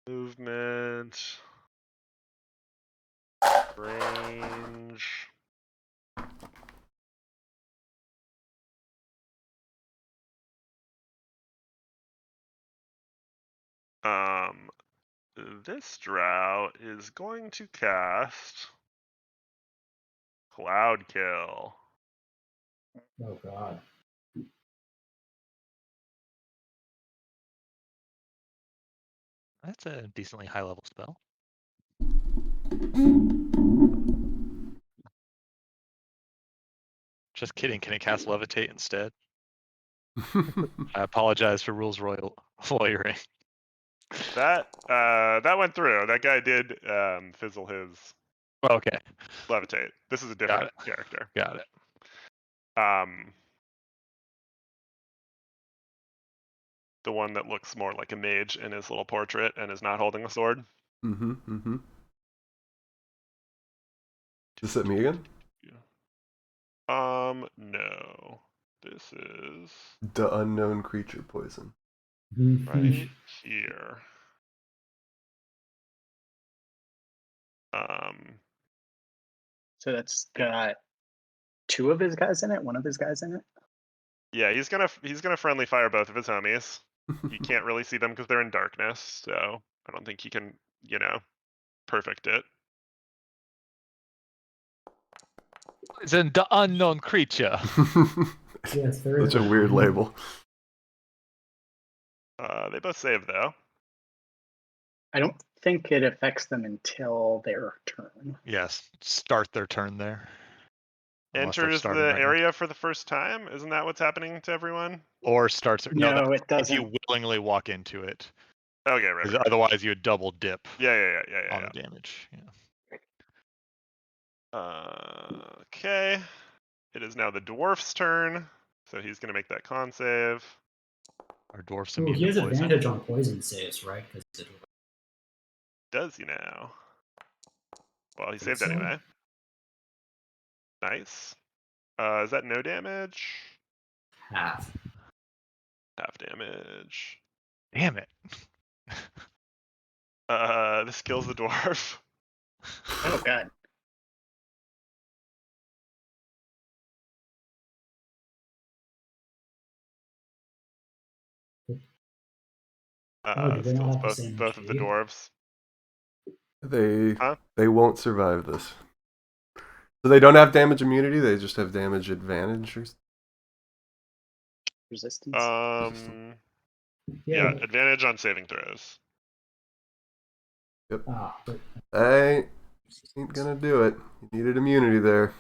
Movement. Range. This drow is going to cast Cloud Kill. oh god. That's a decently high level spell. Just kidding. Can it cast Levitate instead? I apologize for rules lawyering. That went through. That guy did fizzle his Okay, Levitate. This is a got different it. character. Got it. The one that looks more like a mage in his little portrait and is not holding a sword. Is it me again? No. This is The unknown creature poison. right here. So that's got two of his guys in it, one of his guys in it. Yeah, he's gonna friendly fire both of his homies. He can't really see them because they're in darkness, so I don't think he can, perfect it. Poison the unknown creature. Yes, there is Such a weird label. They both save though. I don't think it affects them until their turn. Yes, start their turn there. Unless they're Enters starting the right now. area for the first time. Isn't that what's happening to everyone? Or starts. No, it if doesn't. you willingly walk into it. Okay, right. 'Cause otherwise, you would double dip Yeah. on the damage. Yeah. Okay. It is now the dwarf's turn, so he's gonna make that con save. Our dwarf's Ooh, immune he has to poison. advantage on poison saves, right? Does he now? Well, he saved so. anyway. Nice. Is that no damage? Half. Half damage. Damn it. This kills the dwarf. Oh god. Do they This not kills have the same both of the HP? dwarves. They Huh? they won't survive this. So they don't have damage immunity. They just have damage advantage. Or... Resistance. Yeah, advantage on saving throws. Yep. But I ain't gonna do it. You needed immunity there.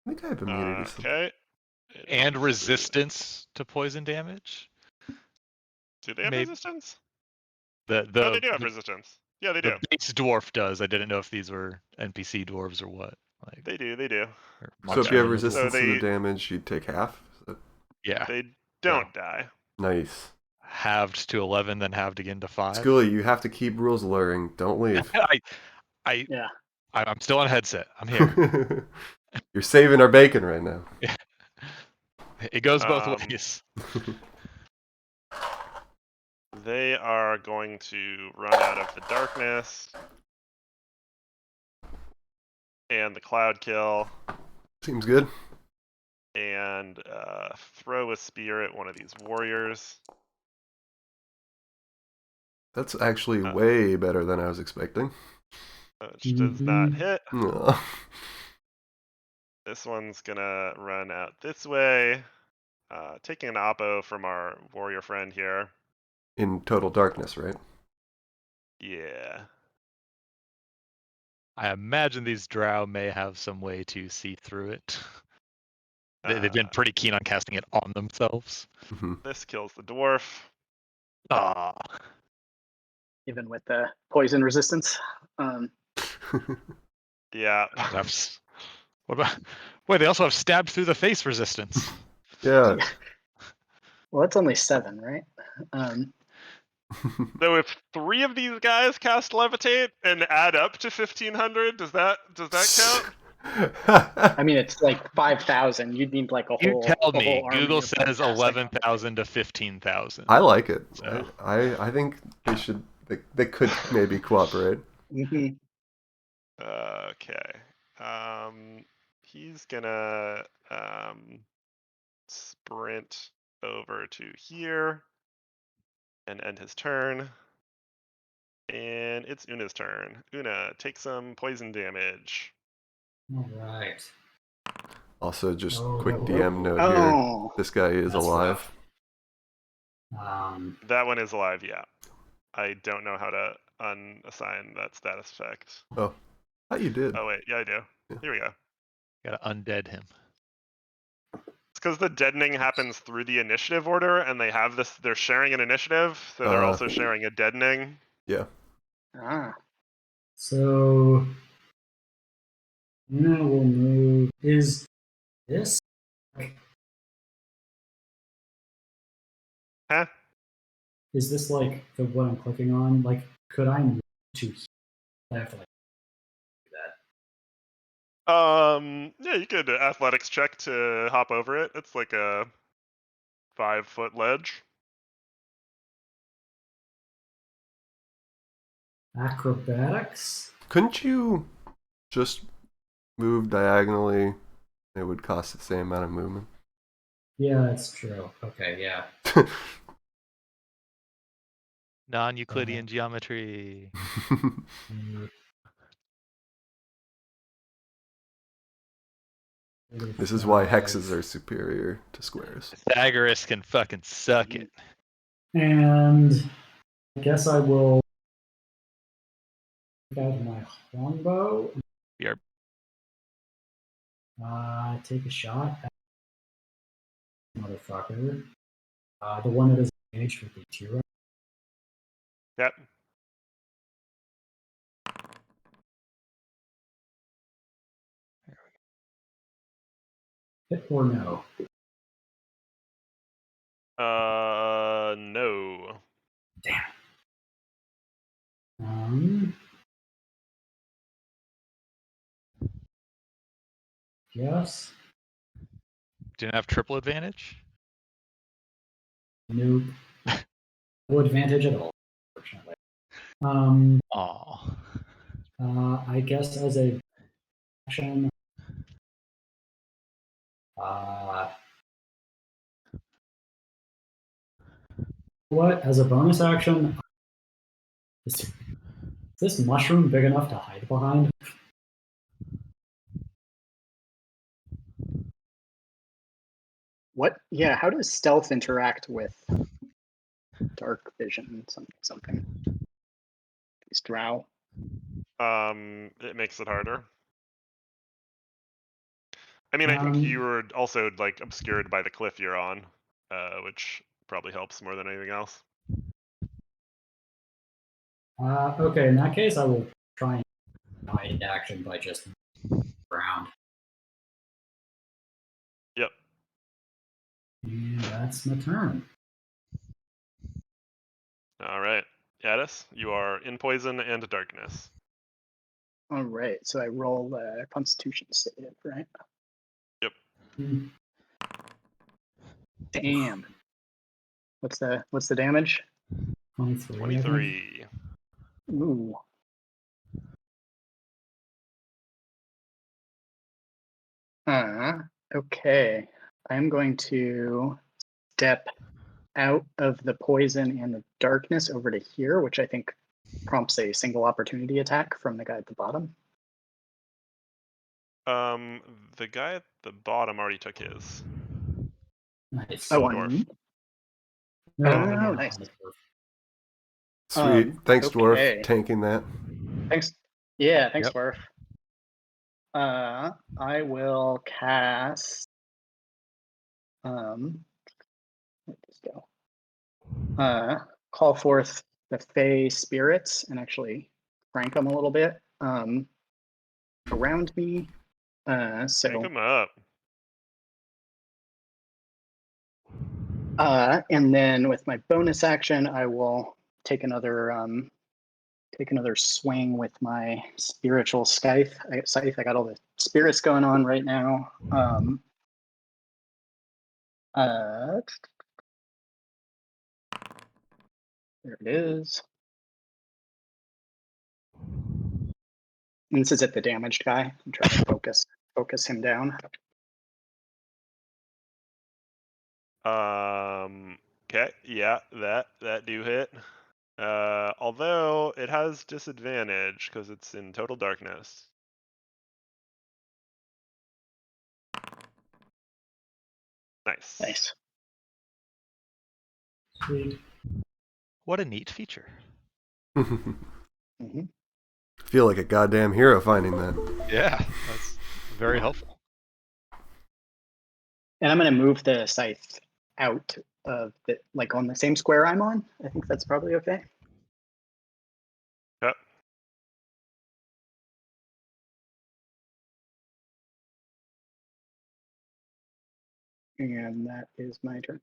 I think I have immunity. Okay. And resistance to poison damage. Do they have Maybe. resistance? The Oh, they do have resistance. Yeah, they do. The base dwarf does. I didn't know if these were NPC dwarves or what. Like They do. So if you have monster resistance So to the they- damage, you take half. yeah, They don't die. Nice. halved to 11, then halved again to 5. Schoolie, you have to keep rules luring. Don't leave. Yeah. I'm still on headset. I'm here. You're saving our bacon right now. It goes both Um, ways. They are going to run out of the darkness and the cloud kill Seems good. and throw a spear at one of these warriors. That's actually way better than I was expecting. Which does not hit. Aw. This one's gonna run out this way, taking an oppo from our warrior friend here. In total darkness, right? Yeah. I imagine these drow may have some way to see through it. They've been pretty keen on casting it on themselves. This kills the dwarf. Ah. Even with the poison resistance. Yeah. What about? Wait, they also have stabbed through the face resistance. Yeah. Well, it's only 7, right? So if 3 of these guys cast levitate and add up to 1500, does that count? I mean, it's like 5,000. You'd need like a You whole. tell a me. whole army Google of them says casting 11,000 to 15,000. I like it. So. I think they should. They could maybe cooperate. Mhm. Okay. He's gonna sprint over to here and end his turn. And it's Una's turn. Una, take some poison damage. all right. Also, just Oh, quick oh, DM note Oh. here. This guy is That's alive. That one is alive, yeah. I don't know how to unassign that status effect. Oh, you did. Oh wait, yeah I do. Yeah. Here we go. Gotta undead him. It's because the deadening happens through the initiative order, and they have this. They're sharing an initiative, so they're also sharing a deadening. Yeah. Ah. So now we'll move. Is this? Huh? Is this like what I'm clicking on? Like, could I move to? I have to like do that. Yeah, you could athletics check to hop over it. It's like a 5-foot ledge. Acrobatics. Couldn't you just move diagonally? It would cost the same amount of movement. Yeah, that's true. Okay, yeah. Non-Euclidean geometry. This is why hexes are superior to squares. Pythagoras can fucking suck it. And I guess I will take out my longbow. Yep. Take a shot at motherfucker. The one that is engaged with the 2. Yep. Hit or no? No. Yes. Didn't have triple advantage? Nope. No advantage at all, unfortunately. Aw. I guess as a action, what? As a bonus action, is this mushroom big enough to hide behind? What? Yeah, how does stealth interact with dark vision? Something. These drow. It makes it harder. I mean, I think you were also like obscured by the cliff you're on, which probably helps more than anything else. Okay, in that case, I will try and hide action by just around. Yep. And that's my turn. All right, Addis, you are in poison and darkness. All right, so I roll a Constitution save, right? Yep. Damn. What's the damage? 23. 23. Ooh. Okay. I'm going to step out of the poison and the darkness over to here, which I think prompts a single opportunity attack from the guy at the bottom. The guy at the bottom already took his. Nice. Oh, Dwarf. on No, Oh, no, nice. on the dwarf. Sweet. Thanks, Dwarf, okay. tanking that. Thanks. Yeah, thanks, Yep. Dwarf. I will cast. Where'd this go? Call forth the Fey spirits and actually crank them a little bit around me. Pick So him up. and then with my bonus action, I will take another swing with my spiritual scythe. I got all the spirits going on right now. There it is. And this is at the damaged guy. I'm trying to focus him down. Okay, yeah, that do hit. Although it has disadvantage because it's in total darkness. Nice. Nice. Sweet. What a neat feature. Mm-hmm. Feel like a goddamn hero finding that. Yeah, that's very helpful. And I'm going to move the scythe out of the, like on the same square I'm on. I think that's probably okay. Yep. And that is my turn.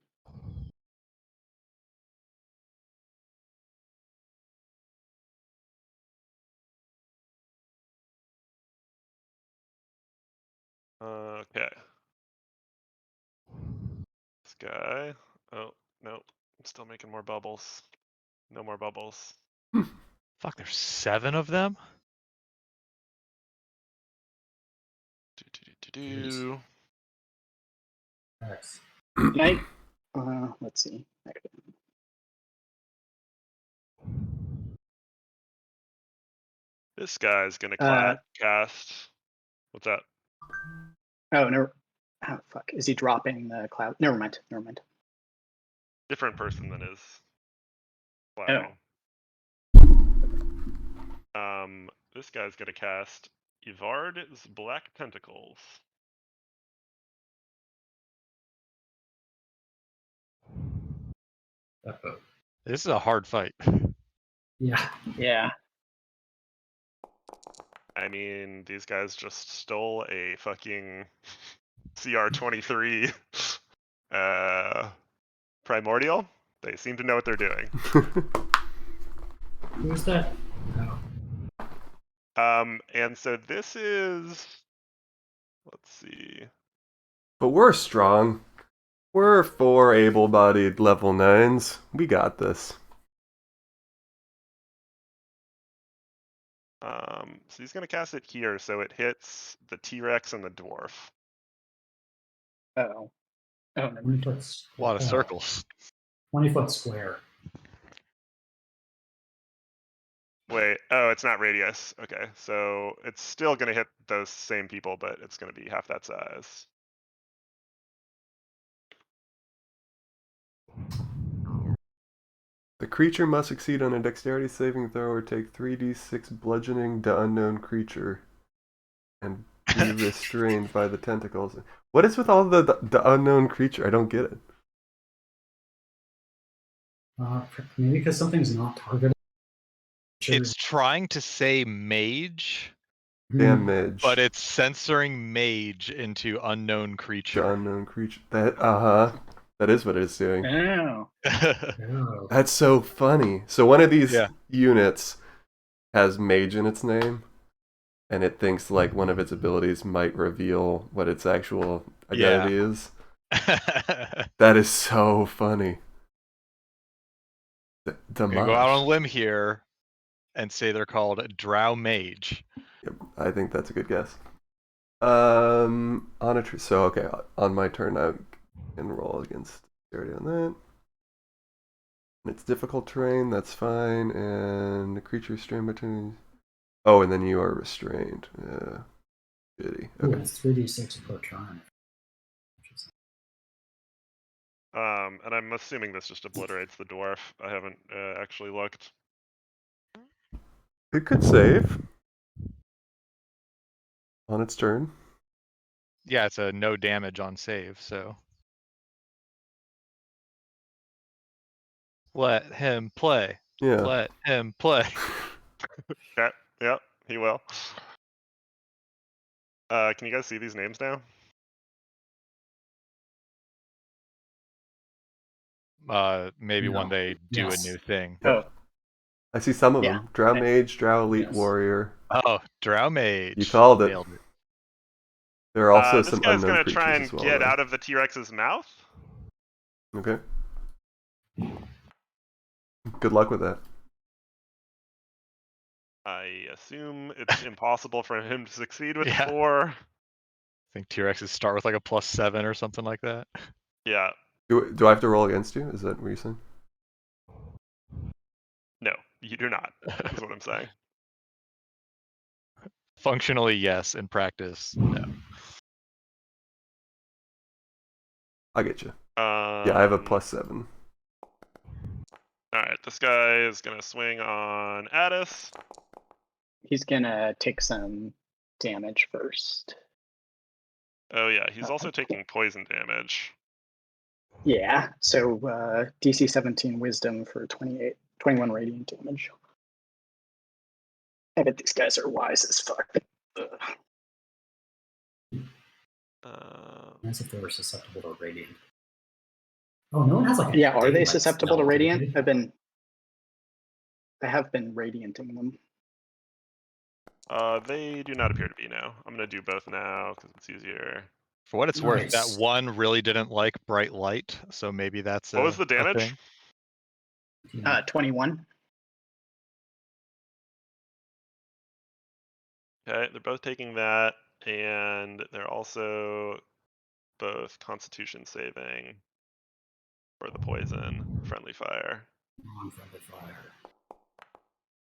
Okay. This guy. Oh, no. I'm still making more bubbles. No more bubbles. Fuck, there's 7 of them? Do. Nice. Can let's see. This guy's gonna cast. What's that? Oh, never. Oh, fuck. Is he dropping the cloud? Never mind. Never mind. Different person than is Oh. clouding. This guy's gonna cast Ivard's Black Tentacles. Uh-oh. This is a hard fight. Yeah. Yeah. I mean, these guys just stole a fucking CR23 primordial. They seem to know what they're doing. Who's that? Oh. And so this is, let's see. But we're strong. We're 4 able-bodied level 9s. We got this. So he's gonna cast it here, so it hits the T-Rex and the dwarf. Oh. Oh, never 20 mind. foot. A lot of oh, circles. 20-foot square. Wait, oh, it's not radius. Okay, so it's still gonna hit those same people, but it's gonna be half that size. The creature must succeed on a dexterity saving throw or take 3d6 bludgeoning to unknown creature and be restrained by the tentacles. What is with all the unknown creature? I don't get it. Maybe because something's not targeted. It's trying to say mage, Damn mage. but it's censoring mage into unknown The creature. unknown creature. That That is what it's doing. Oh. Oh. That's so funny. So one of these Yeah. units has mage in its name, and it thinks like one of its abilities might reveal what its actual identity is. That is so funny. The I'm gonna go out on a limb here and say they're called Drow Mage. Yep, I think that's a good guess. On a so okay, on my turn I can roll against dexterity on that. And it's difficult terrain, that's fine, and the creature restrained between. Oh, and then you are restrained. Shitty. Ooh, Okay. it's 3d6 per turn. And I'm assuming this just obliterates the dwarf. I haven't actually looked. It could save on its turn. Yeah, it's a no damage on save, so. Let him play. Yeah. Let him play. Okay, yep, he will. Can you guys see these names now? Maybe No. when they do Yes. a new thing. Oh. I see some of Yeah. them. Drow Mage, Drow Elite Yes. Warrior. Oh, Drow Mage. You called it. Nailed it. There are also This some guy's unknown gonna creatures try as and well. get though. out of the T-Rex's mouth. Okay. Good luck with that. I assume it's impossible for him to succeed with Yeah. 4. I think T-Rexes start with like a +7 or something like that. Yeah, Do I have to roll against you? Is that what you're saying? no, you do not, is what I'm saying. Functionally, yes. In practice, no. I get you. Yeah, I have a +7. Alright, this guy is gonna swing on Addis. He's gonna take some damage first. Oh yeah, he's also taking poison damage. Yeah. So DC 17 Wisdom for 21 radiant damage. I bet these guys are wise as fuck. Ugh. As if they were susceptible to radiant. Oh, no one has like a Yeah, are they daylight susceptible to spell, do radiant? they? I have been radianting them. They do not appear to be now. I'm gonna do both now because it's easier. For what it's worth, that Nice. one really didn't like bright light, so maybe that's What was the a damage? thing. 21. Okay, they're both taking that, and they're also both Constitution saving for the poison, friendly fire. Non-friendly fire.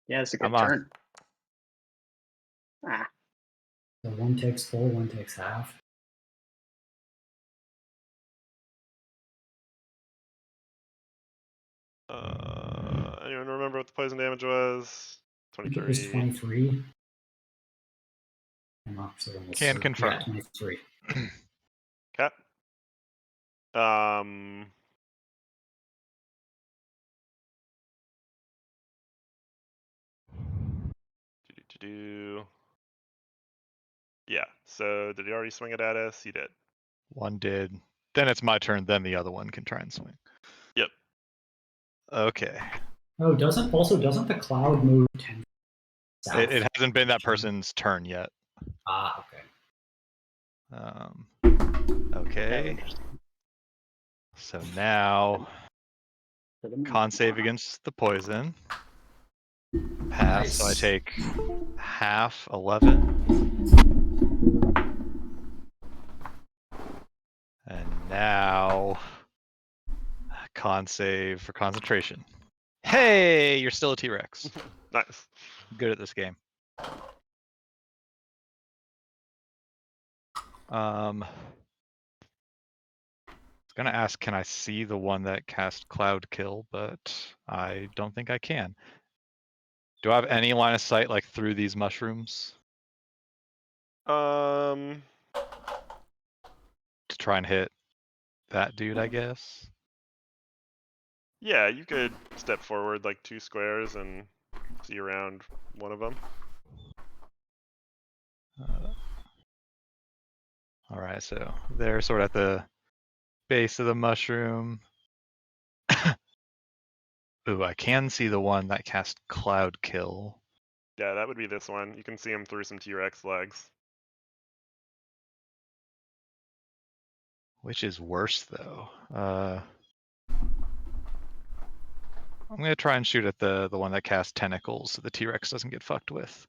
Yeah, it's a good Come on. turn. Ah, So one takes full, one takes half. Anyone remember what the poison damage was? I think it was 23. 23. I'm not sure. Can confirm. Yeah, 23. Okay. Yeah, so did he already swing it at us? He did. One did. Then it's my turn, then the other one can try and swing. Yep. Okay. Oh, doesn't the cloud move 10 south? It hasn't been that person's turn yet. Ah, okay. Okay. So now, con save against the poison. Pass, so I Nice. take half, 11. And now, con save for concentration. Hey, you're still a T-Rex. Nice. Good at this game. I was gonna ask, can I see the one that cast Cloud Kill, but I don't think I can. Do I have any line of sight like through these mushrooms Um, to try and hit that dude, I guess? yeah, you could step forward like 2 squares and see around one of them. All right, so they're sort of at the base of the mushroom. Ooh, I can see the one that cast Cloud Kill. Yeah, that would be this one. You can see him through some T-Rex legs. Which is worse, though? I'm gonna try and shoot at the one that casts tentacles, so the T-Rex doesn't get fucked with.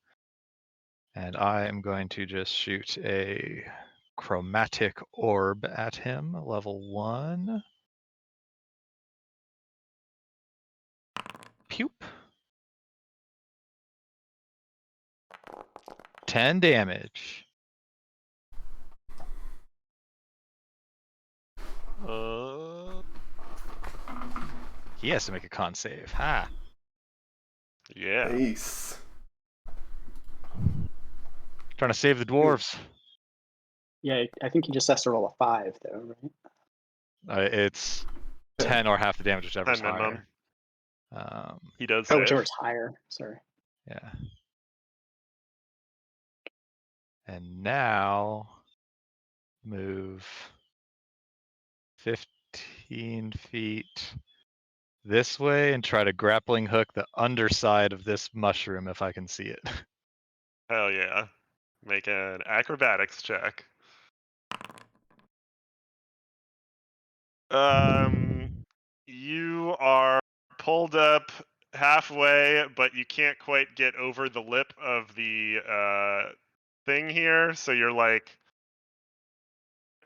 And I am going to just shoot a chromatic orb at him, level 1. Pew. 10 damage. He has to make a con save. Ha! Yeah. Nice. Trying to save the dwarves. Yeah, I think he just has to roll a 5, though, right? It's 10 or half the damage, whichever's 10 minimum. higher. He does Oh, save. whichever's higher. Sorry. Yeah. And now move 15 feet this way and try to grappling hook the underside of this mushroom if I can see it. Hell yeah. Make an acrobatics check. You are pulled up halfway, but you can't quite get over the lip of the thing here, so you're like,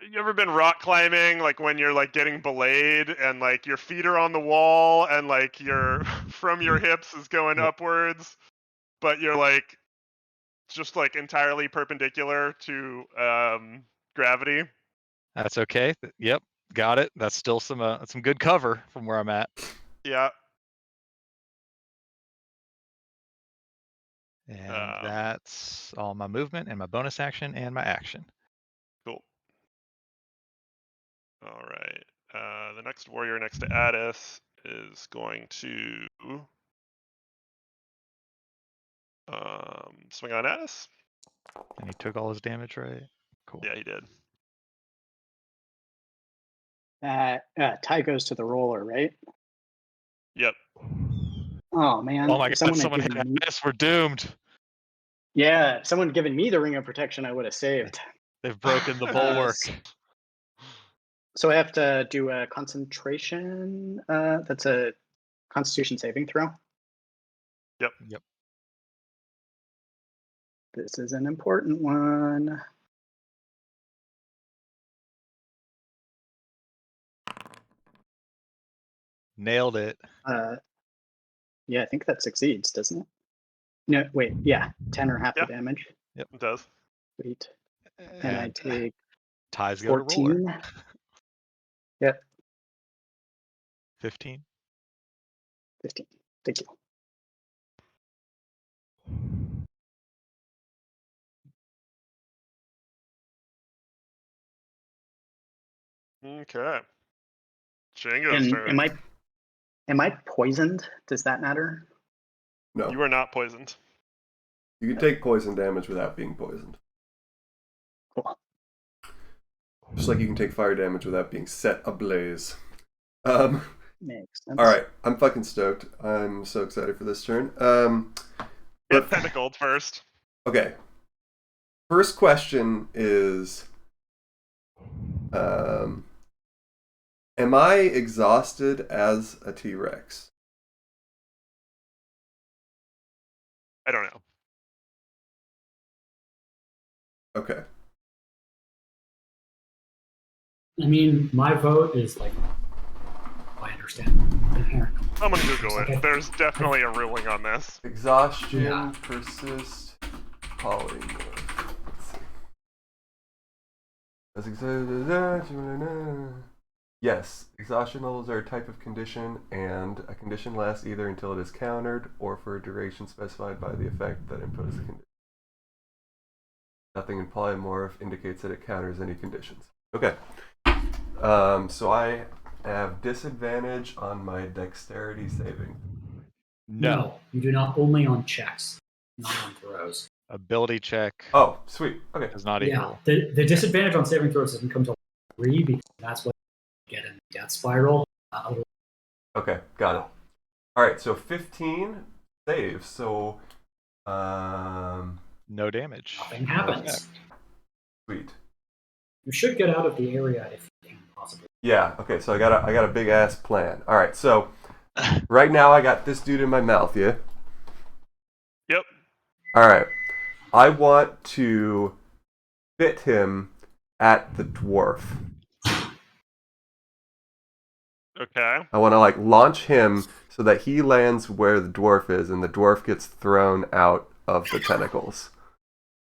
you ever been rock climbing, like when you're like getting belayed and like your feet are on the wall and like your from your hips is going upwards, but you're like just like entirely perpendicular to gravity? That's okay. Yep, got it. That's still some good cover from where I'm at. Yeah. And that's all my movement and my bonus action and my action. Cool. All right. The next warrior next to Addis is going to swing on Addis. And he took all his damage, right? Cool. Yeah, he did. Tie goes to the roller, right? Yep. Oh man! Oh my If god! someone had Someone hit given me, us. We're doomed. yeah, if someone had given me the ring of protection, I would have saved. They've broken the bulwark. So I have to do a concentration. That's a Constitution saving throw. Yep. Yep. This is an important one. Nailed it. Yeah, I think that succeeds, doesn't it? No, wait. Yeah, 10 or half Yeah. the damage. Yep. It does. Sweet. And I take ties go to roller. 14. Yep. 15. 15. Thank you. Okay. Django's And turn. am I poisoned? Does that matter? No. You are not poisoned. You can take poison damage without being poisoned. Cool. Just like you can take fire damage without being set ablaze. Makes sense. All right, I'm fucking stoked. I'm so excited for this turn. Get tentacled first. Okay. First question is, am I exhausted as a T-Rex? I don't know. Okay. I mean, my vote is like, I understand. Inherent. Someone Google Okay. it. There's definitely a ruling on this. Exhaustion, Yeah. persist, polymorph. Let's see. Yes, exhaustion levels are a type of condition, and a condition lasts either until it is countered or for a duration specified by the effect that imposes a condition. Nothing in polymorph indicates that it counters any conditions. Okay. So I have disadvantage on my dexterity saving. No, you do not. Only on checks, not on throws. Ability check Oh, sweet. Okay. is not Yeah, equal. the disadvantage on saving throws doesn't come till 3 because that's what you get in the death spiral. Okay, got it. All right, so 15 saves. So, No damage. Nothing happens. sweet. You should get out of the area if you can possibly. Yeah. Okay. So I got a big ass plan. All right. So right now I got this dude in my mouth. Yeah. Yep. All right. I want to fit him at the dwarf. Okay. I want to like launch him so that he lands where the dwarf is, and the dwarf gets thrown out of the tentacles.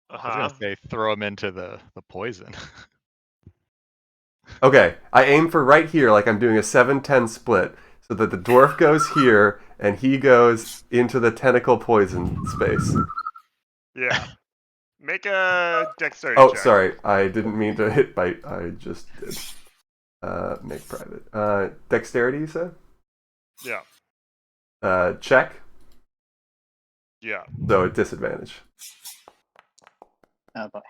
I was Uh-huh. gonna say throw him into the poison. Okay. I aim for right here, like I'm doing a 7-10 split, so that the dwarf goes here and he goes into the tentacle poison space. Yeah. Make a dexterity Oh, check. sorry. I didn't mean to hit bite. I just did. Make private. Dexterity, you said? Yeah. Check. Yeah. So at disadvantage. Oh boy.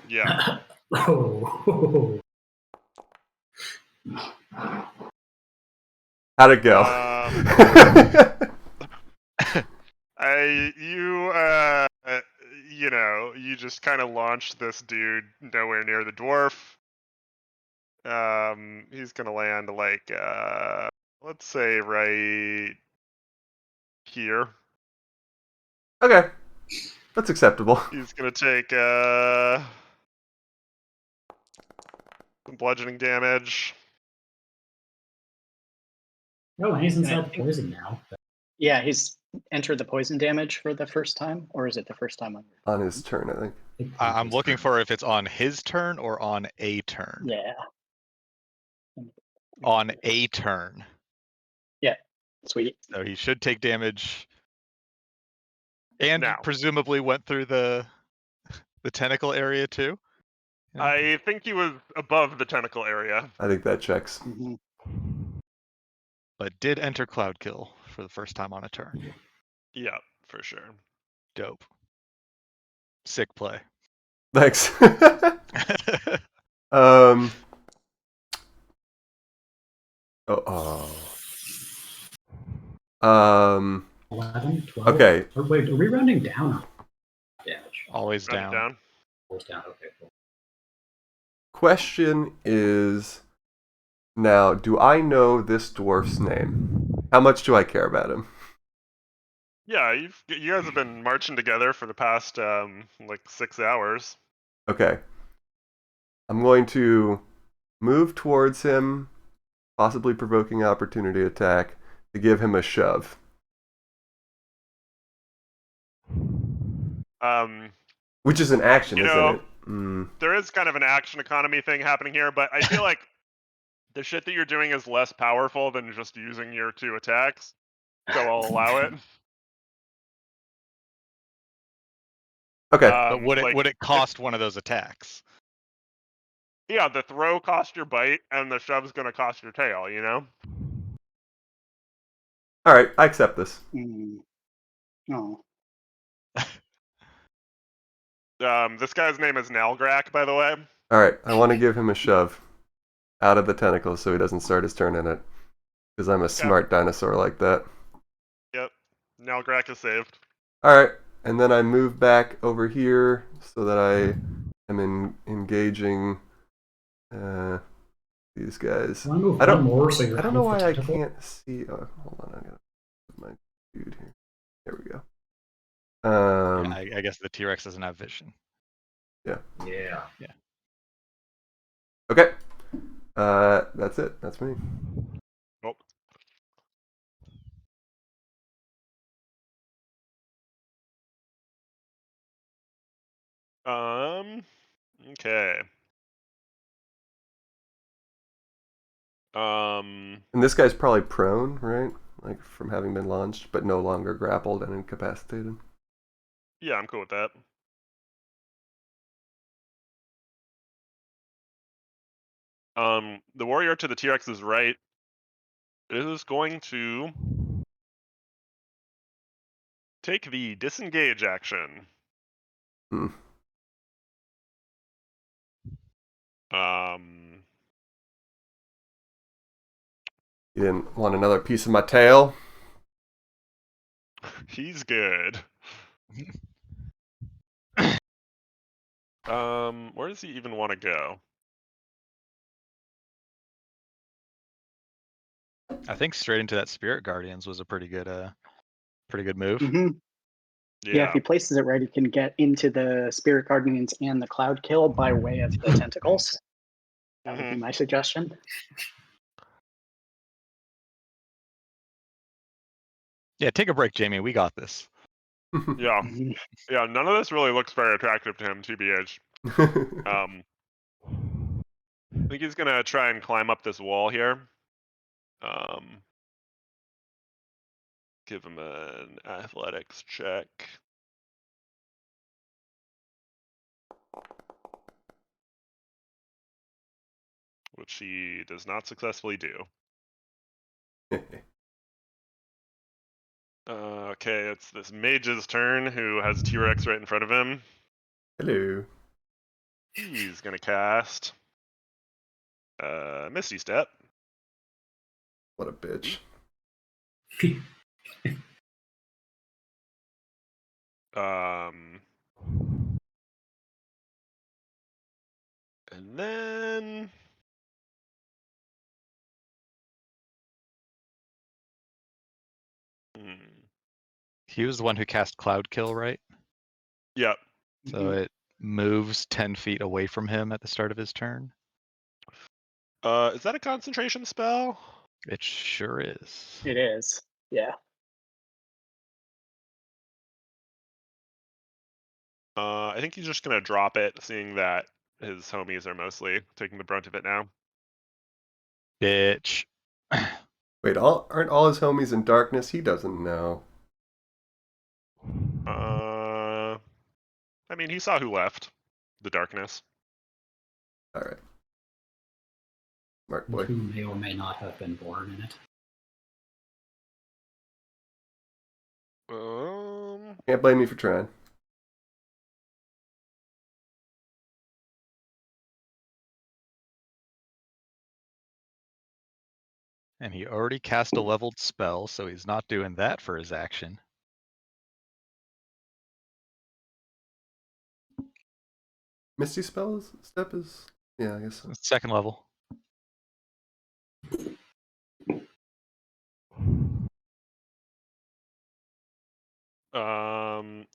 Yeah. Oh. How'd it go? You just kind of launched this dude nowhere near the dwarf. He's gonna land like, let's say right here. Okay. That's acceptable. He's gonna take some bludgeoning damage. No, and he's And I inside the think- poison now. Yeah, he's entered the poison damage for the first time, or is it the first time on your On his turn, I think. I'm looking for if it's on his turn or on a turn. Yeah. On a turn. Sweet. So he should take damage. And Now. presumably went through the tentacle area too. Yeah. I think he was above the tentacle area. I think that checks. Mhm. But did enter Cloud Kill for the first time on a turn. Yeah, for sure. Dope. Sick play. Thanks. um. Oh. 11, 12. Okay. Or wait, are we rounding down or damage? Always Round it down. down. Always down. Okay, cool. Question is, now, do I know this dwarf's name? How much do I care about him? Yeah, you guys have been marching together for the past like 6 hours. Okay. I'm going to move towards him, possibly provoking opportunity attack, to give him a shove. Which is an action, You isn't know, it? Mm. There is kind of an action economy thing happening here, but I feel like the shit that you're doing is less powerful than just using your 2 attacks. so I'll allow it. Okay. But would it Like, would it cost one of those attacks? yeah, the throw cost your bite, and the shove's gonna cost your tail. You know. All right, I accept this. Oh, This guy's name is Nalgrak, by the way. All right, I want to give him a shove out of the tentacles so he doesn't start his turn in it. Because I'm a smart dinosaur like that. Yep. Nalgrak is saved. All right, and then I move back over here so that I am engaging these guys. Want to move I don't- one more so you're I don't out know of the why I tentacle? can't see. Oh, hold on, I gotta put my dude here. There we go. I guess the T-Rex doesn't have vision. Yeah. Okay. That's it. That's me. Nope. Okay. And this guy's probably prone, right? Like from having been launched, but no longer grappled and incapacitated. Yeah, I'm cool with that. The warrior to the T-Rex's right is going to take the disengage action. Hmm. You didn't want another piece of my tail? He's good. Where does he even want to go? I think straight into that Spirit Guardians was a pretty good move. Yeah, if he places it right, he can get into the Spirit Guardians and the Cloud Kill by way of the tentacles. That would be my suggestion. Yeah, take a break, Jamie. We got this. Yeah. Yeah, none of this really looks very attractive to him, TBH. I think he's gonna try and climb up this wall here. Give him an athletics check. Which he does not successfully do. Okay, it's this mage's turn who has T-Rex right in front of him. Hello. He's gonna cast Misty Step. What a bitch. And then He was the one who cast Cloud Kill, right? Yep. So it moves 10 feet away from him at the start of his turn. Is that a concentration spell? It sure is. It is. Yeah. I think he's just gonna drop it, seeing that his homies are mostly taking the brunt of it now. Bitch. Wait, aren't all his homies in darkness? He doesn't know. I mean, he saw who left. The darkness. All right. Smart boy. Who may or may not have been born in it. Can't blame me for trying. And he already cast a leveled spell, so he's not doing that for his action. Misty Step is... Yeah, I guess so. Second level.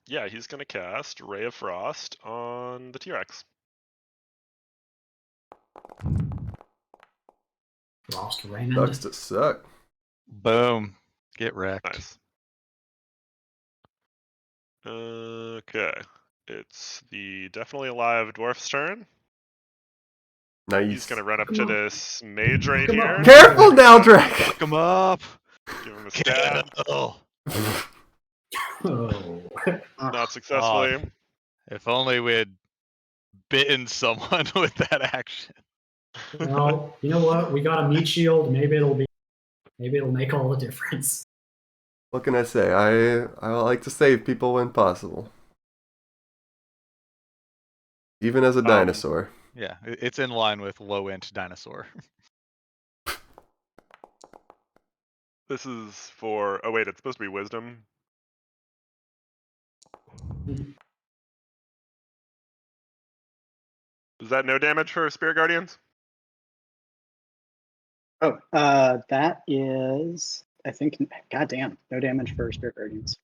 Yeah, he's gonna cast Ray of Frost on the T-Rex. Frost Raymond. Sucks to suck. Boom. Get wrecked. Nice. Okay. It's the definitely alive dwarf's turn. Nice. He's gonna run up to this mage right Come here. on. Careful now, Drake! Fuck him up. Give him a stab. Oh, Oh. Not successfully. if only we had bitten someone with that action. Well, you know what? We got a meat shield. Maybe it'll make all the difference. What can I say? I like to save people when possible. Even as a dinosaur. Yeah, it's in line with low-int dinosaur. This is for. Oh wait, it's supposed to be wisdom. Is that no damage for Spirit Guardians? Oh, that is, I think, goddamn, no damage for Spirit Guardians.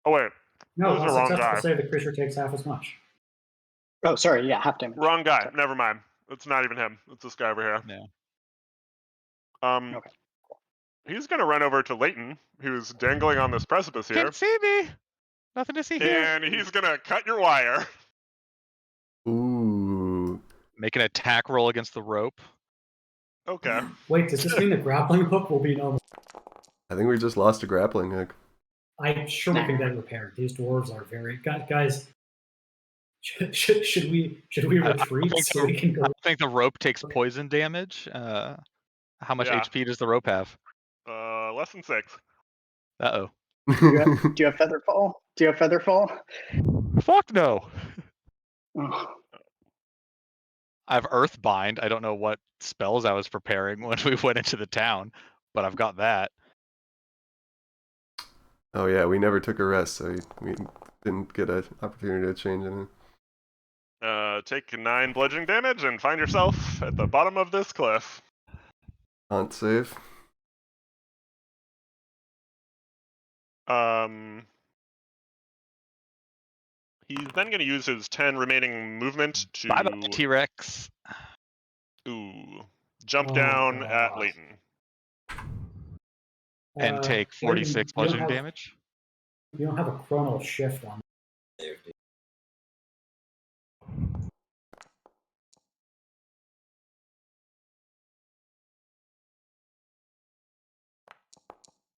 Oh wait, No, Those on are wrong successful guy. save, the creature takes half as much. Oh, sorry, yeah, half damage. wrong guy. Sorry. Never mind. It's not even him. It's this guy over here. Yeah. Okay. He's gonna run over to Leighton, who's dangling on this precipice here, Can't see me. Nothing to see here. and he's gonna cut your wire. Ooh. Make an attack roll against the rope. Okay. Wait, does this mean the grappling hook will be no? I think we just lost a grappling hook. I'm sure we can get it repaired. These dwarves are very guys. Should we retreat so we can I go? don't think the rope takes poison damage. How much Yeah. HP does the rope have? Less than 6. Uh-oh. Do you have feather fall? Do you have feather fall? Fuck no. Oh. I have Earthbind. I don't know what spells I was preparing when we went into the town, but I've got that. Oh yeah, we never took a rest, so we didn't get an opportunity to change anything. Take 9 bludgeoning damage and find yourself at the bottom of this cliff. Hunt save. He's then going to use his 10 remaining movement to Bye-bye, T-Rex. jump Oh, down at God. Leighton. And take Leighton, 46 bludgeoning damage. You don't have a chronal shift on.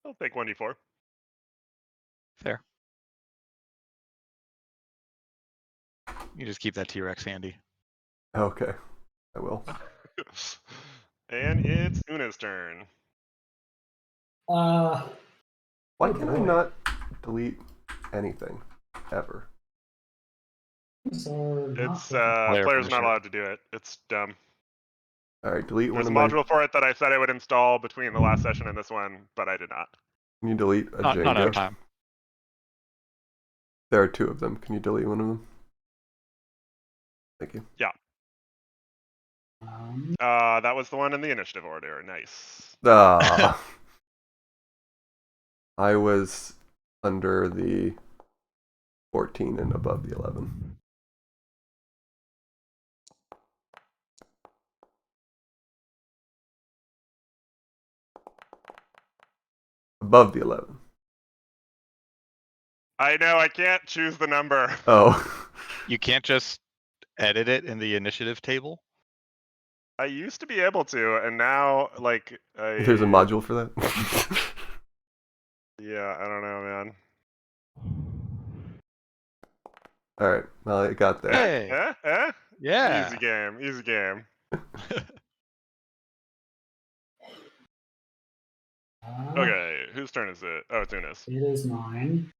I'll take 1d4. Fair. You just keep that T-Rex handy. Okay, I will. And it's Una's turn. Why Oh, can I boy. not delete anything ever? These are not It's Player players not finisher. allowed to do it. It's dumb. All right, delete There's a one of my. module for it that I said I would install between the last session and this one, but I did not. Can you delete a Not enough Django? time. There are 2 of them. Can you delete one of them? Thank you. Yeah. Um, That was the one in the initiative order. Nice. Ah. I was under the 14 and above the 11. Above the 11. I know, I can't choose the number. Oh. You can't just edit it in the initiative table. I used to be able to, and now, like, There's a module for that? Yeah, I don't know, man. Alright, well, I got there. Hey. Yeah. Easy game, easy game. Okay, whose turn is it? Oh, it's Una's. It is mine.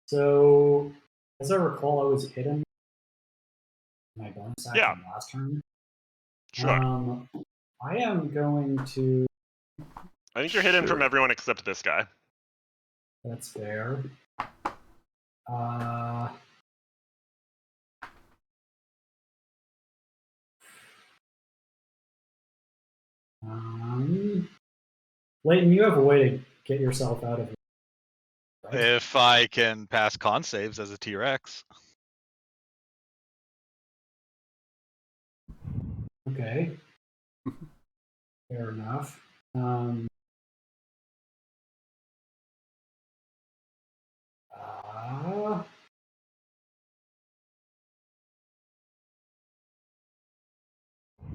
So, as I recall, I was hidden my bonus action Yeah. last turn. Sure. I am going to. I think you're hidden from Sure. everyone except this guy. That's fair. Leighton, you have a way to get yourself out of here. Right? If I can pass con saves as a T-Rex. Okay. Fair enough.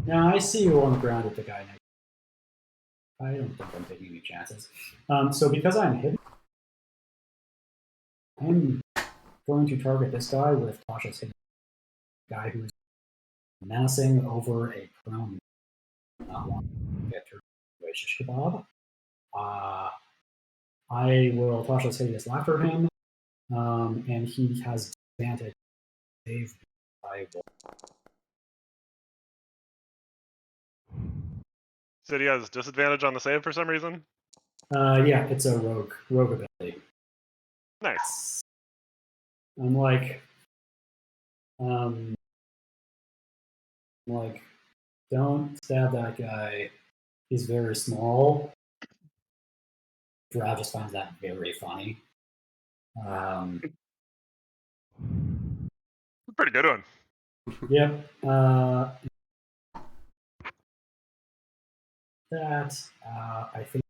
Now I see you on the ground with the guy next. I don't think I'm taking any chances. So because I'm hidden, I'm going to target this guy with Tasha's hidden guy who's menacing over a prone. Not want to get through a shish kebab. I will Tasha's hideous laughter him, and he has advantage. Save. I will. Said he has disadvantage on the save for some reason. Yeah, it's a rogue ability. Nice. I'm like, don't stab that guy. He's very small. Drow just finds that very funny. Pretty good one. Yep. That I think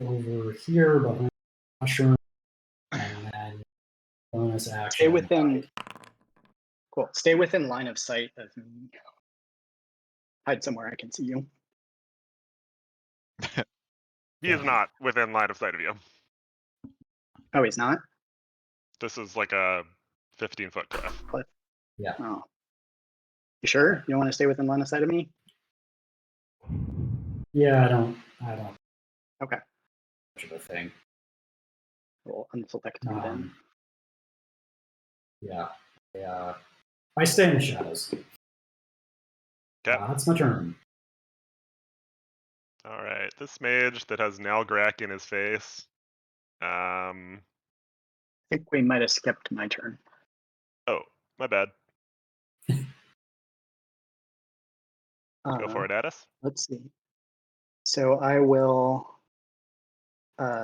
over here behind the mushroom, and then bonus action. Stay within. Cool. Stay within line of sight of me. Hide somewhere I can see you. He is not within line of sight of you. Oh, he's not? This is like a 15-foot cliff. Yeah. Oh. You sure? You don't want to stay within line of sight of me? Yeah, I don't. Okay. Much of a thing. We'll unselect me then. Yeah. I stay in the shadows. Okay. That's my turn. All right. This mage that has Nalgrak in his face. I think we might have skipped my turn. Oh, my bad. Go for it, Addis. Let's see. So I will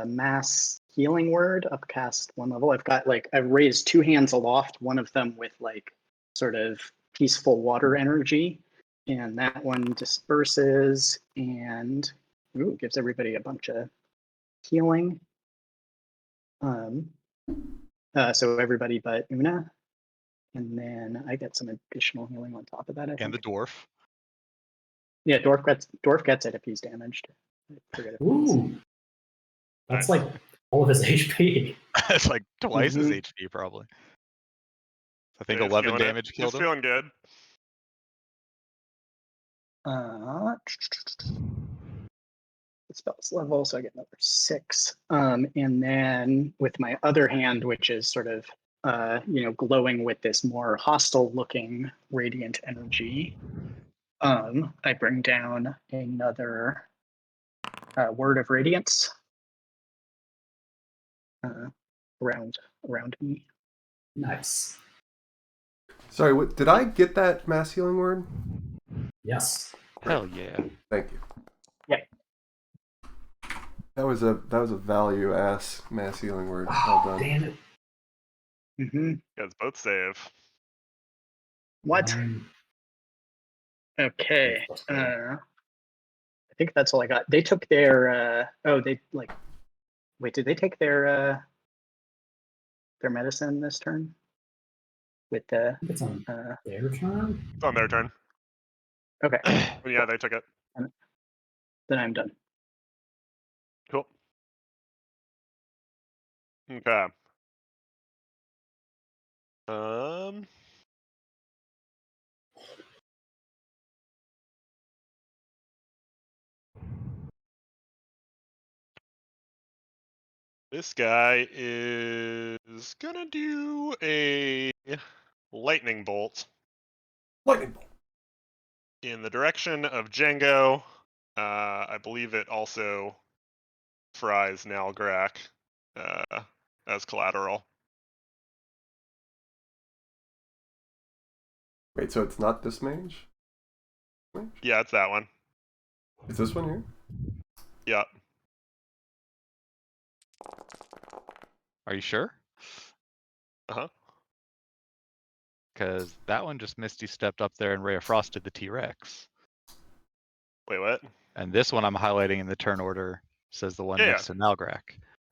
mass healing word upcast one level. I've raised two hands aloft, one of them with like sort of peaceful water energy, and that one disperses and gives everybody a bunch of healing. So everybody but Una, and then I get some additional healing on top of that. I And think. the dwarf. Yeah, dwarf gets it if he's damaged. I forget if he is. Ooh. That's Nice. like all of his HP. It's like twice his Mhm. HP probably. I think He's 11 feeling it. damage killed He's him. feeling good. Spells level, so I get another 6. And then with my other hand, which is sort of glowing with this more hostile looking radiant energy, I bring down another word of radiance around me. Nice. Sorry, did I get that mass healing word? Yes. Hell yeah. Thank you. Yeah. That was a value ass mass healing word. Well done. Damn it. Mm-hmm. You guys both save. What? Okay. I think that's all I got. They took their wait, did they take their medicine this turn? With the It's on their turn. It's on their turn. okay. But yeah, they took it. Then I'm done. Cool. Okay. This guy is gonna do a lightning bolt Lightning bolt. in the direction of Django. I believe it also fries Nalgrak as collateral. Wait, so it's not this mage? Yeah, it's that one. Is this one here? Yeah. Are you sure? Uh-huh. Because that one just Misty stepped up there and Ray of Frosted the T-Rex. Wait, what? And this one I'm highlighting in the turn order says the one Yeah, next to Nalgrak.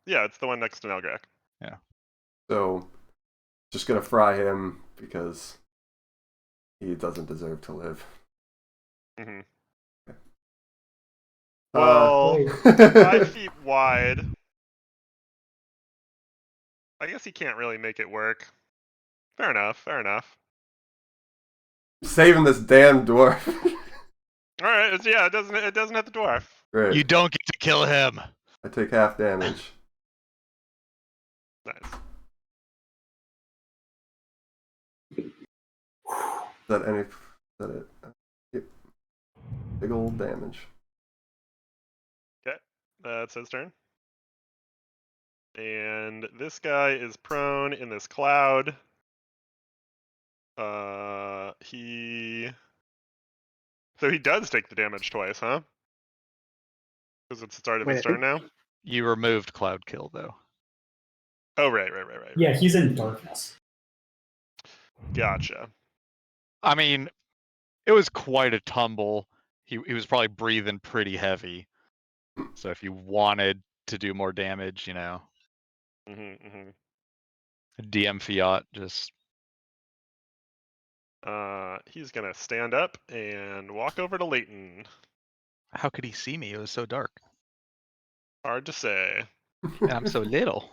Yeah, it's the one next to Nalgrak. Yeah. So, just gonna fry him because he doesn't deserve to live. Mm-hmm. Well, Wait. 5 feet wide. I guess he can't really make it work. Fair enough. Fair enough. Saving this damn dwarf. All right. Yeah, it doesn't. It doesn't have the dwarf. Great. You don't get to kill him. I take half damage. Nice. Is that any? Is that it? Yep. Big old damage. Okay, that's his turn. And this guy is prone in this cloud. So he does take the damage twice, huh? Because it's the start of Wait, his I turn think now. You removed Cloud Kill though. Oh, right. Yeah, he's in darkness. Gotcha. I mean, it was quite a tumble. He was probably breathing pretty heavy. So if you wanted to do more damage, you know, DM Fiat just. He's gonna stand up and walk over to Leighton. How could he see me? It was so dark, Hard to say. and I'm so little.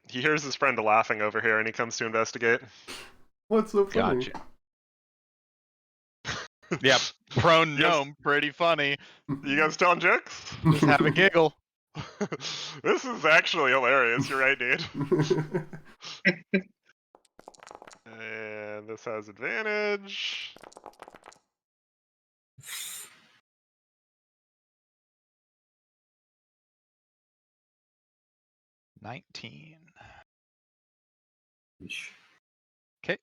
He hears his friend laughing over here, and he comes to investigate. What's so funny? Gotcha. Yeah, prone You guys- gnome, pretty funny. You guys telling jokes? Just have a giggle. This is actually hilarious. You're right, dude. And this has advantage. $19. Yeesh. Okay.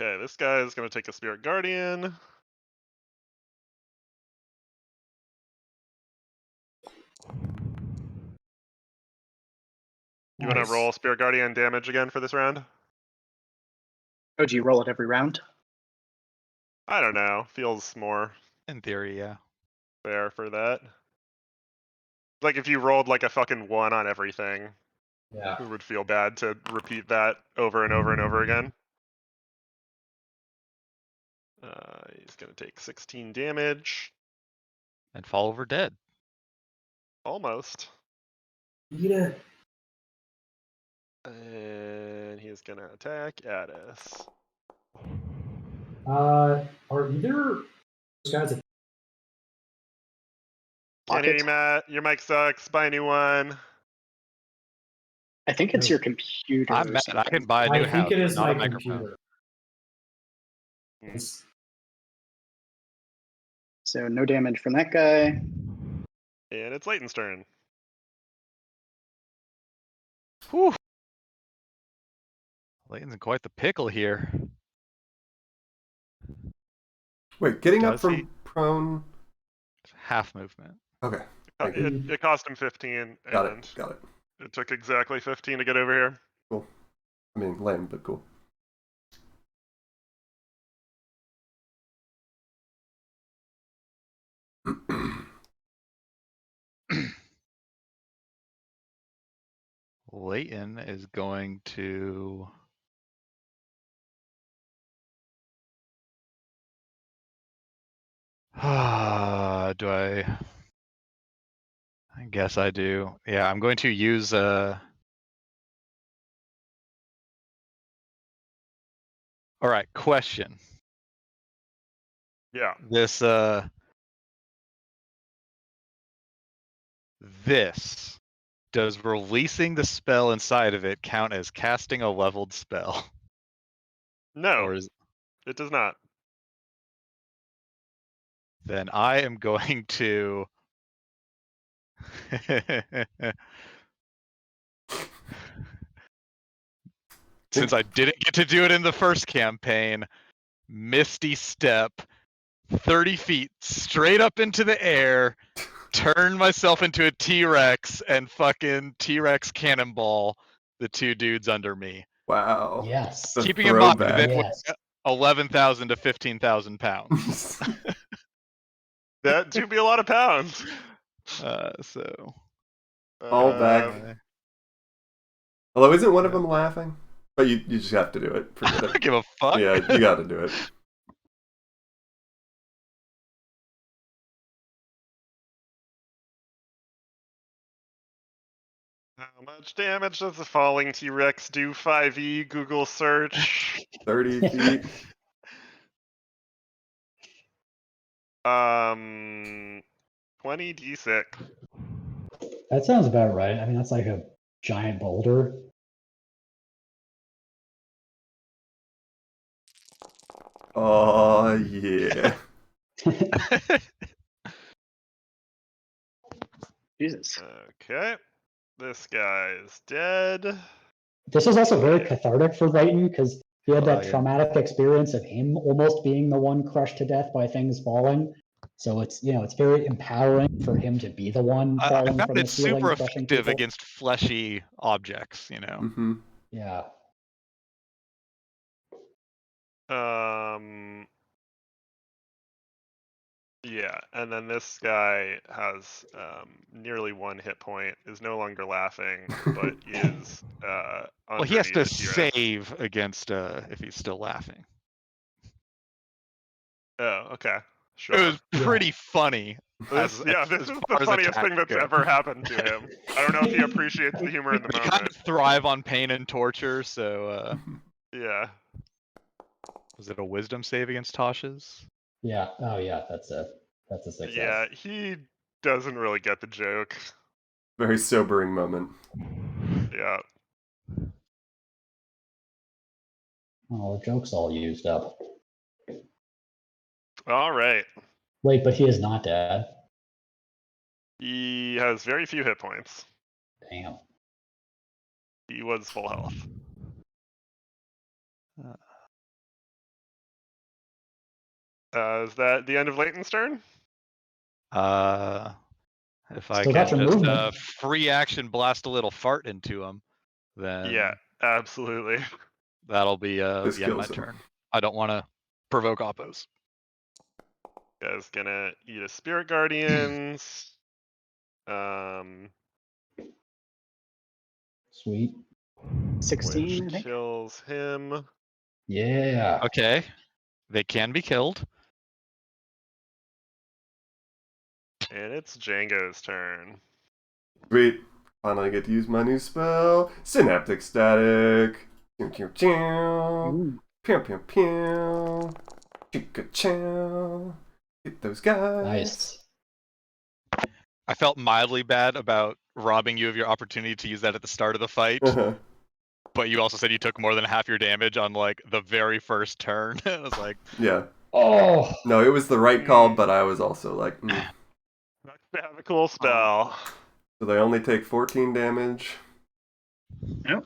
Okay, this guy is going to take a Spirit Guardian. You want to Nice. roll Spirit Guardian damage again for this round? Oh, do you roll it every round? I don't know. Feels more In theory, yeah. fair for that. Like if you rolled like a fucking 1 on everything, Yeah. it would feel bad to repeat that over and over and over again. He's going to take 16 damage. And fall over dead. Almost. Eat it. And he's going to attack Addis. Are either those guys? Can't hear you, Pocket? Matt. Your mic sucks. Buy a new one. I think it's your computer. I'm or mad. I can something. buy a new I think house, it is not my a microphone. computer. Hmm. It's- So no damage from that guy. And it's Leighton's turn. Whew. Leighton's in quite the pickle here. Wait, getting up Does from he? prone. Half movement. Okay. Thank you. It cost him 15, Got and it. Got it. it took exactly 15 to get over here. Cool. I mean, lame, but cool. Leighton is going to. Do I? I guess I do. Yeah, I'm going to use All right, question. Yeah. This does releasing the spell inside of it count as casting a leveled spell? No, Or is it does not. then I am going to since I didn't get to do it in the first campaign, Misty Step 30 feet straight up into the air, turn myself into a T-Rex and fucking T-Rex cannonball the two dudes under me. Wow. Yes. The Keeping in mind throwback. that Yes. 11,000 to 15,000 pounds. That do be a lot of pounds. So All back. Um, Although, isn't one of Yeah. them laughing? But you just have to do it. I Forget don't it. give a fuck. Yeah, you got to do it. How much damage does the falling T-Rex do? 5e, Google search. 30 feet. 20d6. That sounds about right. I mean, that's like a giant boulder. Oh, yeah. Jesus. Okay. This guy is dead. This is also very cathartic for Layton because he had that yeah. traumatic experience of him almost being the one crushed to death by things falling. So it's it's very empowering for him to be the one I falling found from the it ceiling, super crushing effective people. against fleshy objects, Mm-hmm. Yeah. Yeah, and then this guy has nearly 1 hit point, is no longer laughing, but is well, he has underneath to the T-Rex. save against if he's still laughing. Oh, okay. Sure. It was pretty funny. This is the funniest thing that's ever happened to him. I don't know if he appreciates the humor in the They kind moment. of thrive on pain and torture, so Yeah. was it a wisdom save against Tasha's? Yeah. Oh yeah, that's a success. Yeah, he doesn't really get the joke. Very sobering moment. Yeah. Oh, the joke's all used up. All right. Wait, but he is not dead. He has very few hit points. Damn. He was full health. Is that the end of Layton's turn? If I Still got can your just movement. free action blast a little fart into him, then Yeah, absolutely. that'll be This the end of my kills him. turn. I don't want to provoke oppos. Guy's gonna eat a Spirit Guardians. Sweet. 16, I Which think. kills him. Yeah. Okay, they can be killed. And it's Django's turn. Sweet. Finally get to use my new spell. Synaptic Static. Pew pew pew. Ooh. Pew pew pew. Chicka chow. Get those guys. Nice. I felt mildly bad about robbing you of your opportunity to use that at the start of the fight, Uh-huh. but you also said you took more than half your damage on like the very first turn. I was like, Yeah. Oh. No, it was the right call, but I was also like, That's to have a cool spell. So they only take 14 damage. Yep.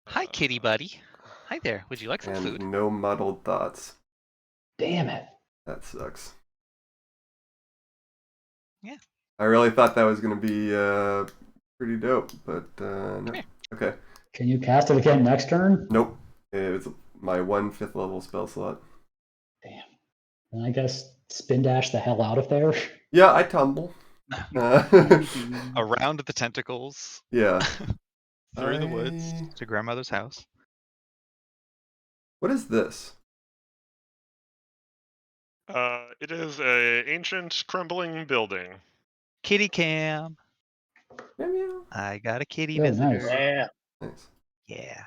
"Hi, kitty buddy. Hi there. Would you like some And food?" no muddled thoughts. Damn it. That sucks. Yeah. I really thought that was going to be pretty dope, but no. Here. Okay. Can you cast it again next turn? Nope. It was my 1 5th level spell slot. Damn. And I guess spin dash the hell out of there. Yeah, I tumble. Around the tentacles, Yeah. through the woods to grandmother's house. What is this? It is a ancient crumbling building. Kitty cam. Meow. I got a kitty Oh, visitor. nice. Yeah. Nice. Yeah.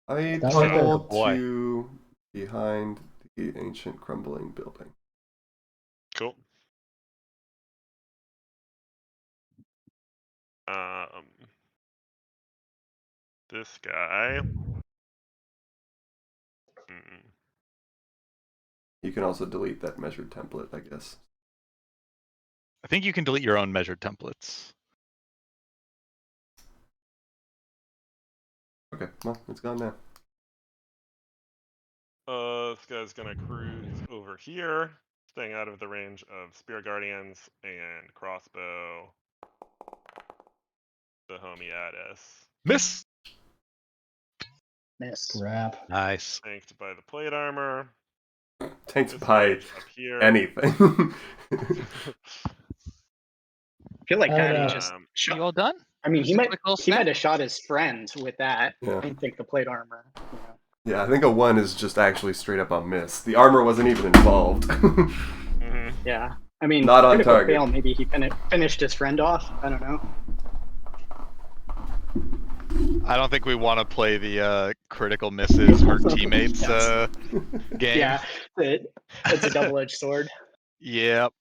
I That like tumbled a boy. to behind the ancient crumbling building. Cool. This guy. You can also delete that measured template, I guess. I think you can delete your own measured templates. Okay, well, it's gone now. This guy's gonna cruise over here, staying out of the range of Spirit Guardians and crossbow. The homie at us. Miss. Miss. Crap. Nice. Tanked by the plate armor. Tanked This by guy's up here. anything. I feel like Oh, Hattie no. just You all done? I mean, he might Cyclical have shot his friend with that. Yeah. I think the plate armor. You know. Yeah, I think a 1 is just actually straight up a miss. The armor wasn't even involved. Hmm. Yeah. I mean, Not on critical target. fail. Maybe he finished his friend off. I don't know. I don't think we want to play the critical misses hurt teammates Yes. game. Yeah, it's a double-edged sword. Yep.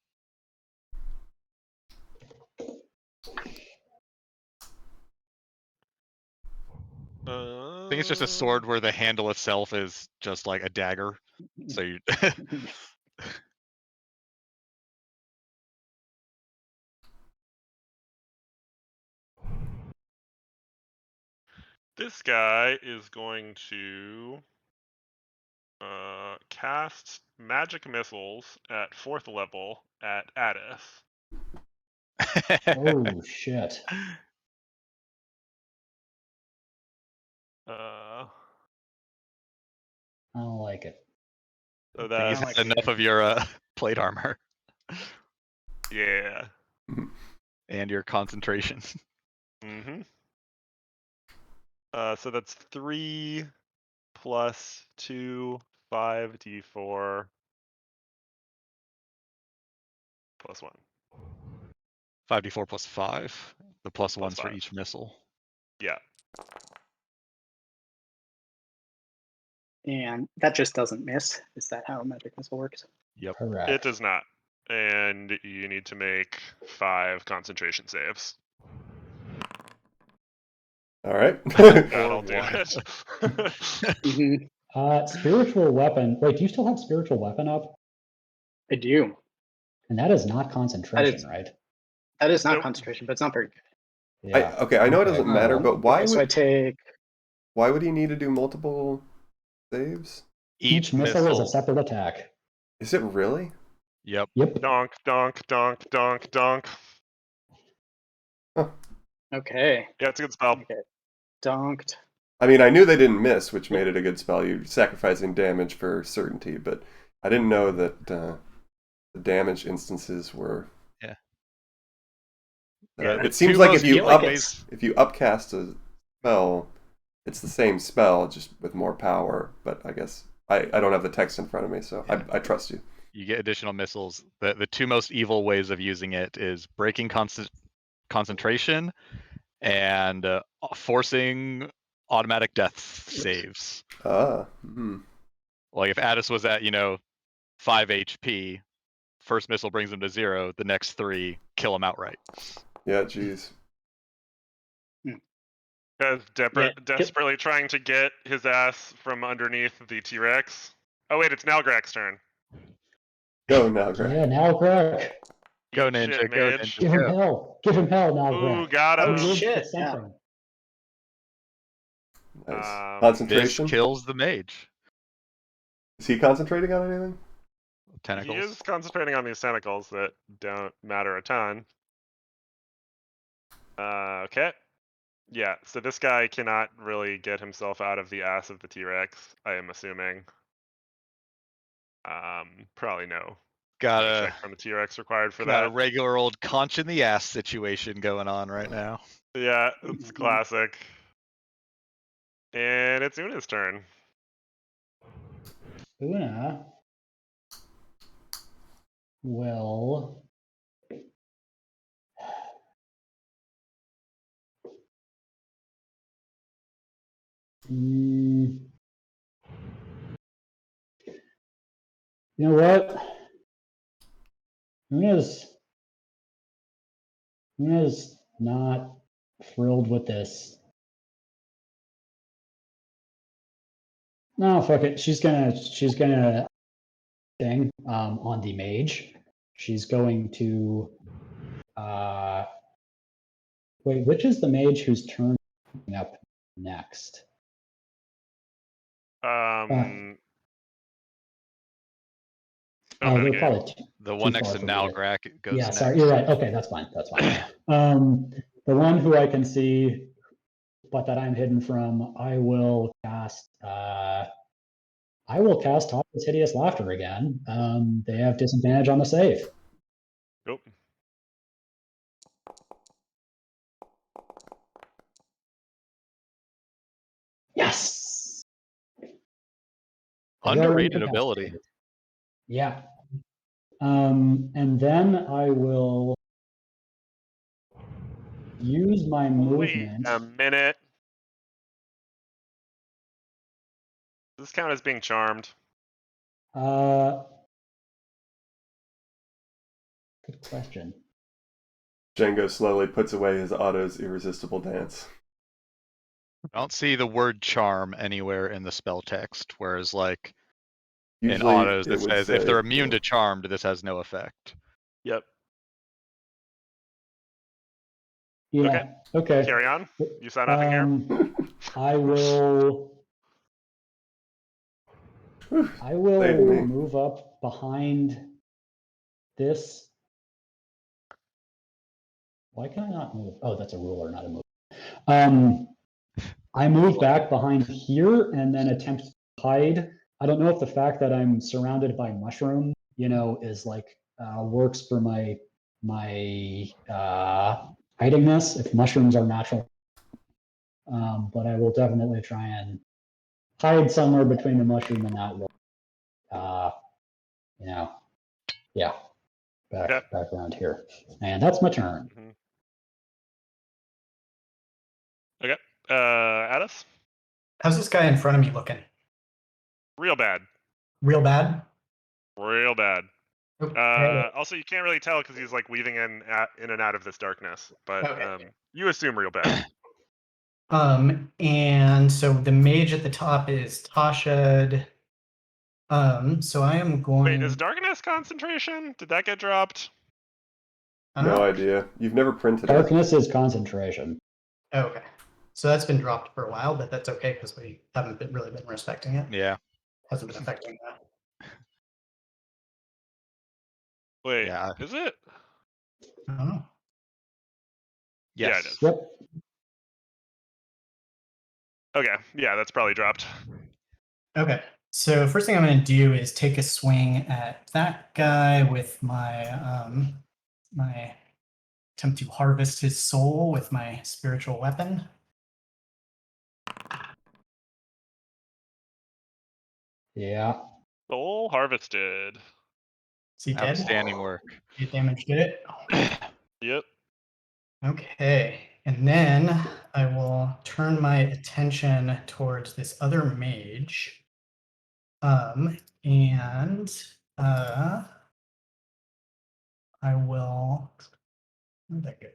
I think it's just a sword where the handle itself is just like a dagger. So you This guy is going to cast magic missiles at 4th level at Addis. Oh shit! Uh, I don't like it. so He's that's like had enough of your plate armor yeah. and your concentration. Mm-hmm. So that's 3 plus 2, 5d4 plus 1. 5d4 plus 5. The plus Plus ones for 5. each missile. Yeah. And that just doesn't miss. Is that how a magic missile works? Yep. Correct. It does not. And you need to make 5 concentration saves. All right. That'll do one. it. Mm-hmm. Spiritual weapon. Wait, do you still have spiritual weapon up? I do. And that is not concentration, is- right? That is not Nope. concentration, but it's not very good. Yeah. I know it doesn't matter, well, but why Okay, so I would take. he need to do multiple saves? each missile is a separate attack. Is it really? Yep. Yep. Donk, donk, donk, donk, donk. Okay. Yeah, it's a good spell. Okay. Donked. I mean, I knew they didn't miss, which made it a good spell. You're sacrificing damage for certainty, but I didn't know that the damage instances were. Yeah. It seems like if you ways. upcast a spell, it's the same spell just with more power. But I guess I don't have the text in front of me, so Yeah. I trust you. You get additional missiles. The two most evil ways of using it is breaking concentration and forcing automatic death saves. Like if Addis was at 5 HP, first missile brings him to 0. The next 3 kill him outright. Yeah, jeez. Guy's desperately trying to get his ass from underneath the T-Rex. Oh wait, it's Nalgrak's turn. Go now, Greg. Yeah, now Greg. Go Eat ninja, shit, go mage. ninja. Give him hell. Give him hell now, Ooh, Greg. got him. Oh, He lives shit, for something. Nice. This Concentration? kills the mage. Is he concentrating on anything? Tentacles. He is concentrating on these tentacles that don't matter a ton. Okay. Yeah, so this guy cannot really get himself out of the ass of the T-Rex, I am assuming. Probably no Got a check from the T-Rex required for got a that. regular old conch in the ass situation going on right now. Yeah, it's classic. And it's Una's turn. Una. Well. You know what? Una's not thrilled with this. No, fuck it. She's gonna thing on the mage. She's going to wait, which is the mage whose turn is up next? They're probably The one next to far for me Nalgrak goes Yeah, next. sorry, you're right. Okay, that's fine. That's fine. The one who I can see, but that I'm hidden from, I will cast. Hopper's Hideous Laughter again. They have disadvantage on the save. Nope. Yes. Underrated ability. Yeah. And then I will use my Wait movement. a minute. Does this count as being charmed? Good question. Django slowly puts away his Otto's irresistible dance. I don't see the word charm anywhere in the spell text, whereas like Usually in autos it that would says say, if they're immune yeah. to charmed, this has no effect. Yep. Yeah. Okay. Carry on. You saw nothing here? I will. I Save will me. move up behind this. Why can I not move? Oh, that's a ruler, not a move. I move back behind here and then attempt to hide. I don't know if the fact that I'm surrounded by mushroom, is like works for my hidingness. If mushrooms are natural, but I will definitely try and hide somewhere between the mushroom and that wall. Yeah, back around here, and that's my turn. Mm-hmm. Okay. Addis? How's this guy in front of me looking? Real bad. Real bad? Real bad. Okay. Also, you can't really tell because he's like weaving in and out of this darkness. But Okay. you assume real bad. And so the mage at the top is Tasha. So I am going. Wait, is darkness concentration? Did that get dropped? No idea. You've never printed it. Darkness is concentration. Okay. So that's been dropped for a while, but that's okay because we haven't really been respecting it. Yeah. Hasn't been affecting that. Wait, Yeah. is it? I don't know. Yes. Yeah, it is. Yep. Okay, yeah, that's probably dropped. Okay. So first thing I'm going to do is take a swing at that guy with my my attempt to harvest his soul with my spiritual weapon. Yeah. Soul harvested. Is he dead? Outstanding work. 8 damage did it. Yep. Okay, and then I will turn my attention towards this other mage. And I will. Where'd that go?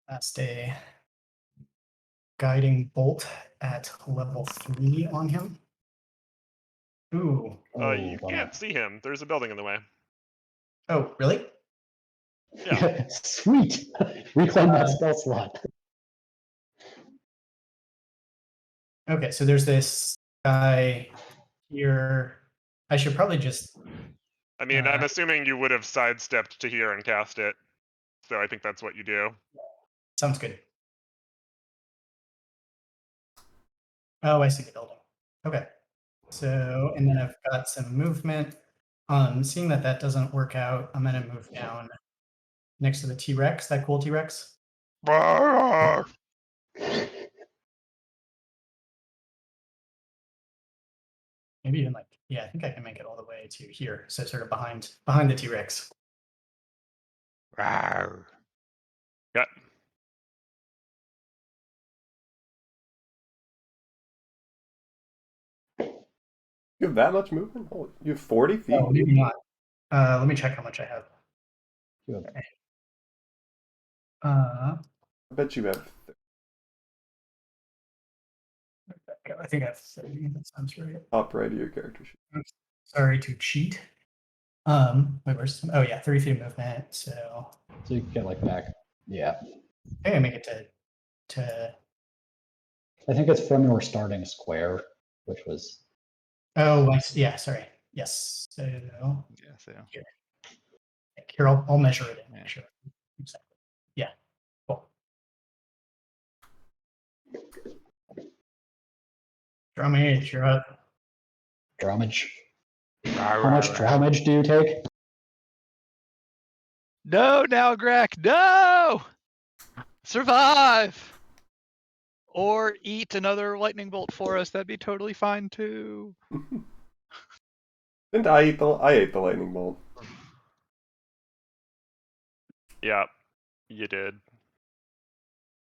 That's a guiding bolt at level 3 on him. Ooh. You can't see him. There's a building in the way. Oh, really? Yeah. Sweet. Reclaim that spell slot. Okay, so there's this guy here. I should probably just. I mean, I'm assuming you would have sidestepped to here and cast it. So I think that's what you do. Sounds good. Oh, I see the building. Okay. So, and then I've got some movement. Seeing that that doesn't work out, I'm going to move down next to the T-Rex, that cool T-Rex. Maybe even like, yeah, I think I can make it all the way to here. So sort of behind the T-Rex. Rawr. Got. You have that much movement? Holy, you have 40 feet? Oh, maybe not. Let me check how much I have. Okay. I bet you have. I think I have 30. That sounds right. Top right of your character sheet. Sorry to cheat. Wait, where's? Oh yeah, 30 feet of movement. So you can get like back. Yeah. I make it to. I think it's from your starting square, which was. Oh, yeah. Sorry. Yes. So Yeah. So. Here, I'll measure it in. Make sure. Exactly. Yeah. Cool. Drumage, you're up. Drumage. How much drumage do you take? No, now Greg, no! Survive! Or eat another lightning bolt for us. That'd be totally fine too. Didn't I eat I ate the lightning bolt. Yeah, you did. It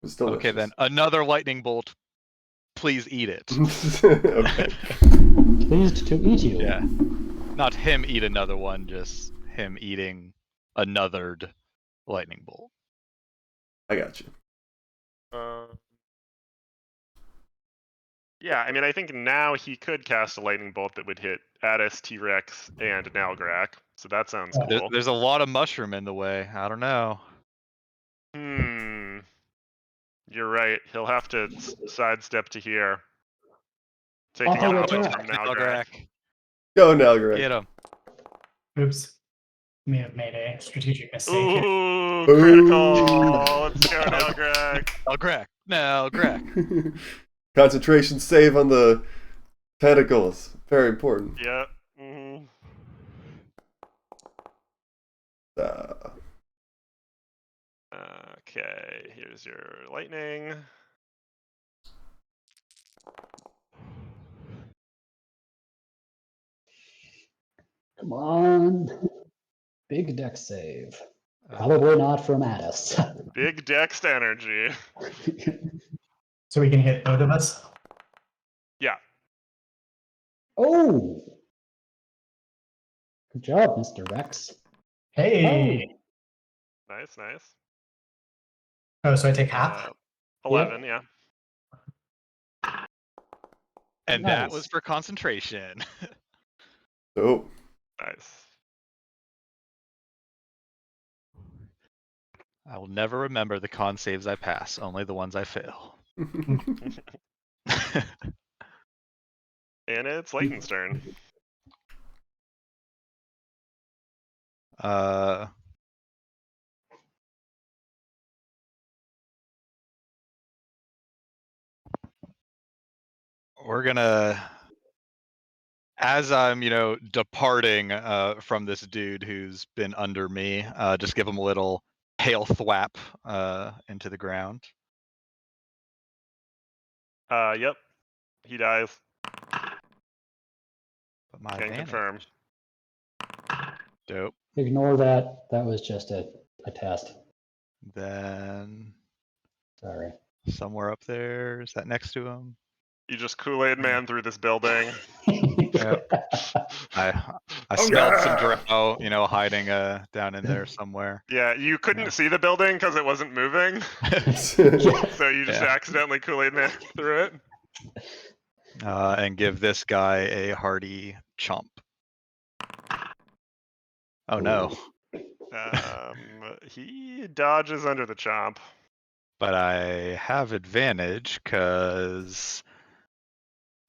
was delicious. Okay, then another lightning bolt. Please eat it. Okay. Pleased to eat you. Yeah. Not him eat another one, just him eating anothered lightning bolt. I got you. Yeah, I mean, I think now he could cast a lightning bolt that would hit Addis, T-Rex, and Nalgrak. So that sounds cool. There's a lot of mushroom in the way. I don't know. You're right. He'll have to sidestep to here. Taking Oh, damage attack. from Nalgrak. Go Nalgrak. Get him. Oops. May have made a strategic mistake. Ooh, Ooh. critical! Let's go, Nalgrak. Nalgrak. Concentration save on the tentacles. Very important. Yeah. Okay, here's your lightning. Come on. Big deck save. Probably not from Addis. Big Dex energy. So we can hit both of us? Yeah. Oh! Good job, Mr. Rex. Hey! Nice, nice. Oh, so I take half? 11, yeah. And Nice. that was for concentration. Oh. Nice. I will never remember the con saves I pass, only the ones I fail. And it's Layton's turn. We're gonna, as I'm, departing from this dude who's been under me, just give him a little hail thwap into the ground. Yep. He dies. But my Can advantage. confirm. Dope. Ignore that. That was just a test. Then Sorry. somewhere up there, is that next to him? You just Kool-Aid man through this building. I smelled some drow, hiding down in there somewhere. Yeah, you couldn't see the building because it wasn't moving. So you just accidentally Kool-Aid man through it. And give this guy a hearty chomp. Oh no. He dodges under the chomp. But I have advantage because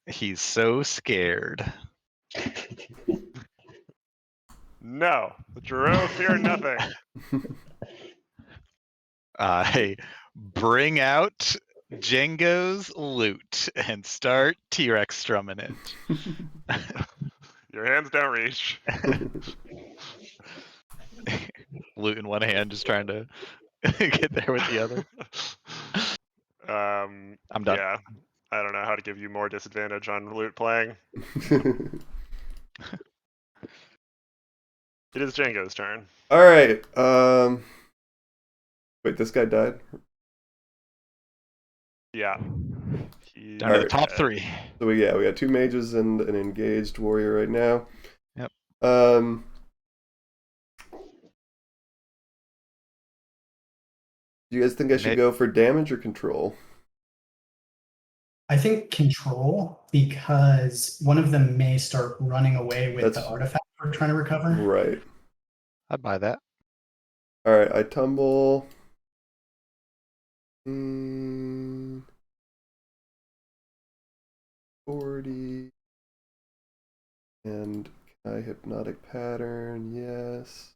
he's so scared. No, the Drow fear nothing. I bring out Django's loot and start T-Rex strumming it. Your hands don't reach. Loot in one hand, just trying to get there with the other. I'm done. Yeah, I don't know how to give you more disadvantage on loot playing. It is Django's turn. All right. Wait, this guy died? Yeah. Down to the top three. So we got two mages and an engaged warrior right now. Yep. Do you guys think I should go for damage or control? I think control, because one of them may start running away with the artifact we're trying to recover. Right. I'd buy that. All right, I tumble. 40. And I hypnotic pattern, yes.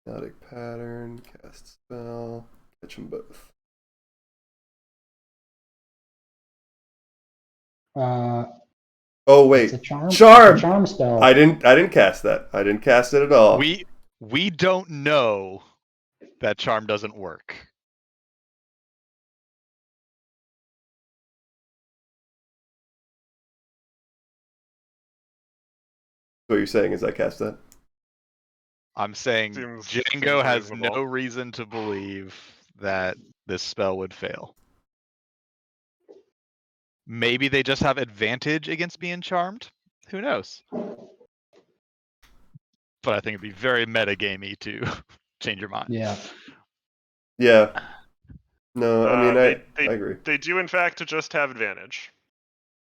Hypnotic pattern, cast spell, catch them both. Oh wait, It's a charm. Charm! It's a charm spell. I didn't cast that. I didn't cast it at all. We don't know that charm doesn't work. what you're saying is I cast that. I'm saying Seems Django has reasonable. no reason to believe that this spell would fail. Maybe they just have advantage against being charmed. Who knows? But I think it'd be very metagamey to change your mind. Yeah. Yeah. No, I mean I agree. They do in fact just have advantage,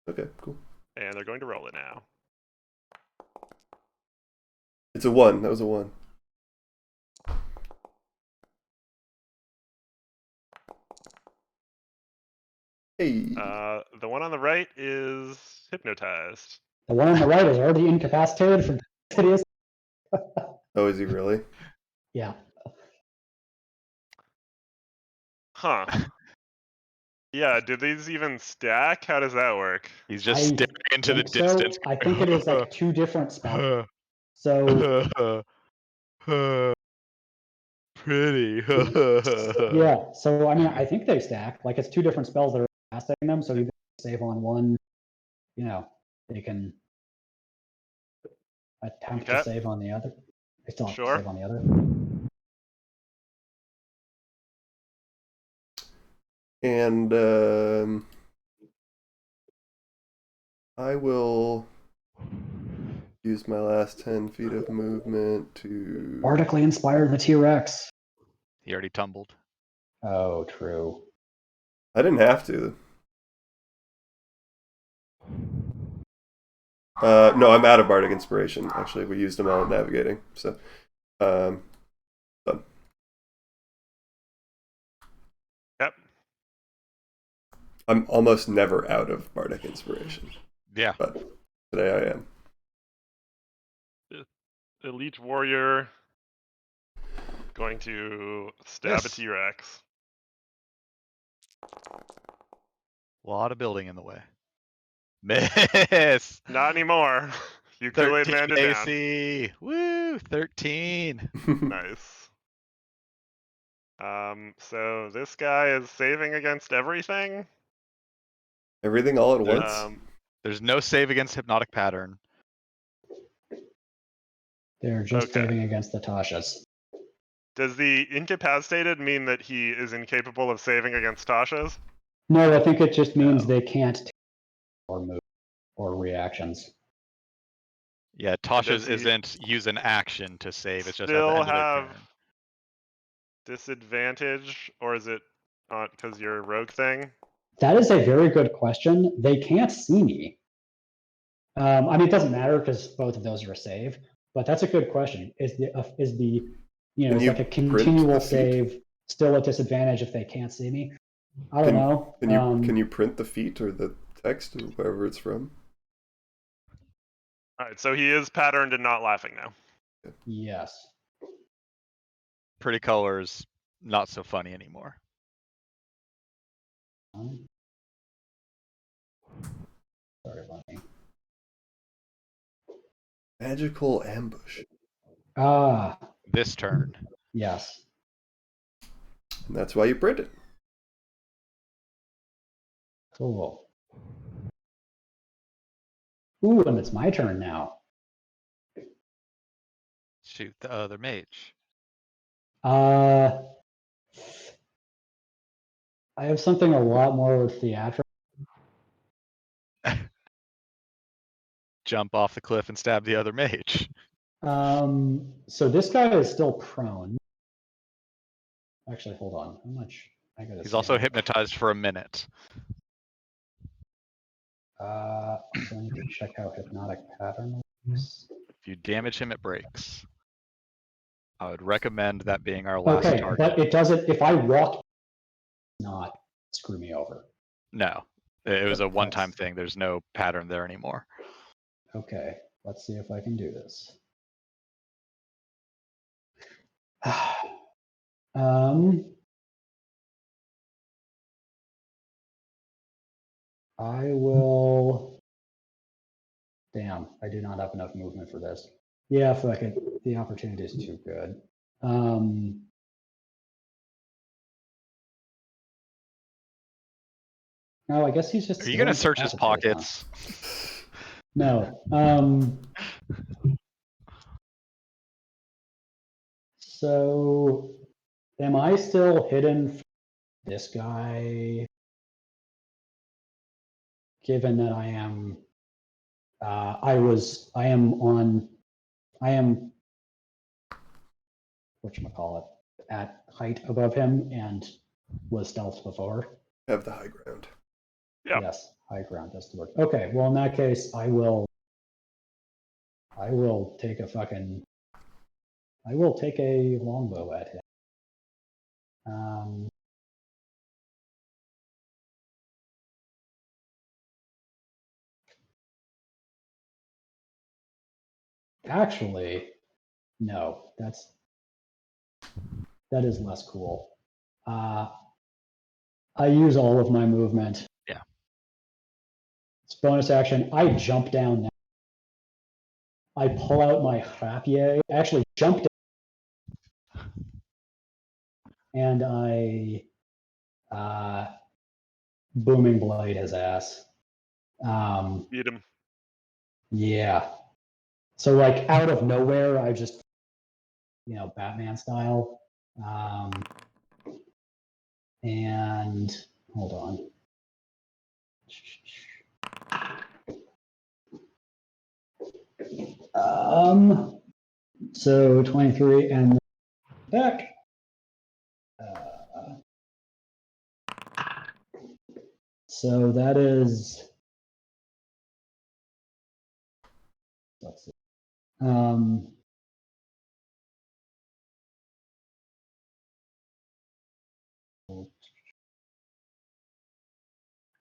Okay, cool. and they're going to roll it now. It's a 1. That was a 1. Hey. The one on the right is hypnotized. The one on the right is already incapacitated from hideous. Oh, is he really? Yeah. Huh. Yeah, do these even stack? How does that work? He's just I staring into the think so. distance. I think it is like 2 different spells. So Pretty. yeah. So I mean, I think they stack. Like it's 2 different spells that are casting them. So even if they save on one, you know, they can attempt to Okay. save on the other. They still have Sure. to save on the other. And I will use my last 10 feet of movement to Bardically inspire the T-Rex. He already tumbled. Oh, true. I didn't have to. No, I'm out of Bardic Inspiration. Actually, we used them all in navigating. So, done. Yep. I'm almost never out of Bardic Inspiration, Yeah. but today I am. Elite warrior going to stab a Yes. T-Rex. A lot of building in the way. Miss. Not anymore. You Kool-Aid 13 manned it down. AC. Woo! 13. Nice. So this guy is saving against everything. Everything all at once? There's no save against hypnotic pattern. They're just Okay. saving against the Tashas. Does the incapacitated mean that he is incapable of saving against Tasha's? No, I think it just means No. they can't take or move or reactions. Yeah, does Tasha's he isn't use an action to save. It's just at the Still end of their have turn. disadvantage, or is it because you're a rogue thing? That is a very good question. They can't see me. I mean, it doesn't matter because both of those are a save. But that's a good question. Is the Can is you like a print continual the feat? save still a disadvantage if they can't see me? I don't know. Can you print the feat or the text or wherever it's from? All right, so he is patterned and not laughing now. Yes. Pretty colors, not so funny anymore. Sorry about me. Magical ambush. Ah, This turn. yes. And that's why you print it. Cool. Ooh, and it's my turn now. Shoot the other mage. I have something a lot more theatrical. Jump off the cliff and stab the other mage. So this guy is still prone. Actually, hold on. How much? I gotta. He's see also how- hypnotized for a minute. Also, I need to check how hypnotic pattern works. If you damage him, it breaks. I would recommend that being our last Okay, target. but it doesn't. If I walk, not screw me over. No, it was a That's- one-time thing. There's no pattern there anymore. Okay, let's see if I can do this. I will. Damn, I do not have enough movement for this. Yeah, fuck it. The opportunity is too good. No, I guess he's just. Are you gonna still search his incapacitated, huh? pockets? No. So, am I still hidden from this guy? Given that I am, I am, whatchamacallit, at height above him and was stealthed before. Have the high ground. Yeah. Yes, high ground, that's the word. Okay, well, in that case, I will take a longbow at him. Actually, no, that is less cool. I use all of my movement. Yeah. It's bonus action. I jump down now. I pull out my rapier. Actually, jump down. And I booming blade his ass. Beat him. Yeah. So like out of nowhere, I just, Batman style. And hold on. So 23 and back. So that is, let's see.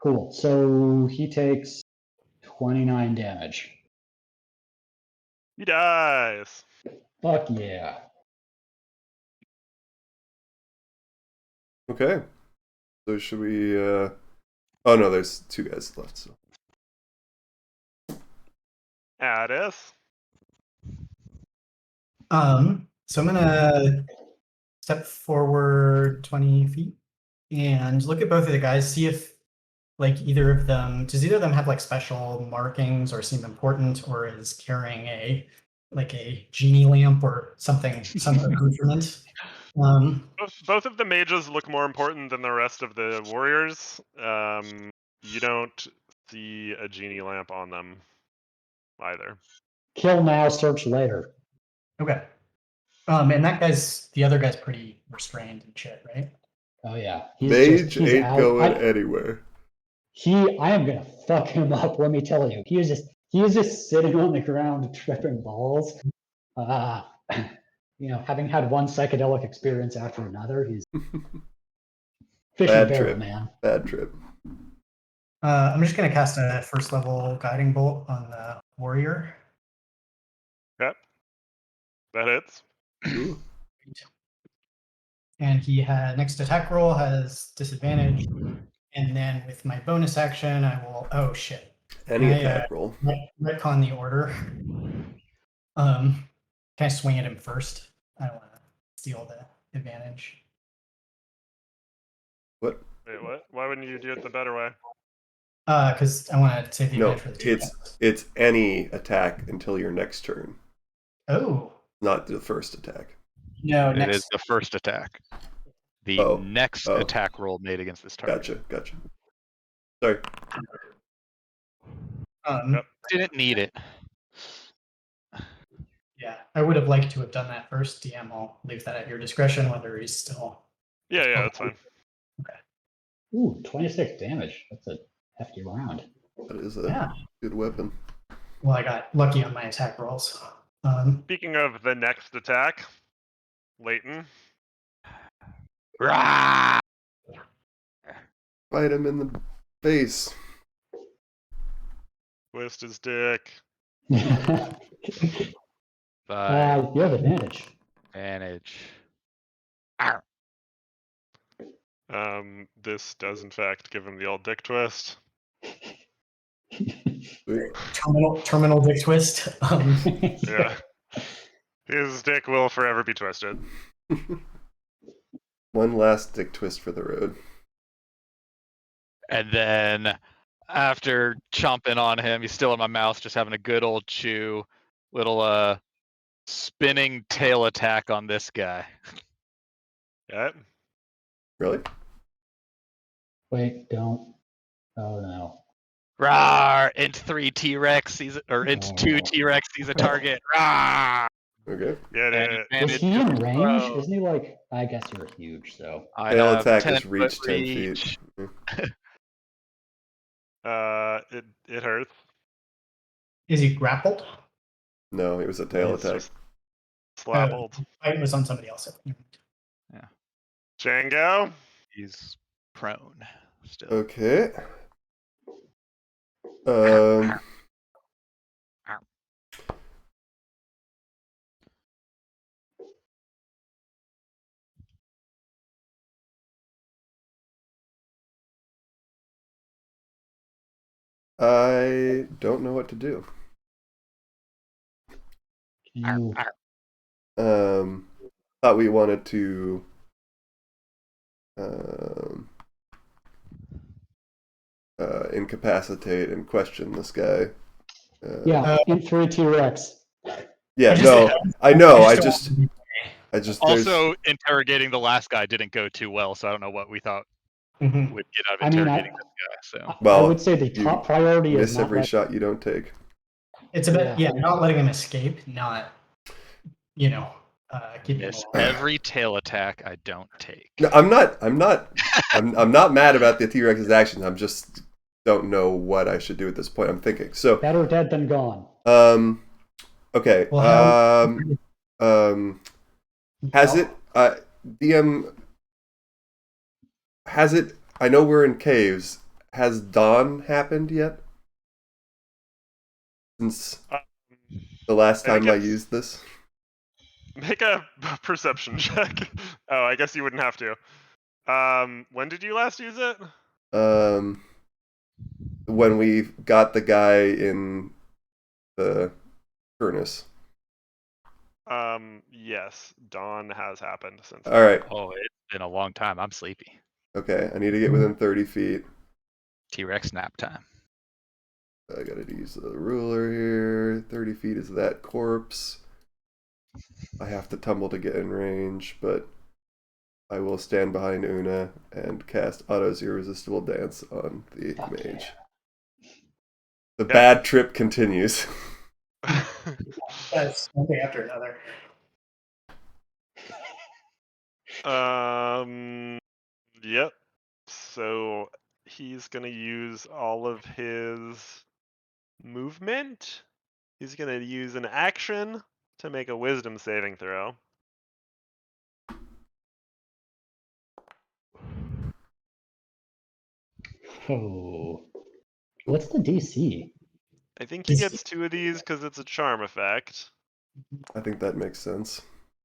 Cool. So he takes 29 damage. He dies. Fuck yeah. Okay. So should we? Oh no, there's 2 guys left. So Addis. So I'm gonna step forward 20 feet and look at both of the guys, see if does either of them have like special markings or seem important, or is carrying a genie lamp or something, some accoutrement. Both of the mages look more important than the rest of the warriors. You don't see a genie lamp on them either. Kill now, search later. Okay. And the other guy's pretty restrained and shit, right? Oh yeah. Mage he's ain't out. going anywhere. I am gonna fuck him up, let me tell you. He is just sitting on the ground tripping balls. Having had one psychedelic experience after another, he's fish and Bad barrel, trip. man. Bad trip. I'm just gonna cast a first level guiding bolt on the warrior. Yep. That hits. Ooh. And he next attack roll has disadvantage. And then with my bonus action, I will. Oh shit! Any attack roll. Retcon the order. Can I swing at him first? I don't want to steal the advantage. What? Wait, what? Why wouldn't you do it the better way? Because I want to save the No, advantage for the it's any attack until your next turn. Oh. Not the first attack. No, It is the first attack. The next attack roll made against this target. Gotcha. Sorry. Didn't need it. Yeah, I would have liked to have done that first. DM, I'll leave that at your discretion whether he's still. Yeah, that's fine. Okay. Ooh, 26 damage. That's a hefty round. That is a good weapon. Well, I got lucky on my attack rolls. Speaking of the next attack, Leighton. Rah! Bite him in the face. Twist his dick. You have advantage. Arr. This does in fact give him the old dick twist. Terminal dick twist. Yeah. His dick will forever be twisted. One last dick twist for the road. And then after chomping on him, he's still in my mouth, just having a good old chew. Little Spinning tail attack on this guy. Yeah. Really? Wait, don't. Oh no. Rawr! Int 3 T-Rex sees or Int 2 Oh. T-Rex sees a target. Rawr! Okay. Get And it. Is advantage he to in the range? throw. Isn't he like? I guess you're huge, so. I Tail have attack 10 is reach foot 10 reach. feet. It hurts. Is he grappled? No, it was a tail It's attack. just slappled. It was on somebody else. Django. He's prone still. Okay. I don't know what to do. You, Thought we wanted to incapacitate and question this guy. yeah, Int 3 T-Rex. Yeah, I no, I know. I just just Also, interrogating the last guy didn't go too well, so I don't know what we thought Mhm. we'd get out of I mean, interrogating this guy. So I Well, would say the you top priority is miss not every let, shot you don't take. It's a bit, not letting him escape, not, keeping him miss alive. every tail attack I don't take. No, I'm not mad about the T-Rex's actions. I'm just don't know what I should do at this point. I'm thinking. So better dead than gone. okay. Well, Has it DM has it I know we're in caves. Has dawn happened yet? Since the last time I used this? Make a perception check. Oh, I guess you wouldn't have to. When did you last use it? When we got the guy in the furnace. Yes, dawn has happened since. All right. Oh, it's been a long time. I'm sleepy. Okay, I need to get within 30 feet. T-Rex nap time. I gotta use the ruler here. 30 feet is that corpse. I have to tumble to get in range, but I will stand behind Una and cast Otto's Irresistible Dance on the mage. The bad trip continues. That's one thing after another. Yep. So he's gonna use all of his movement. He's gonna use an action to make a wisdom saving throw. Oh, what's the DC? I think he gets 2 of these because it's a charm effect. I think that makes sense,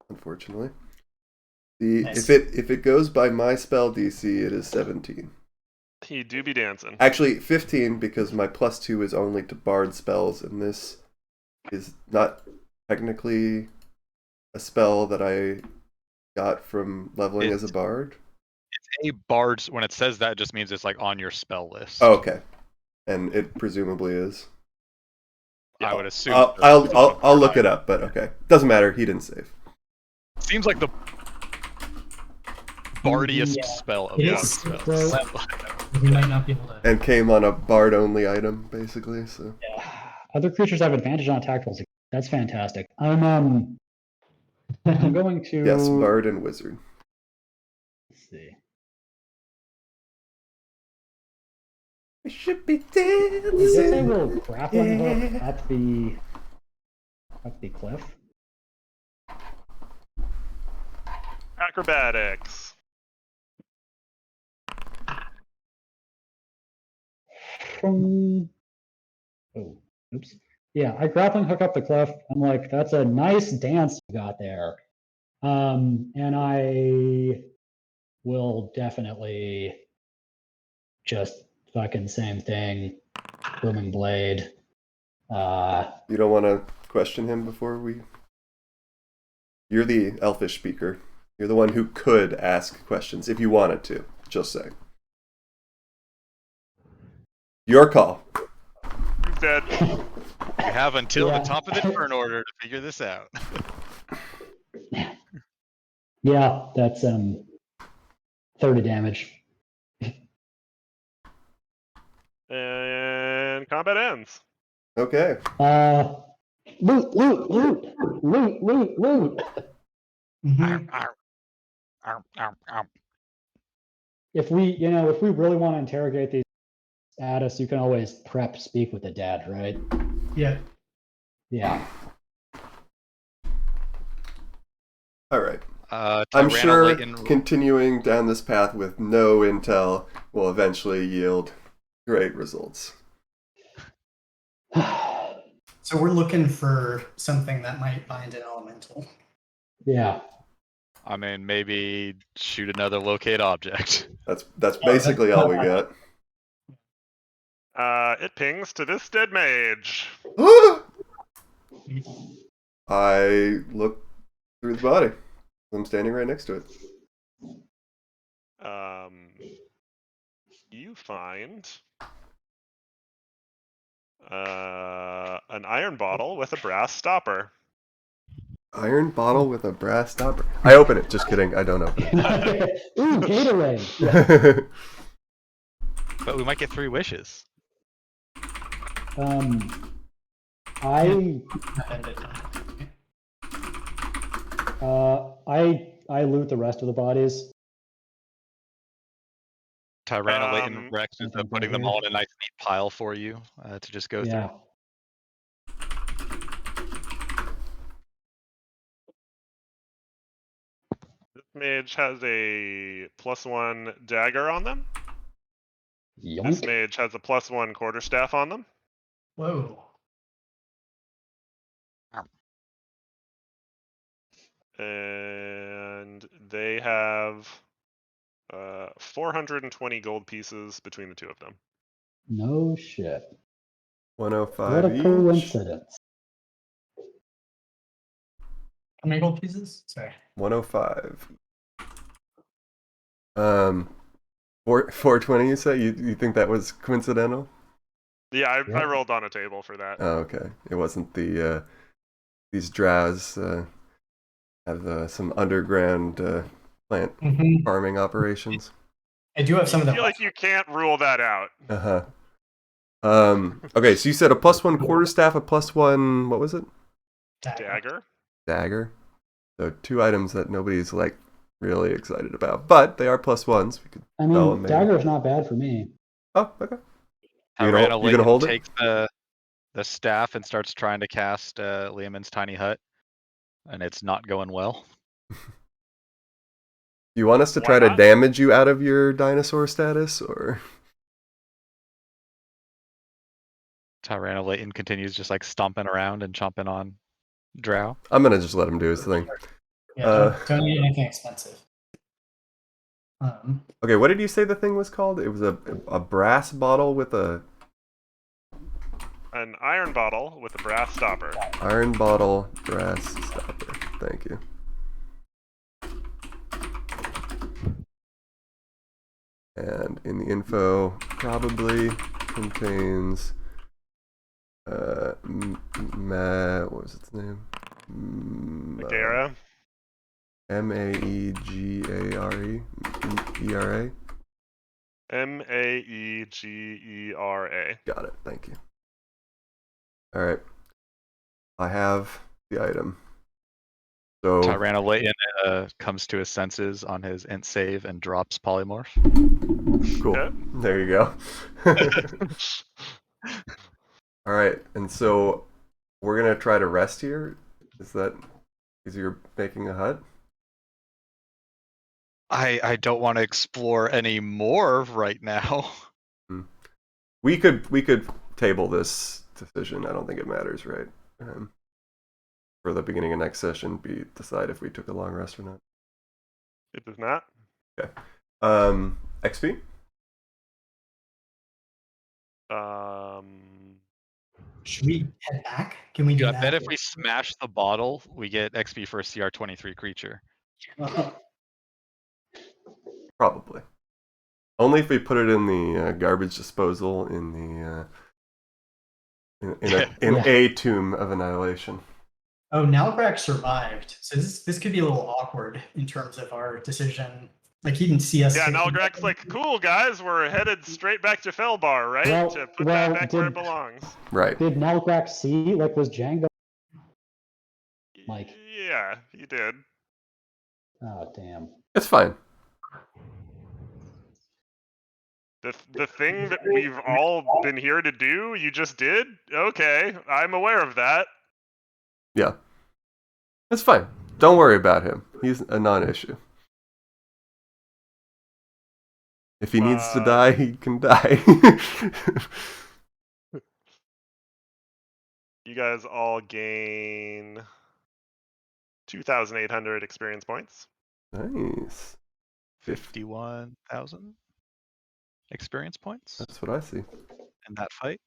unfortunately. Nice. If it goes by my spell DC, it is 17. He do be dancing. Actually, 15 because my +2 is only to bard spells, and this is not technically a spell that I got from leveling as a bard. It's a bard's. When it says that, it just means it's like on your spell list. Oh, okay, and it presumably is. I would assume. I'll look it up, but okay, doesn't matter. He didn't save. Seems like the bardiest Yeah. spell of It bard is spells. so- You might not be able to. And came on a bard only item, basically. So Other creatures have advantage on attack rolls. That's fantastic. I'm going to. yes, bard and wizard. Let's see. I should be I guess I dancing. will grappling hook up the cliff. Acrobatics. Oh, oops. Yeah, I grappling hook up the cliff. I'm like, that's a nice dance you got there. And I will definitely just fucking same thing. Booming blade. You don't want to question him before we. You're the elfish speaker. You're the one who could ask questions if you wanted to. Just saying. Your call. He's dead. We have until Yeah. the top of the turn order to figure this out. Yeah, that's 30 damage. And combat ends. Okay. Loot, loot, loot, loot, loot, loot. Mhm. If we really want to interrogate these at us, you can always prep speak with the dad, right? Yeah. Yeah. All right. I'm Tyranno sure Leighton. continuing down this path with no intel will eventually yield great results. So we're looking for something that might bind an elemental. Yeah. I mean, maybe shoot another locate object. That's basically all we got. It pings to this dead mage. I look through the body. I'm standing right next to it. You find an iron bottle with a brass stopper. Iron bottle with a brass stopper. I open it. Just kidding. I don't open it. Ooh, Gatorade. But we might get 3 wishes. I loot the rest of the bodies. Tyranno Leighton Rex is something putting them here. all in a nice neat pile for you to just go Yeah. through. This mage has a +1 dagger on them. This Yoink. mage has a +1 quarterstaff on them. Whoa. And they have 420 gold pieces between the two of them. No shit. 105 What a each. coincidence. How many gold pieces? Sorry. 105. 420. You say you think that was coincidental? Yeah, Yeah. I rolled on a table for that. Oh, okay. It wasn't the these drows have some underground plant farming operations. I do have some of I the. feel like you can't rule that out. Okay, so you said a +1 quarterstaff, a +1. What was it? Dagger. Dagger. So 2 items that nobody's like really excited about, but they are +1s. We could I sell mean, them maybe. dagger's not bad for me. Oh, okay. Tyranno You gonna hold it? takes the staff and starts trying to cast Leomin's tiny hut, and it's not going well. You want us to Why try to not? damage you out of your dinosaur status, or? Tyranno Leighton continues just like stomping around and chomping on Drow. I'm gonna just let him do his thing. Yeah, don't eat anything expensive. Okay, what did you say the thing was called? It was a brass bottle with An iron bottle with a brass stopper. iron bottle, brass stopper. Thank you. And in the info, probably contains what was its name? Megara. Maegare. ERA. Maegera. Got it. Thank you. All right. I have the item. So Tyranno Leighton comes to his senses on his int save and drops polymorph. cool. Okay. There you go. All right. And so we're gonna try to rest here. Is that because you're making a hut? I don't want to explore any more right now. We could table this decision. I don't think it matters, right? For the beginning of next session, decide if we took a long rest or not. It does not. Okay. XP. Should we head back? Can we do I that? bet if we smash the bottle, we get XP for a CR23 creature. Probably. Only if we put it in the garbage disposal in the in a tomb of annihilation. Oh, Nalgrak survived, so this could be a little awkward in terms of our decision. Like he didn't see us. Yeah, taking- Nalgrak's like, cool guys, we're headed straight back to Felbar, right? Well- to put well, that back where it did- belongs. Right. Did Nalgrak see? Like, was Django? Mike. Yeah, he did. Oh, damn. It's fine. The thing that we've all been here to do, you just did? Okay, I'm aware of that. Yeah. It's fine. Don't worry about him. He's a non-issue. If he needs to die, he can die. You guys all gain 2,800 experience points. Nice. 51,000 experience points That's what I see. in that fight.